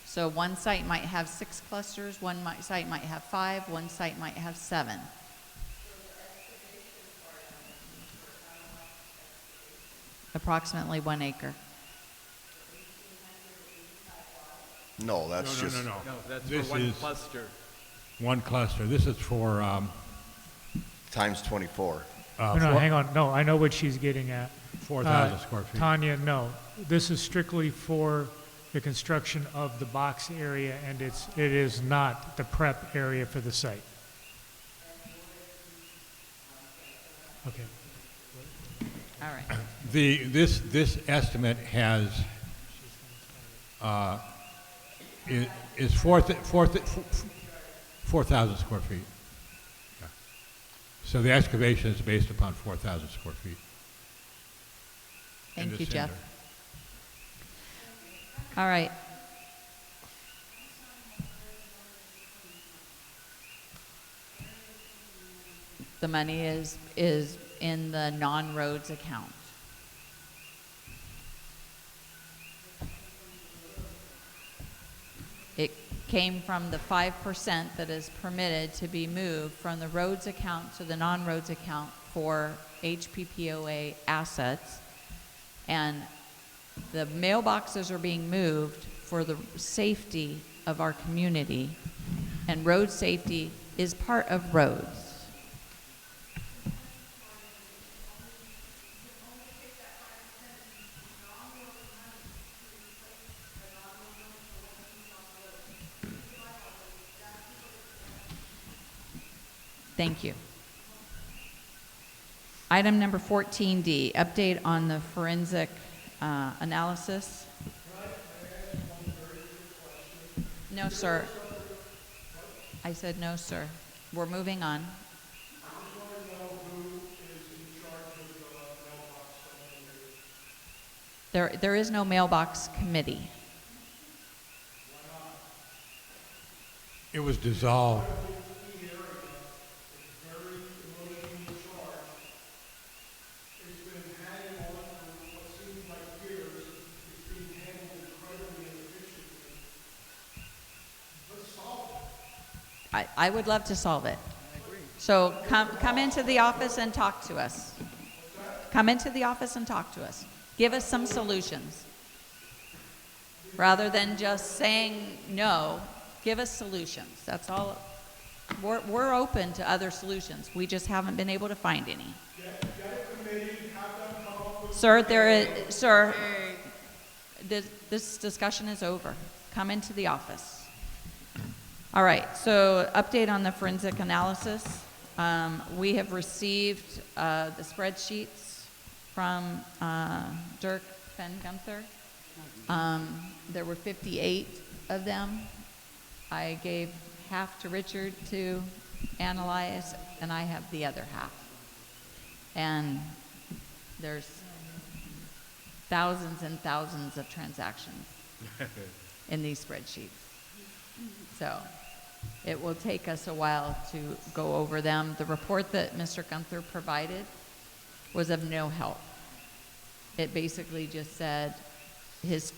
So one site might have 6 clusters, site might have 5, one site might have 7. Approximately 1 acre. No, that's just. No. No, that's This for one is cluster. one cluster. This is for Times 24. No, hang on. No, I know what she's getting at. 4,000 square feet. Tanya, no. This is strictly for the construction of the box area, and it is not the prep area for the site. Okay. All right. This estimate has is 4,000 square feet. Yeah. So the excavation is based upon 4,000 square feet. in Thank the you, Jeff. center. All right. The money is in the non-roads account. It came from the 5% that is permitted to be moved from the roads account to the non-roads account for HPPOA assets. And the mailboxes are being moved for the safety of our community, and road safety is part of roads. Thank you. Item number 14D, update on the forensic analysis. No, sir. I said no, sir. We're moving on. There is no mailbox committee. It was dissolved. I would love to solve it. So come into the office and talk to us. Come into the office and talk to us. Give us some solutions. Rather than just saying no, give us solutions. That's all. We're open to other solutions. We just haven't been able to find any. Sir, this discussion is over. Come into the office. All right, so update on the forensic analysis. We have received the spreadsheets from Dirk Van Gunther. There were 58 of them. I gave half to Richard to analyze, and I have the other half. And there's thousands and thousands of transactions in these spreadsheets. So it will take us a while to go over them. The report that Mr. Gunther provided was of no help. It basically just said his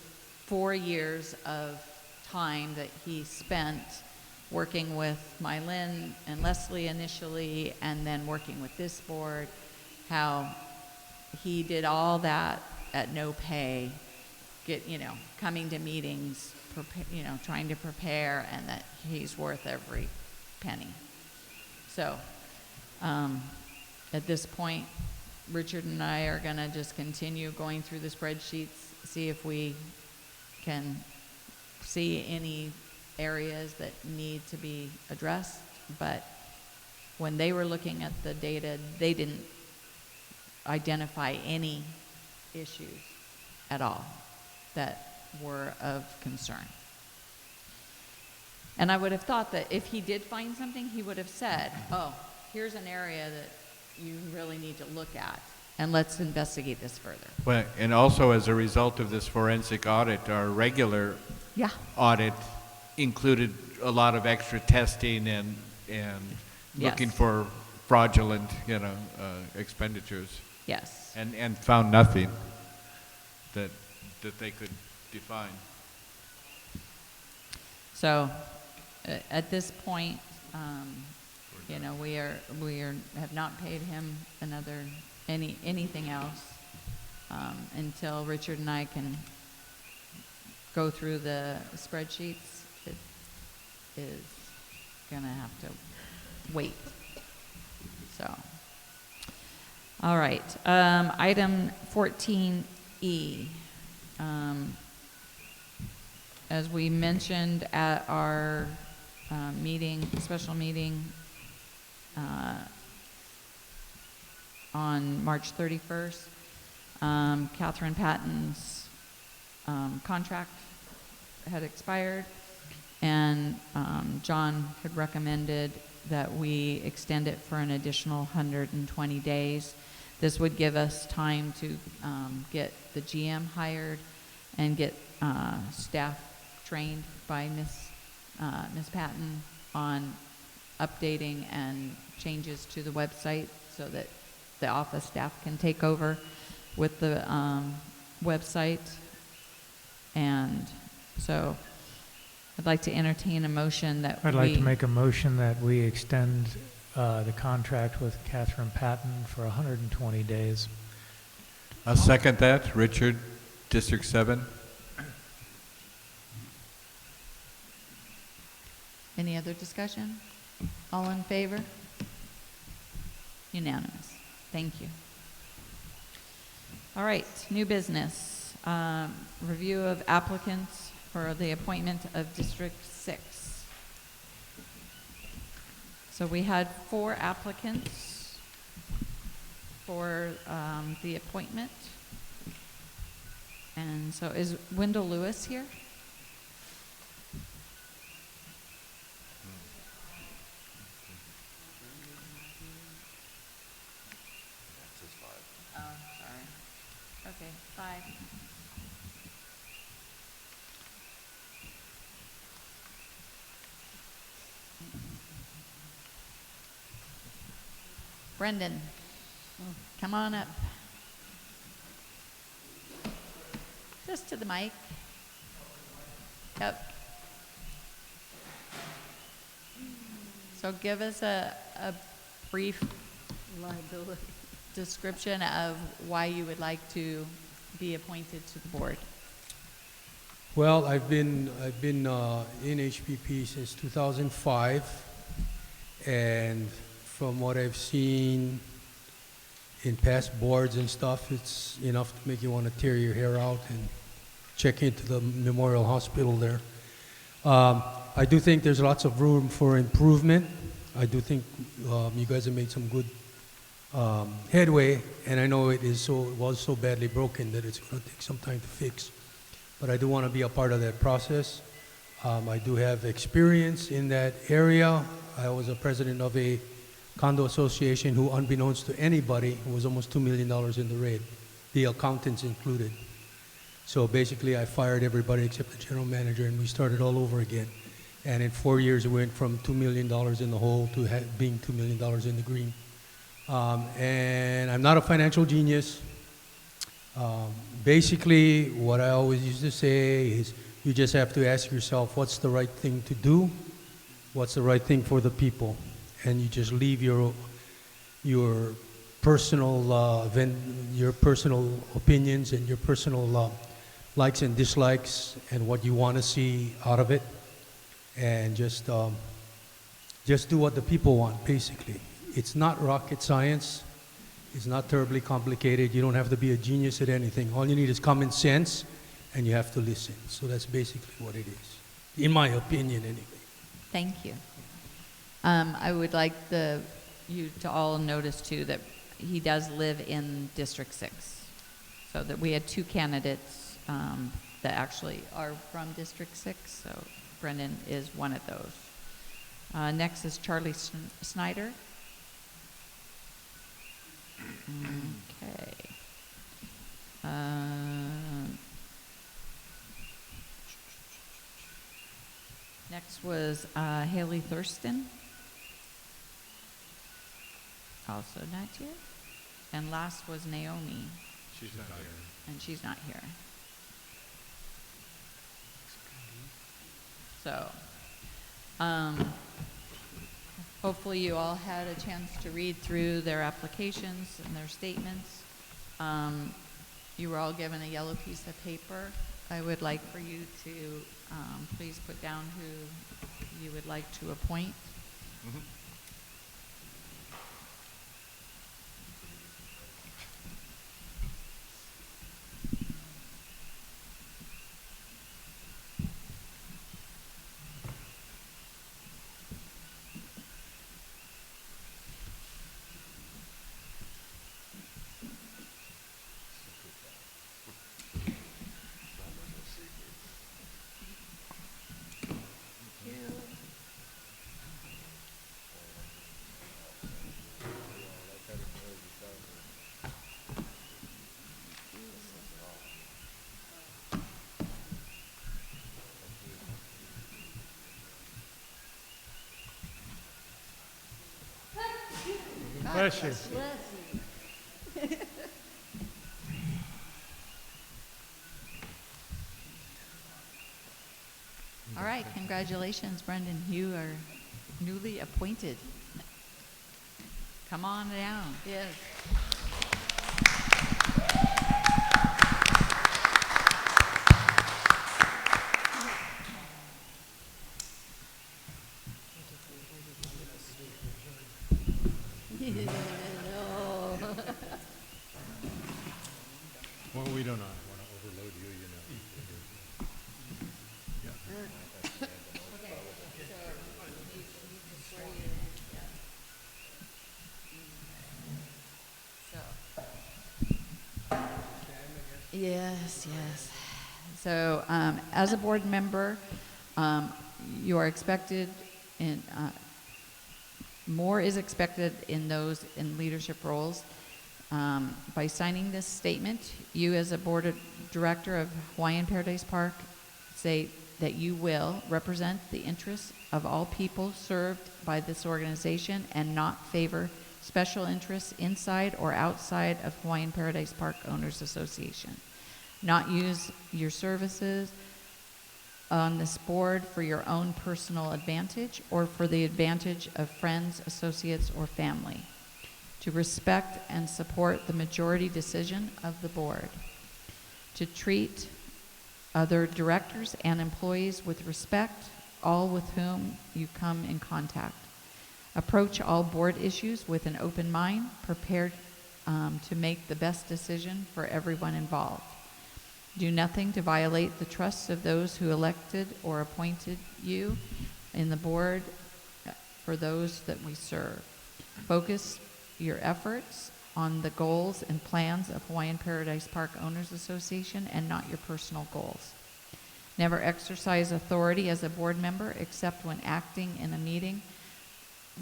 4 years of time that he spent working with Mylyn and Leslie initially, and then working with this board, how he did all that at no pay, coming to meetings, trying to prepare, and that he's worth every penny. So at this point, Richard and I are going to just continue going through the spreadsheets, see if we can see any areas that need to be addressed. But when they were looking at the data, they didn't identify any issues at all that were of concern. And I would have thought that if he did find something, he would have said, oh, here's an area that you really need to look at, and let's investigate this further. Well, and also as a result of this forensic audit, our regular audit included a lot of extra testing and looking for fraudulent, expenditures. Yes. And found nothing that they could define. So at this point, we have not paid him anything else until Richard and I can go through the spreadsheets. It is gonna have to wait. So, all right. Item 14E. As we mentioned at our special meeting on March 31st, Catherine Patton's contract had expired, and John had recommended that we extend it for an additional 120 days. This would give us time to get the GM hired and get staff trained by Ms. Patton on updating and changes to the website so that the office staff can take over with the website. And so I'd like to entertain a motion that I'd like to make a motion that we extend the contract with Catherine Patton for 120 days. I'll second that. Richard, District 7. Any other discussion? All in favor? Unanimous. Thank you. All right, new business. Review of applicants for the appointment of District 6. So we had 4 applicants for the appointment. And so is Wendell Lewis here? Oh, sorry. Okay, 5. Brendan, come on up. Just to the mic. Yep. So give us a brief Liability. description of why you would like to be appointed to the board. Well, I've been in HPP since 2005, and from what I've seen in past boards and stuff, it's enough to make you want to tear your hair out and check into the Memorial Hospital there. I do think there's lots of room for improvement. I do think you guys have made some good headway, and I know it was so badly broken that it's going to take some time to fix. But I do want to be a part of that process. I do have experience in that area. I was a president of a condo association who, unbeknownst to anybody, was almost $2 million in the red, the accountants included. So basically, I fired everybody except the general manager, and we started all over again. And in 4 years, we went from $2 million in the hole to being $2 million in the green. And I'm not a financial genius. Basically, what I always used to say is you just have to ask yourself, what's the right thing to do? What's the right thing for the people? And you just leave your personal opinions and your personal likes and dislikes and what you want to see out of it, and just do what the people want. Basically, it's not rocket science. It's not terribly complicated. You don't have to be a genius at anything. All you need is common sense, and you have to listen. So that's basically what it is, in my opinion, anyway. Thank you. I would like you to all notice too that he does live in District 6. So that we had 2 candidates that actually are from District 6. So Brendan is one of those. Next is Charlie Snyder. Okay. Next was Haley Thurston. Also not here. And last was Naomi. She's not here. And she's not here. So, hopefully you all had a chance to read through their applications and their statements. You were all given a yellow piece of paper. I would like for you to please put down who you would like to appoint. Mm-hmm. Bless you. All right, congratulations, Brendan. You are newly appointed. Come on down. Yes. No. Well, we don't want to overload you, you know. Yes, yes. So, as a board member, you are expected in, more is expected in those in leadership roles. By signing this statement, you as a board director of Hawaiian Paradise Park say that you will represent the interests of all people served by this organization and not favor special interests inside or outside of Hawaiian Paradise Park Owners Association. Not use your services on this board for your own personal advantage or for the advantage of friends, associates, or family. To respect and support the majority decision of the board. To treat other directors and employees with respect, all with whom you come in contact. Approach all board issues with an open mind, prepared to make the best decision for everyone involved. Do nothing to violate the trusts of those who elected or appointed you in the board for those that we serve. Focus your efforts on the goals and plans of Hawaiian Paradise Park Owners Association and not your personal goals. Never exercise authority as a board member except when acting in a meeting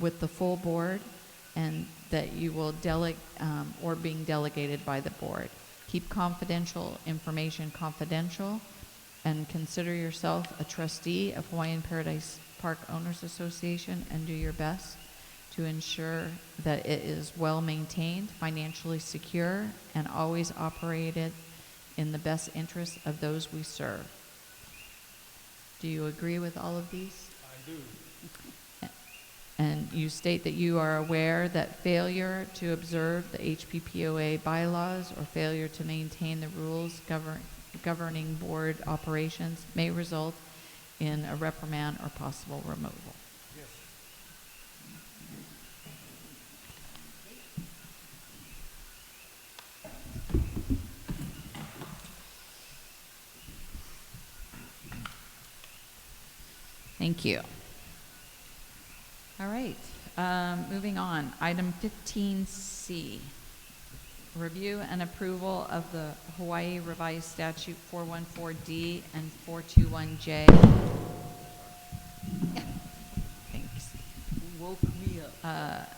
with the full board and that you will delegate or being delegated by the board. Keep confidential information confidential and consider yourself a trustee of Hawaiian Paradise Park Owners Association and do your best to ensure that it is well maintained, financially secure, and always operated in the best interest of those we serve. Do you agree with all of these? I do. And you state that you are aware that failure to observe the HPPOA bylaws or failure to maintain the rules governing board operations may result in a reprimand or possible removal. Yes. Thank you. All right, moving on. Item 15C, review and approval of the Hawaii Revised Statute 414D and 421J. Thanks. Woke me up.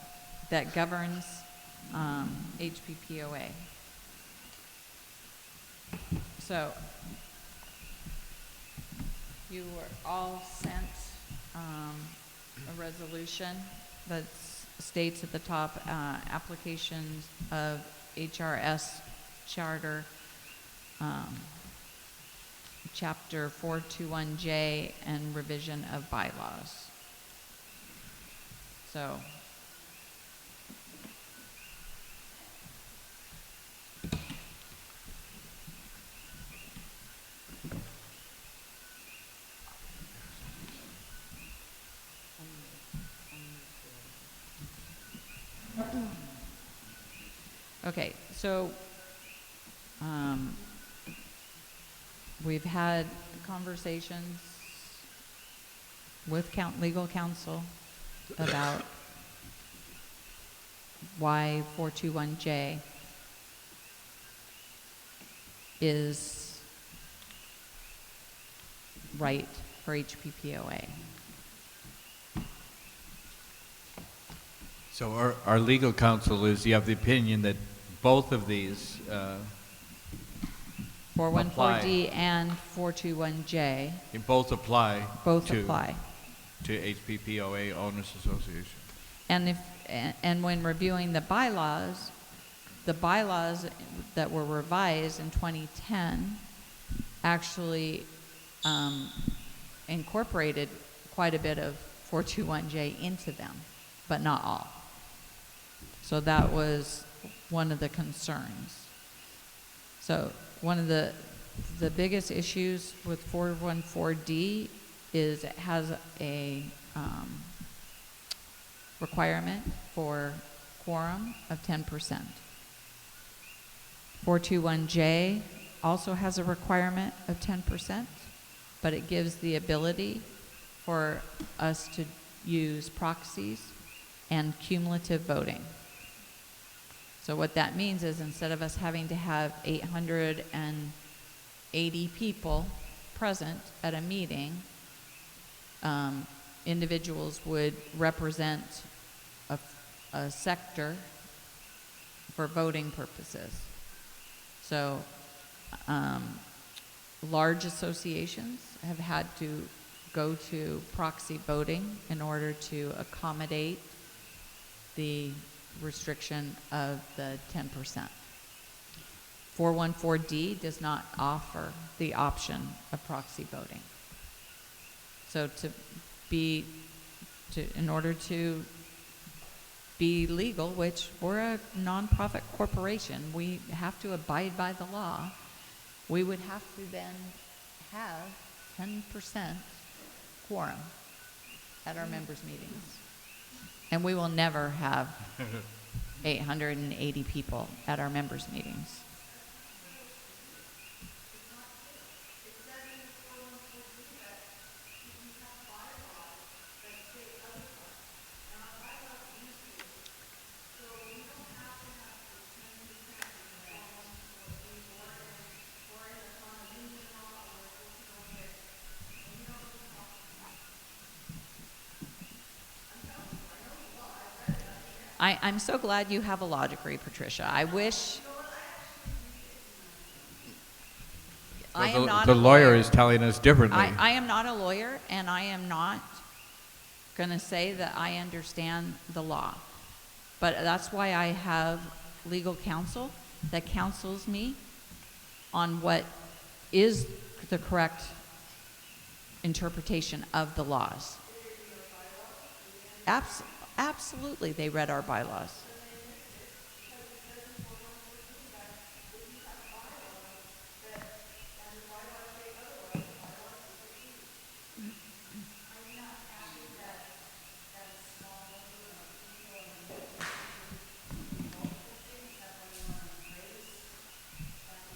That governs HPPOA. So, you were all sent a resolution that states at the top applications of HRS Charter Chapter 421J and revision of bylaws. So, okay, so we've had conversations with legal counsel about why 421J is right for HPPOA. So our legal counsel is, you have the opinion that both of these 414D and 421J. They both apply. Both to, apply. To HPPOA Owners Association. And when reviewing the bylaws that were revised in 2010 actually incorporated quite a bit of 421J into them, but not all. So that was one of the concerns. So one of the biggest issues with 414D is it has a requirement for quorum of 10%. 421J also has a requirement of 10%, but it gives the ability for us to use proxies and cumulative voting. So what that means is instead of us having to have 880 people present at a meeting, individuals would represent a sector for voting purposes. So large associations have had to go to proxy voting in order to accommodate the restriction of the 10%. 414D does not offer the option of proxy voting. So in order to be legal, which we're a nonprofit corporation, we have to abide by the law, we would have to then have 10% quorum at our members' meetings. And we will never have 880 people at our members' meetings. I'm so glad you have a law degree, Patricia. I wish. I am not the a lawyer lawyer is telling us differently. I am not a lawyer, and I am not going to say that I understand the law. But that's why I have legal counsel that counsels me on what is the correct interpretation of the laws. Absolutely, they read our bylaws.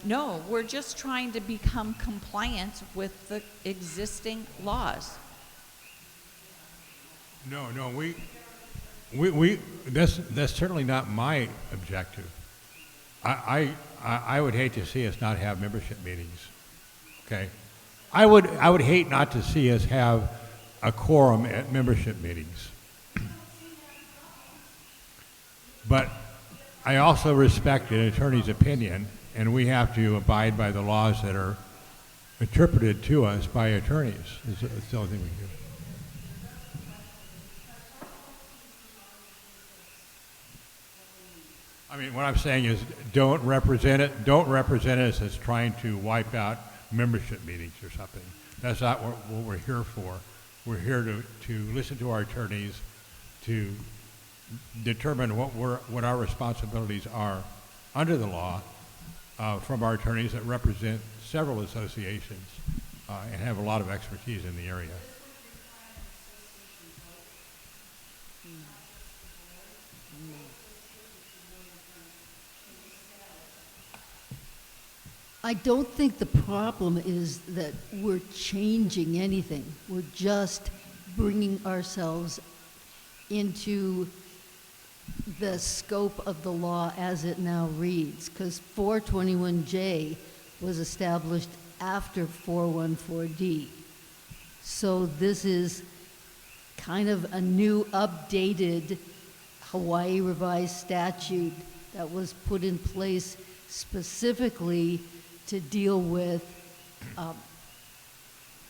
No, we're just trying to become compliant with the existing laws. No, that's certainly not my objective. I would hate to see us not have membership meetings. Okay, I would hate not to see us have a quorum at membership meetings. But I also respect an attorney's opinion, and we have to abide by the laws that are interpreted to us by attorneys. It's the only thing we do. I mean, what I'm saying is don't represent us as trying to wipe out membership meetings or something. That's not what we're here for. We're here to listen to our attorneys, to determine what our responsibilities are under the law from our attorneys that represent several associations and have a lot of expertise in the area. I don't think the problem is that we're changing anything. We're just bringing ourselves into the scope of the law as it now reads, because 421J was established after 414D. So this is kind of a new updated Hawaii revised statute that was put in place specifically to deal with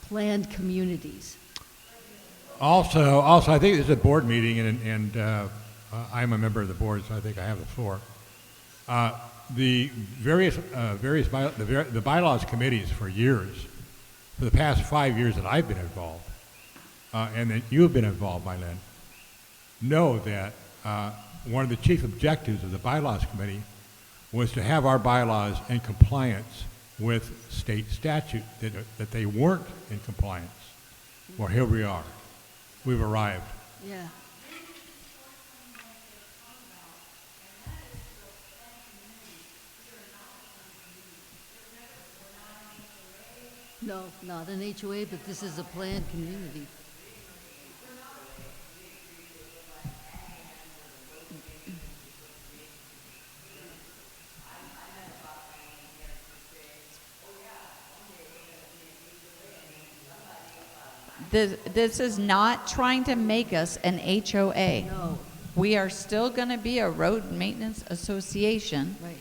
planned communities. Also, I think there's a board meeting, and I'm a member of the board, so I think I have the floor. The various the bylaws committees for years for the past 5 years that I've been involved, and that you've been involved, Mylene, know that one of the chief objectives of the bylaws committee was to have our bylaws in compliance with state statute, that they weren't in compliance. Well, here we are. We've arrived. Yeah. No, not an HOA, but this is a planned community. This is not trying to make us an HOA. No. We are still going to be a road maintenance association. Right.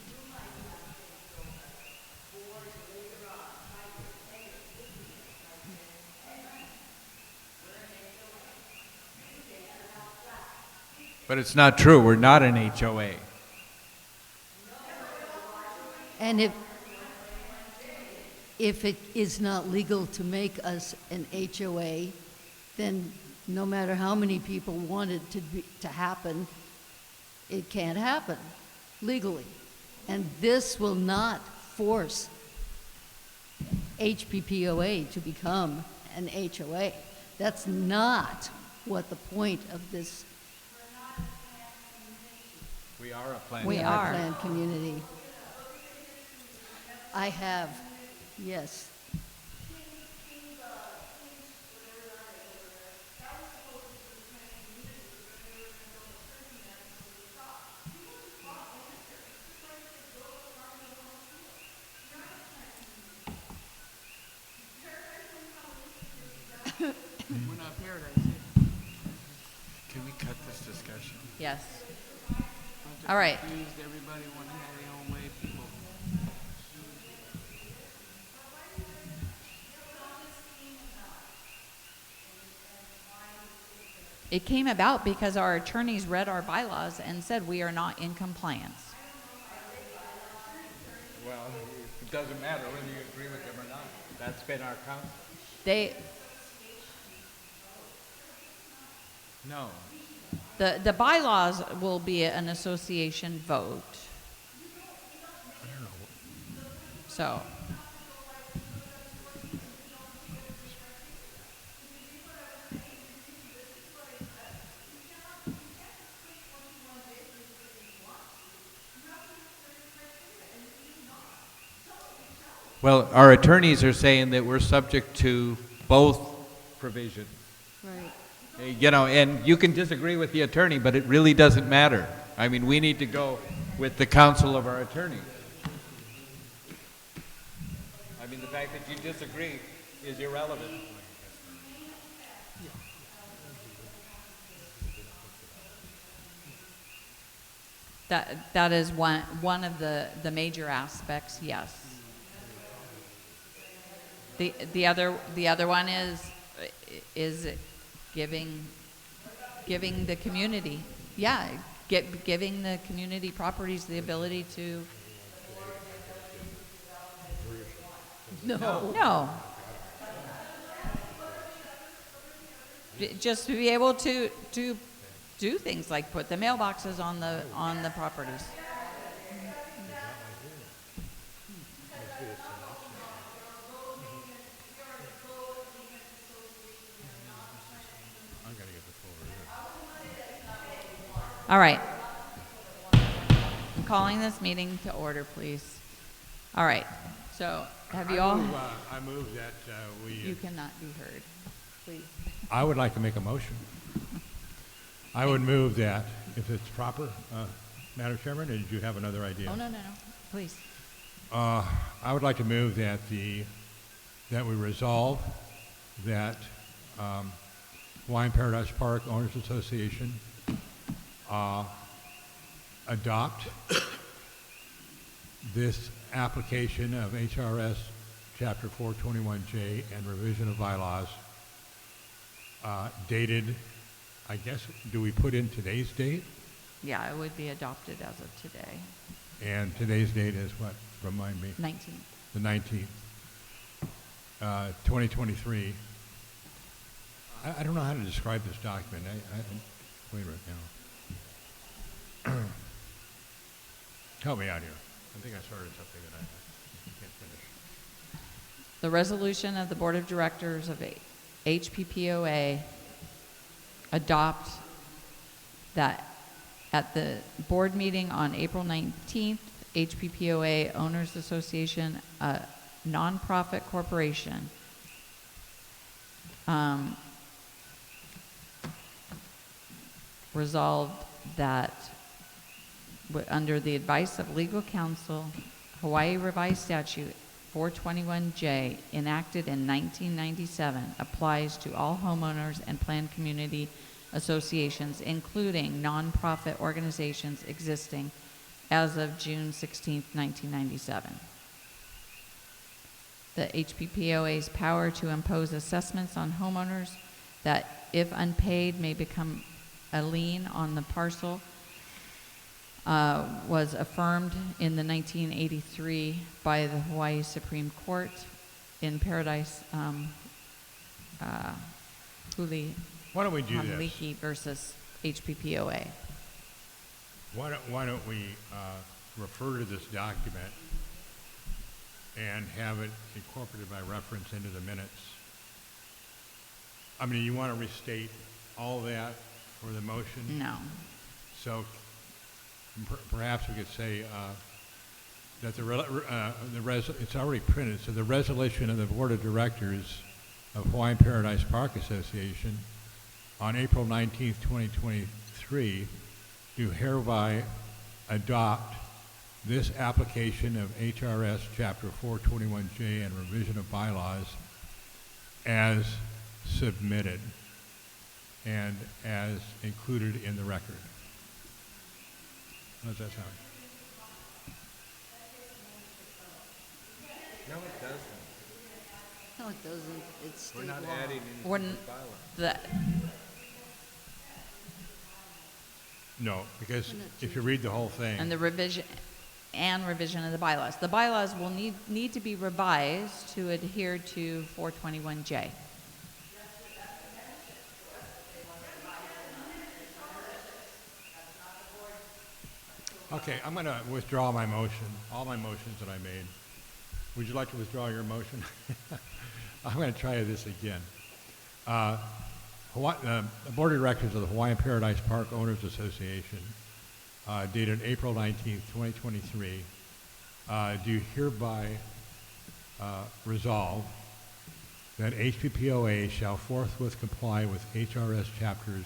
But it's not true. We're not an HOA. And if it is not legal to make us an HOA, then no matter how many people want it to happen, it can't happen legally. And this will not force HPPOA to become an HOA. That's not what the point of this. We are a planned We a are. planned community. I have, yes. We're not paradise. Can we cut this discussion? Yes. All right. Confused, everybody want to have their own way, people. It came about because our attorneys read our bylaws and said we are not in compliance. Well, it doesn't matter whether you agree with them or not. That's been our counsel. No. The bylaws will be an association vote. So. Well, our attorneys are saying that we're subject to both provisions. Right. You know, and you can disagree with the attorney, but it really doesn't matter. I mean, we need to go with the counsel of our attorney. I mean, the fact that you disagree is irrelevant. That is one of the major aspects, yes. The other one is giving the community, giving the community properties the ability to. No. Just to be able to do things like put the mailboxes on the properties. All right. I'm calling this meeting to order, please. All right. So, have you all? I move that we. You cannot be heard. Please. I would like to make a motion. I would move that, if it's proper, Madam Chairman, or did you have another idea? Oh, no. Please. I would like to move that that we resolve that Hawaiian Paradise Park Owners Association adopt this application of HRS Chapter 421J and revision of bylaws dated, I guess, do we put in today's date? Yeah, it would be adopted as of today. And today's date is what? Remind me. 19th. The 19th. 2023. I don't know how to describe this document. Wait a minute now. Help me out here. I think I started something that I can't finish. The resolution of the Board of Directors of HPPOA adopt that at the board meeting on April 19th, HPPOA Owners Association, a nonprofit corporation, resolved that under the advice of legal counsel, Hawaii Revised Statute 421J, enacted in 1997, applies to all homeowners and planned community associations, including nonprofit organizations existing as of June 16, 1997. The HPPOA's power to impose assessments on homeowners that, if unpaid, may become a lien on the parcel was affirmed in the 1983 by the Hawaii Supreme Court in Paradise Huli Why don't we do this? Hanaliki versus HPPOA. Why don't we refer to this document and have it incorporated by reference into the minutes? I mean, you want to restate all that for the motion? No. So perhaps we could say that it's already printed, so the resolution of the Board of Directors of Hawaiian Paradise Park Association on April 19th, 2023, do hereby adopt this application of HRS Chapter 421J and revision of bylaws as submitted and as included in the record. How does that sound? No, it doesn't. No, it doesn't. It's state We're not law. adding anything When to the bylaw. the No, because if you read the whole thing, and the revision of the bylaws. The bylaws will need to be revised to adhere to 421J. okay, I'm going to withdraw my motion, all my motions that I made. Would you like to withdraw your motion? I'm going to try this again. The Board of Directors of the Hawaiian Paradise Park Owners Association, dated April 19th, 2023, do hereby resolve that HPPOA shall forthwith comply with HRS Chapters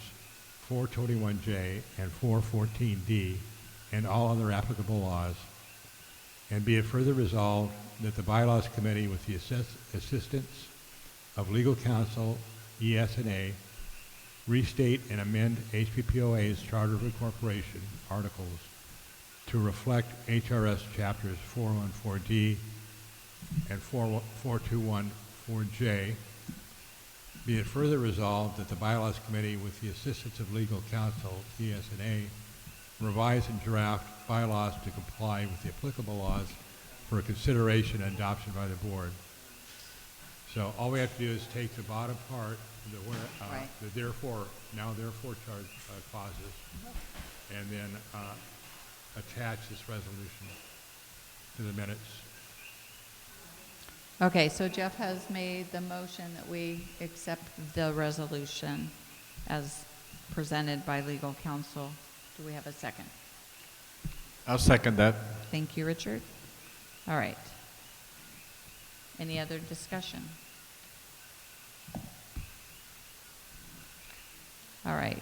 421J and 414D and all other applicable laws, and be it further resolved that the Bylaws Committee, with the assistance of legal counsel, ES&A, restate and amend HPPOA's Charter of Incorporation articles to reflect HRS Chapters 414D and 4214J. Be it further resolved that the Bylaws Committee, with the assistance of legal counsel, ES&A, revise and draft bylaws to comply with the applicable laws for consideration and adoption by the board. So all we have to do is take the bottom part, the therefore clauses, and then attach this resolution to the minutes. Okay, so Jeff has made the motion that we accept the resolution as presented by legal counsel. Do we have a second? I'll second that. Thank you, Richard. All right. Any other discussion? All right.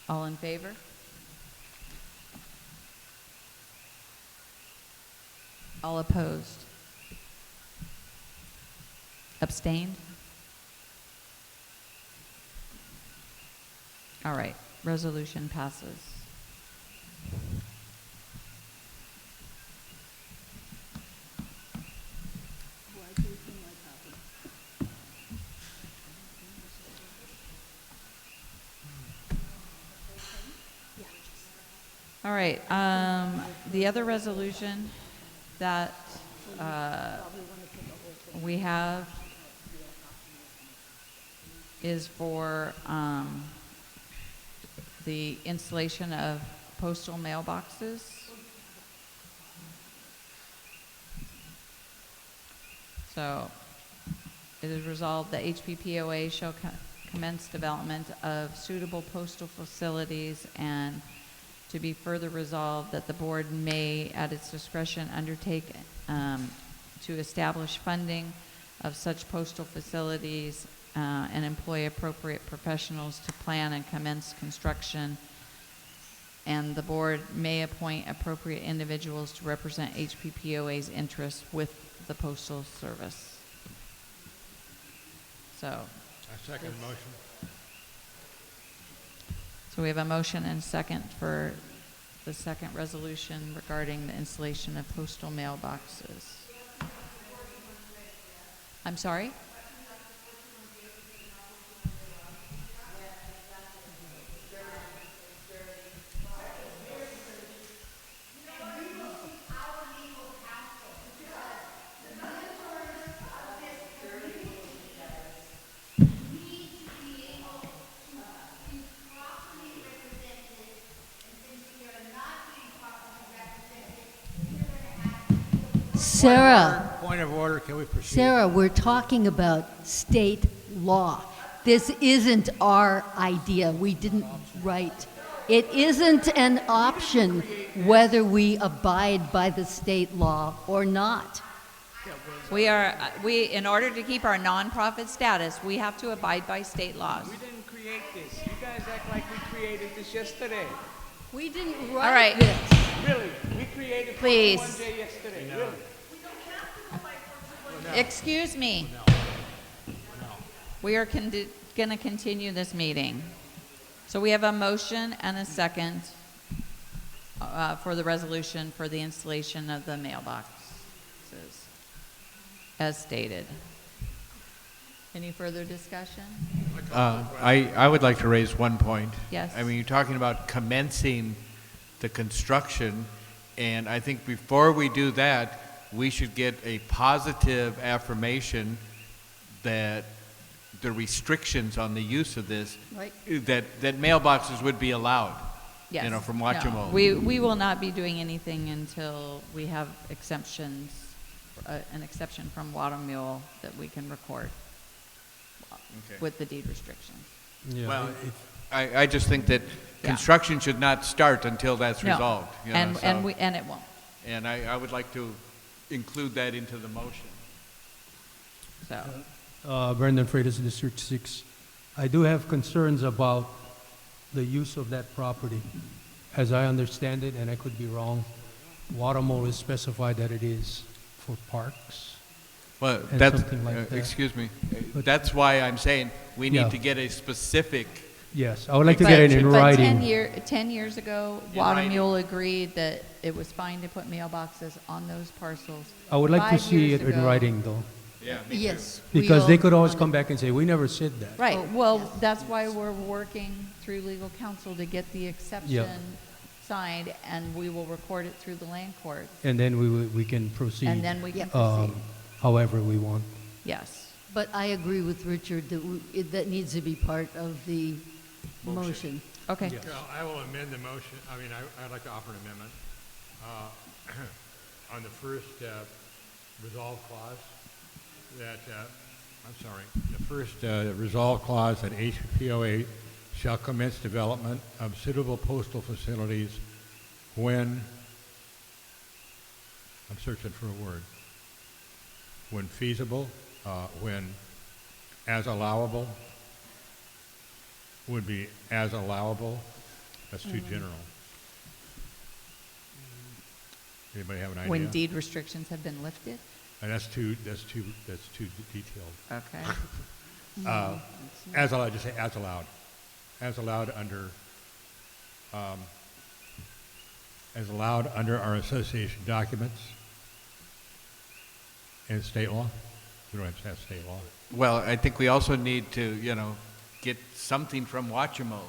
All in favor? All opposed? Abstained? All right. Resolution passes. All right, the other resolution that we have is for the installation of postal mailboxes. So it is resolved that HPPOA shall commence development of suitable postal facilities, and to be further resolved that the board may, at its discretion, undertake to establish funding of such postal facilities and employ appropriate professionals to plan and commence construction, and the board may appoint appropriate individuals to represent HPPOA's interests with the Postal Service. So. I second the motion. So we have a motion and second for the second resolution regarding the installation of postal mailboxes. I'm sorry? Sarah. Point of order, can we proceed? Sarah, we're talking about state law. This isn't our idea. We didn't write. It isn't an option whether we abide by the state law or not. In order to keep our nonprofit status, we have to abide by state laws. We didn't create this. You guys act like we created this yesterday. We didn't All right. write this. Really? We created Please. 41J yesterday. Really? Excuse me. We are going to continue this meeting. So we have a motion and a second for the resolution for the installation of the mailboxes, as stated. Any further discussion? I would like to raise one point. Yes. I mean, you're talking about commencing the construction, and I think before we do that, we should get a positive affirmation that the restrictions on the use of this, Right. that mailboxes would be allowed. Yes. You know, from Watchamo. No, we will not be doing anything until we have exemptions, an exception from Watermule that we can record with the deed restrictions. Yeah, Well, I just think that construction should not start until that's No. resolved. You know, And it won't. And I would like to include that into the motion. So. Brendan Freitas, District 6. I do have concerns about the use of that property. As I understand it, and I could be wrong, Watermole is specified that it is for parks. Well, and that's, something like that. excuse me, But- that's why I'm saying we need Yeah. to get a specific. Yes, I would like to get it in writing. 10 years ago, In writing. Watermule agreed that it was fine to put mailboxes on those parcels. I would like to 5 see years it in ago- writing, though. Yeah, Yes. Because they could always come back and say, we never said that. Right, Oh, well, yes. that's why we're working through legal counsel to get the exception signed, and we will record it through the land court. And then we can proceed. And then we can um, proceed. However we want. Yes. But I agree with Richard that that needs to be part of the motion. Okay. Well, I will amend the motion. I mean, I'd like to offer an amendment on the first resolve clause that, I'm sorry, the first resolve clause that HPOA shall commence development of suitable postal facilities when, I'm searching for a word, when feasible, when as allowable, would be as allowable. That's too general. Anybody have an idea? When deed restrictions have been lifted? That's too detailed. Okay. As allowed, just say as allowed. As allowed under our association documents and state law. We don't have to have state law. Well, I think we also need to, you know, get something from Watchamo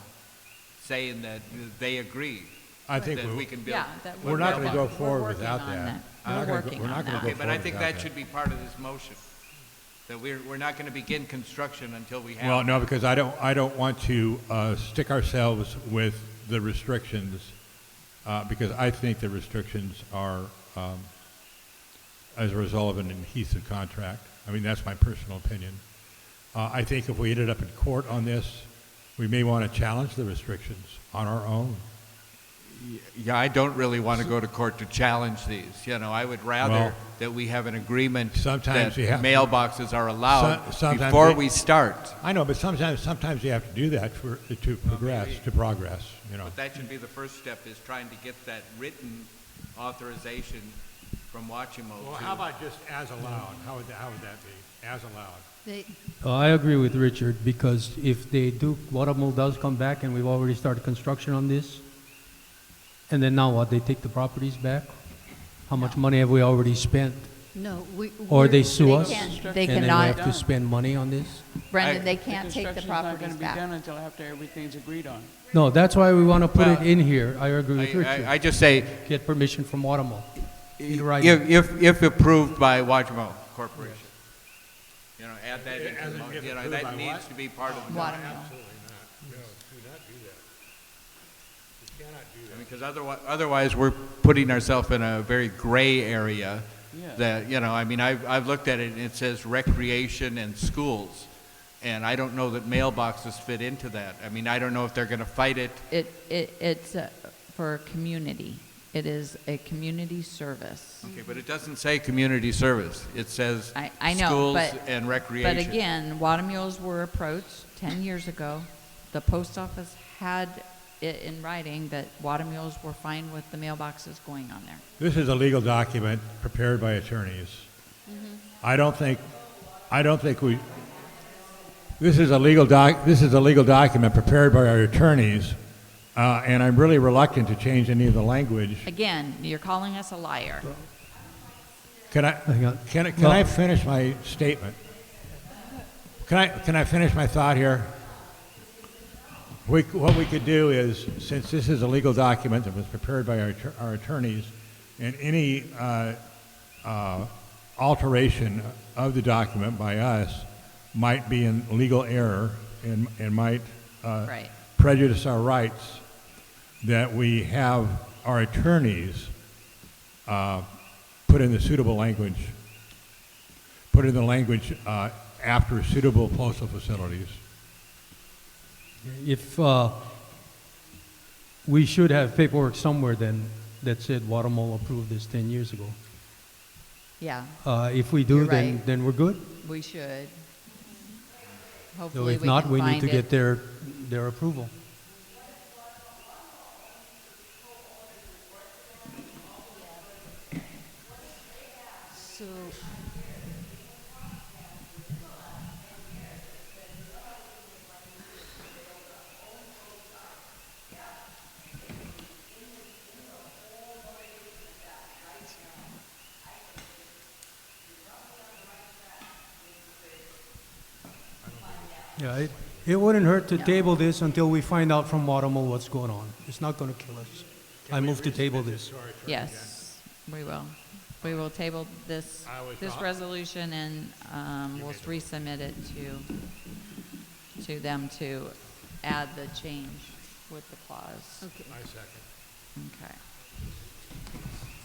saying that they agree. I think that we can build. Yeah, that We're not going to go we're forward working without on that. We're working on that. Okay, but I think that should be part of this motion. That we're not going to begin construction until we have. Well, no, because I don't want to stick ourselves with the restrictions, because I think the restrictions are as a result of an adhesive contract. I mean, that's my personal opinion. I think if we ended up in court on this, we may want to challenge the restrictions on our own. Yeah, I don't really want to go to court to challenge these. You know, I would rather Well, that we have an agreement sometimes that you have- mailboxes are allowed Sometimes before they- we start. I know, but sometimes you have to do that to progress. You know. But that should be the first step, is trying to get that written authorization from Wachimo. Well, how about just as allowed? How would that be? As allowed. I agree with Richard, because if Watermill does come back and we've already started construction on this, and then now what, they take the properties back? How much money have we already spent? No, Or they sue They us? can't- And they then we cannot- have to spend money on this? Brendan, they can't take the construction's not properties going to be back. done until after everything's agreed on. No, that's why we want to put it Well, in here. I agree with Richard. I just say, Get permission from Watermill. In writing. if approved by Wachimo Corporation. You know, add that into As the in, motion. if You know, approved that by needs what? to be part of the Watermill. motion. Absolutely not. No, do not do that. You cannot do that. Because otherwise we're putting ourselves in a very gray area. Yeah. That, you know, I mean, I've looked at it and it says recreation and schools. And I don't know that mailboxes fit into that. I mean, I don't know if they're going to fight it. It's for community. It is a community service. Okay, but it doesn't say community service. It says I know, schools but and recreation. But again, Watermills were approached 10 years ago. The post office had it in writing that Watermills were fine with the mailboxes going on there. This is a legal document prepared by attorneys. I don't think we. This is a legal document prepared by our attorneys, and I'm really reluctant to change any of the language. Again, you're calling us a liar. Can I finish my statement? Can I finish my thought here? What we could do is, since this is a legal document that was prepared by our attorneys, and any alteration of the document by us might be in legal error and might Right. prejudice our rights, that we have our attorneys put in the suitable language, after suitable postal facilities. If we should have paperwork somewhere then that said Watermill approved this 10 years ago. Yeah, If we do, You're right. then we're good. we should. So Hopefully if we not, can we need find to it. get their approval. So, Yeah, it wouldn't hurt to table this until we find out from Watermill what's going on. It's not going to kill us. I move to table this. Yes, we will. We will table this resolution and we'll resubmit it to them to add the change with the clause. okay. I second. Okay.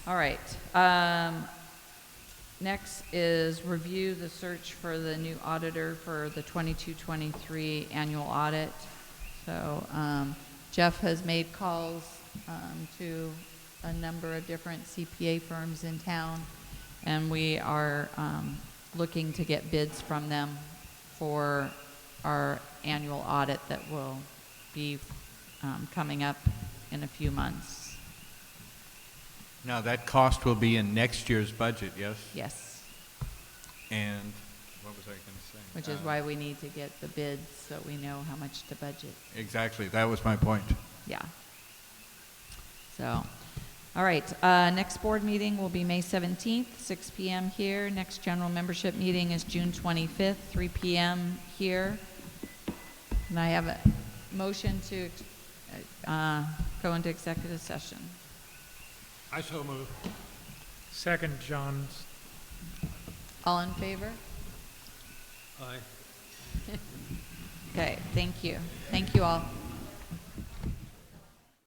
All right. Next is review the search for the new auditor for the 22-23 annual audit. So Jeff has made calls to a number of different CPA firms in town, and we are looking to get bids from them for our annual audit that will be coming up in a few months. Now, that cost will be in next year's budget, yes? Yes. And what was I going to say? Which is why we need to get the bids so we know how much to budget. Exactly, that was my point. Yeah. So, all right, next board meeting will be May 17th, 6 p.m. here. Next general membership meeting is June 25th, 3 p.m. here. And I have a motion to go into executive session. I so move. Second, John's. All in favor? Aye. Okay, thank you. Thank you all.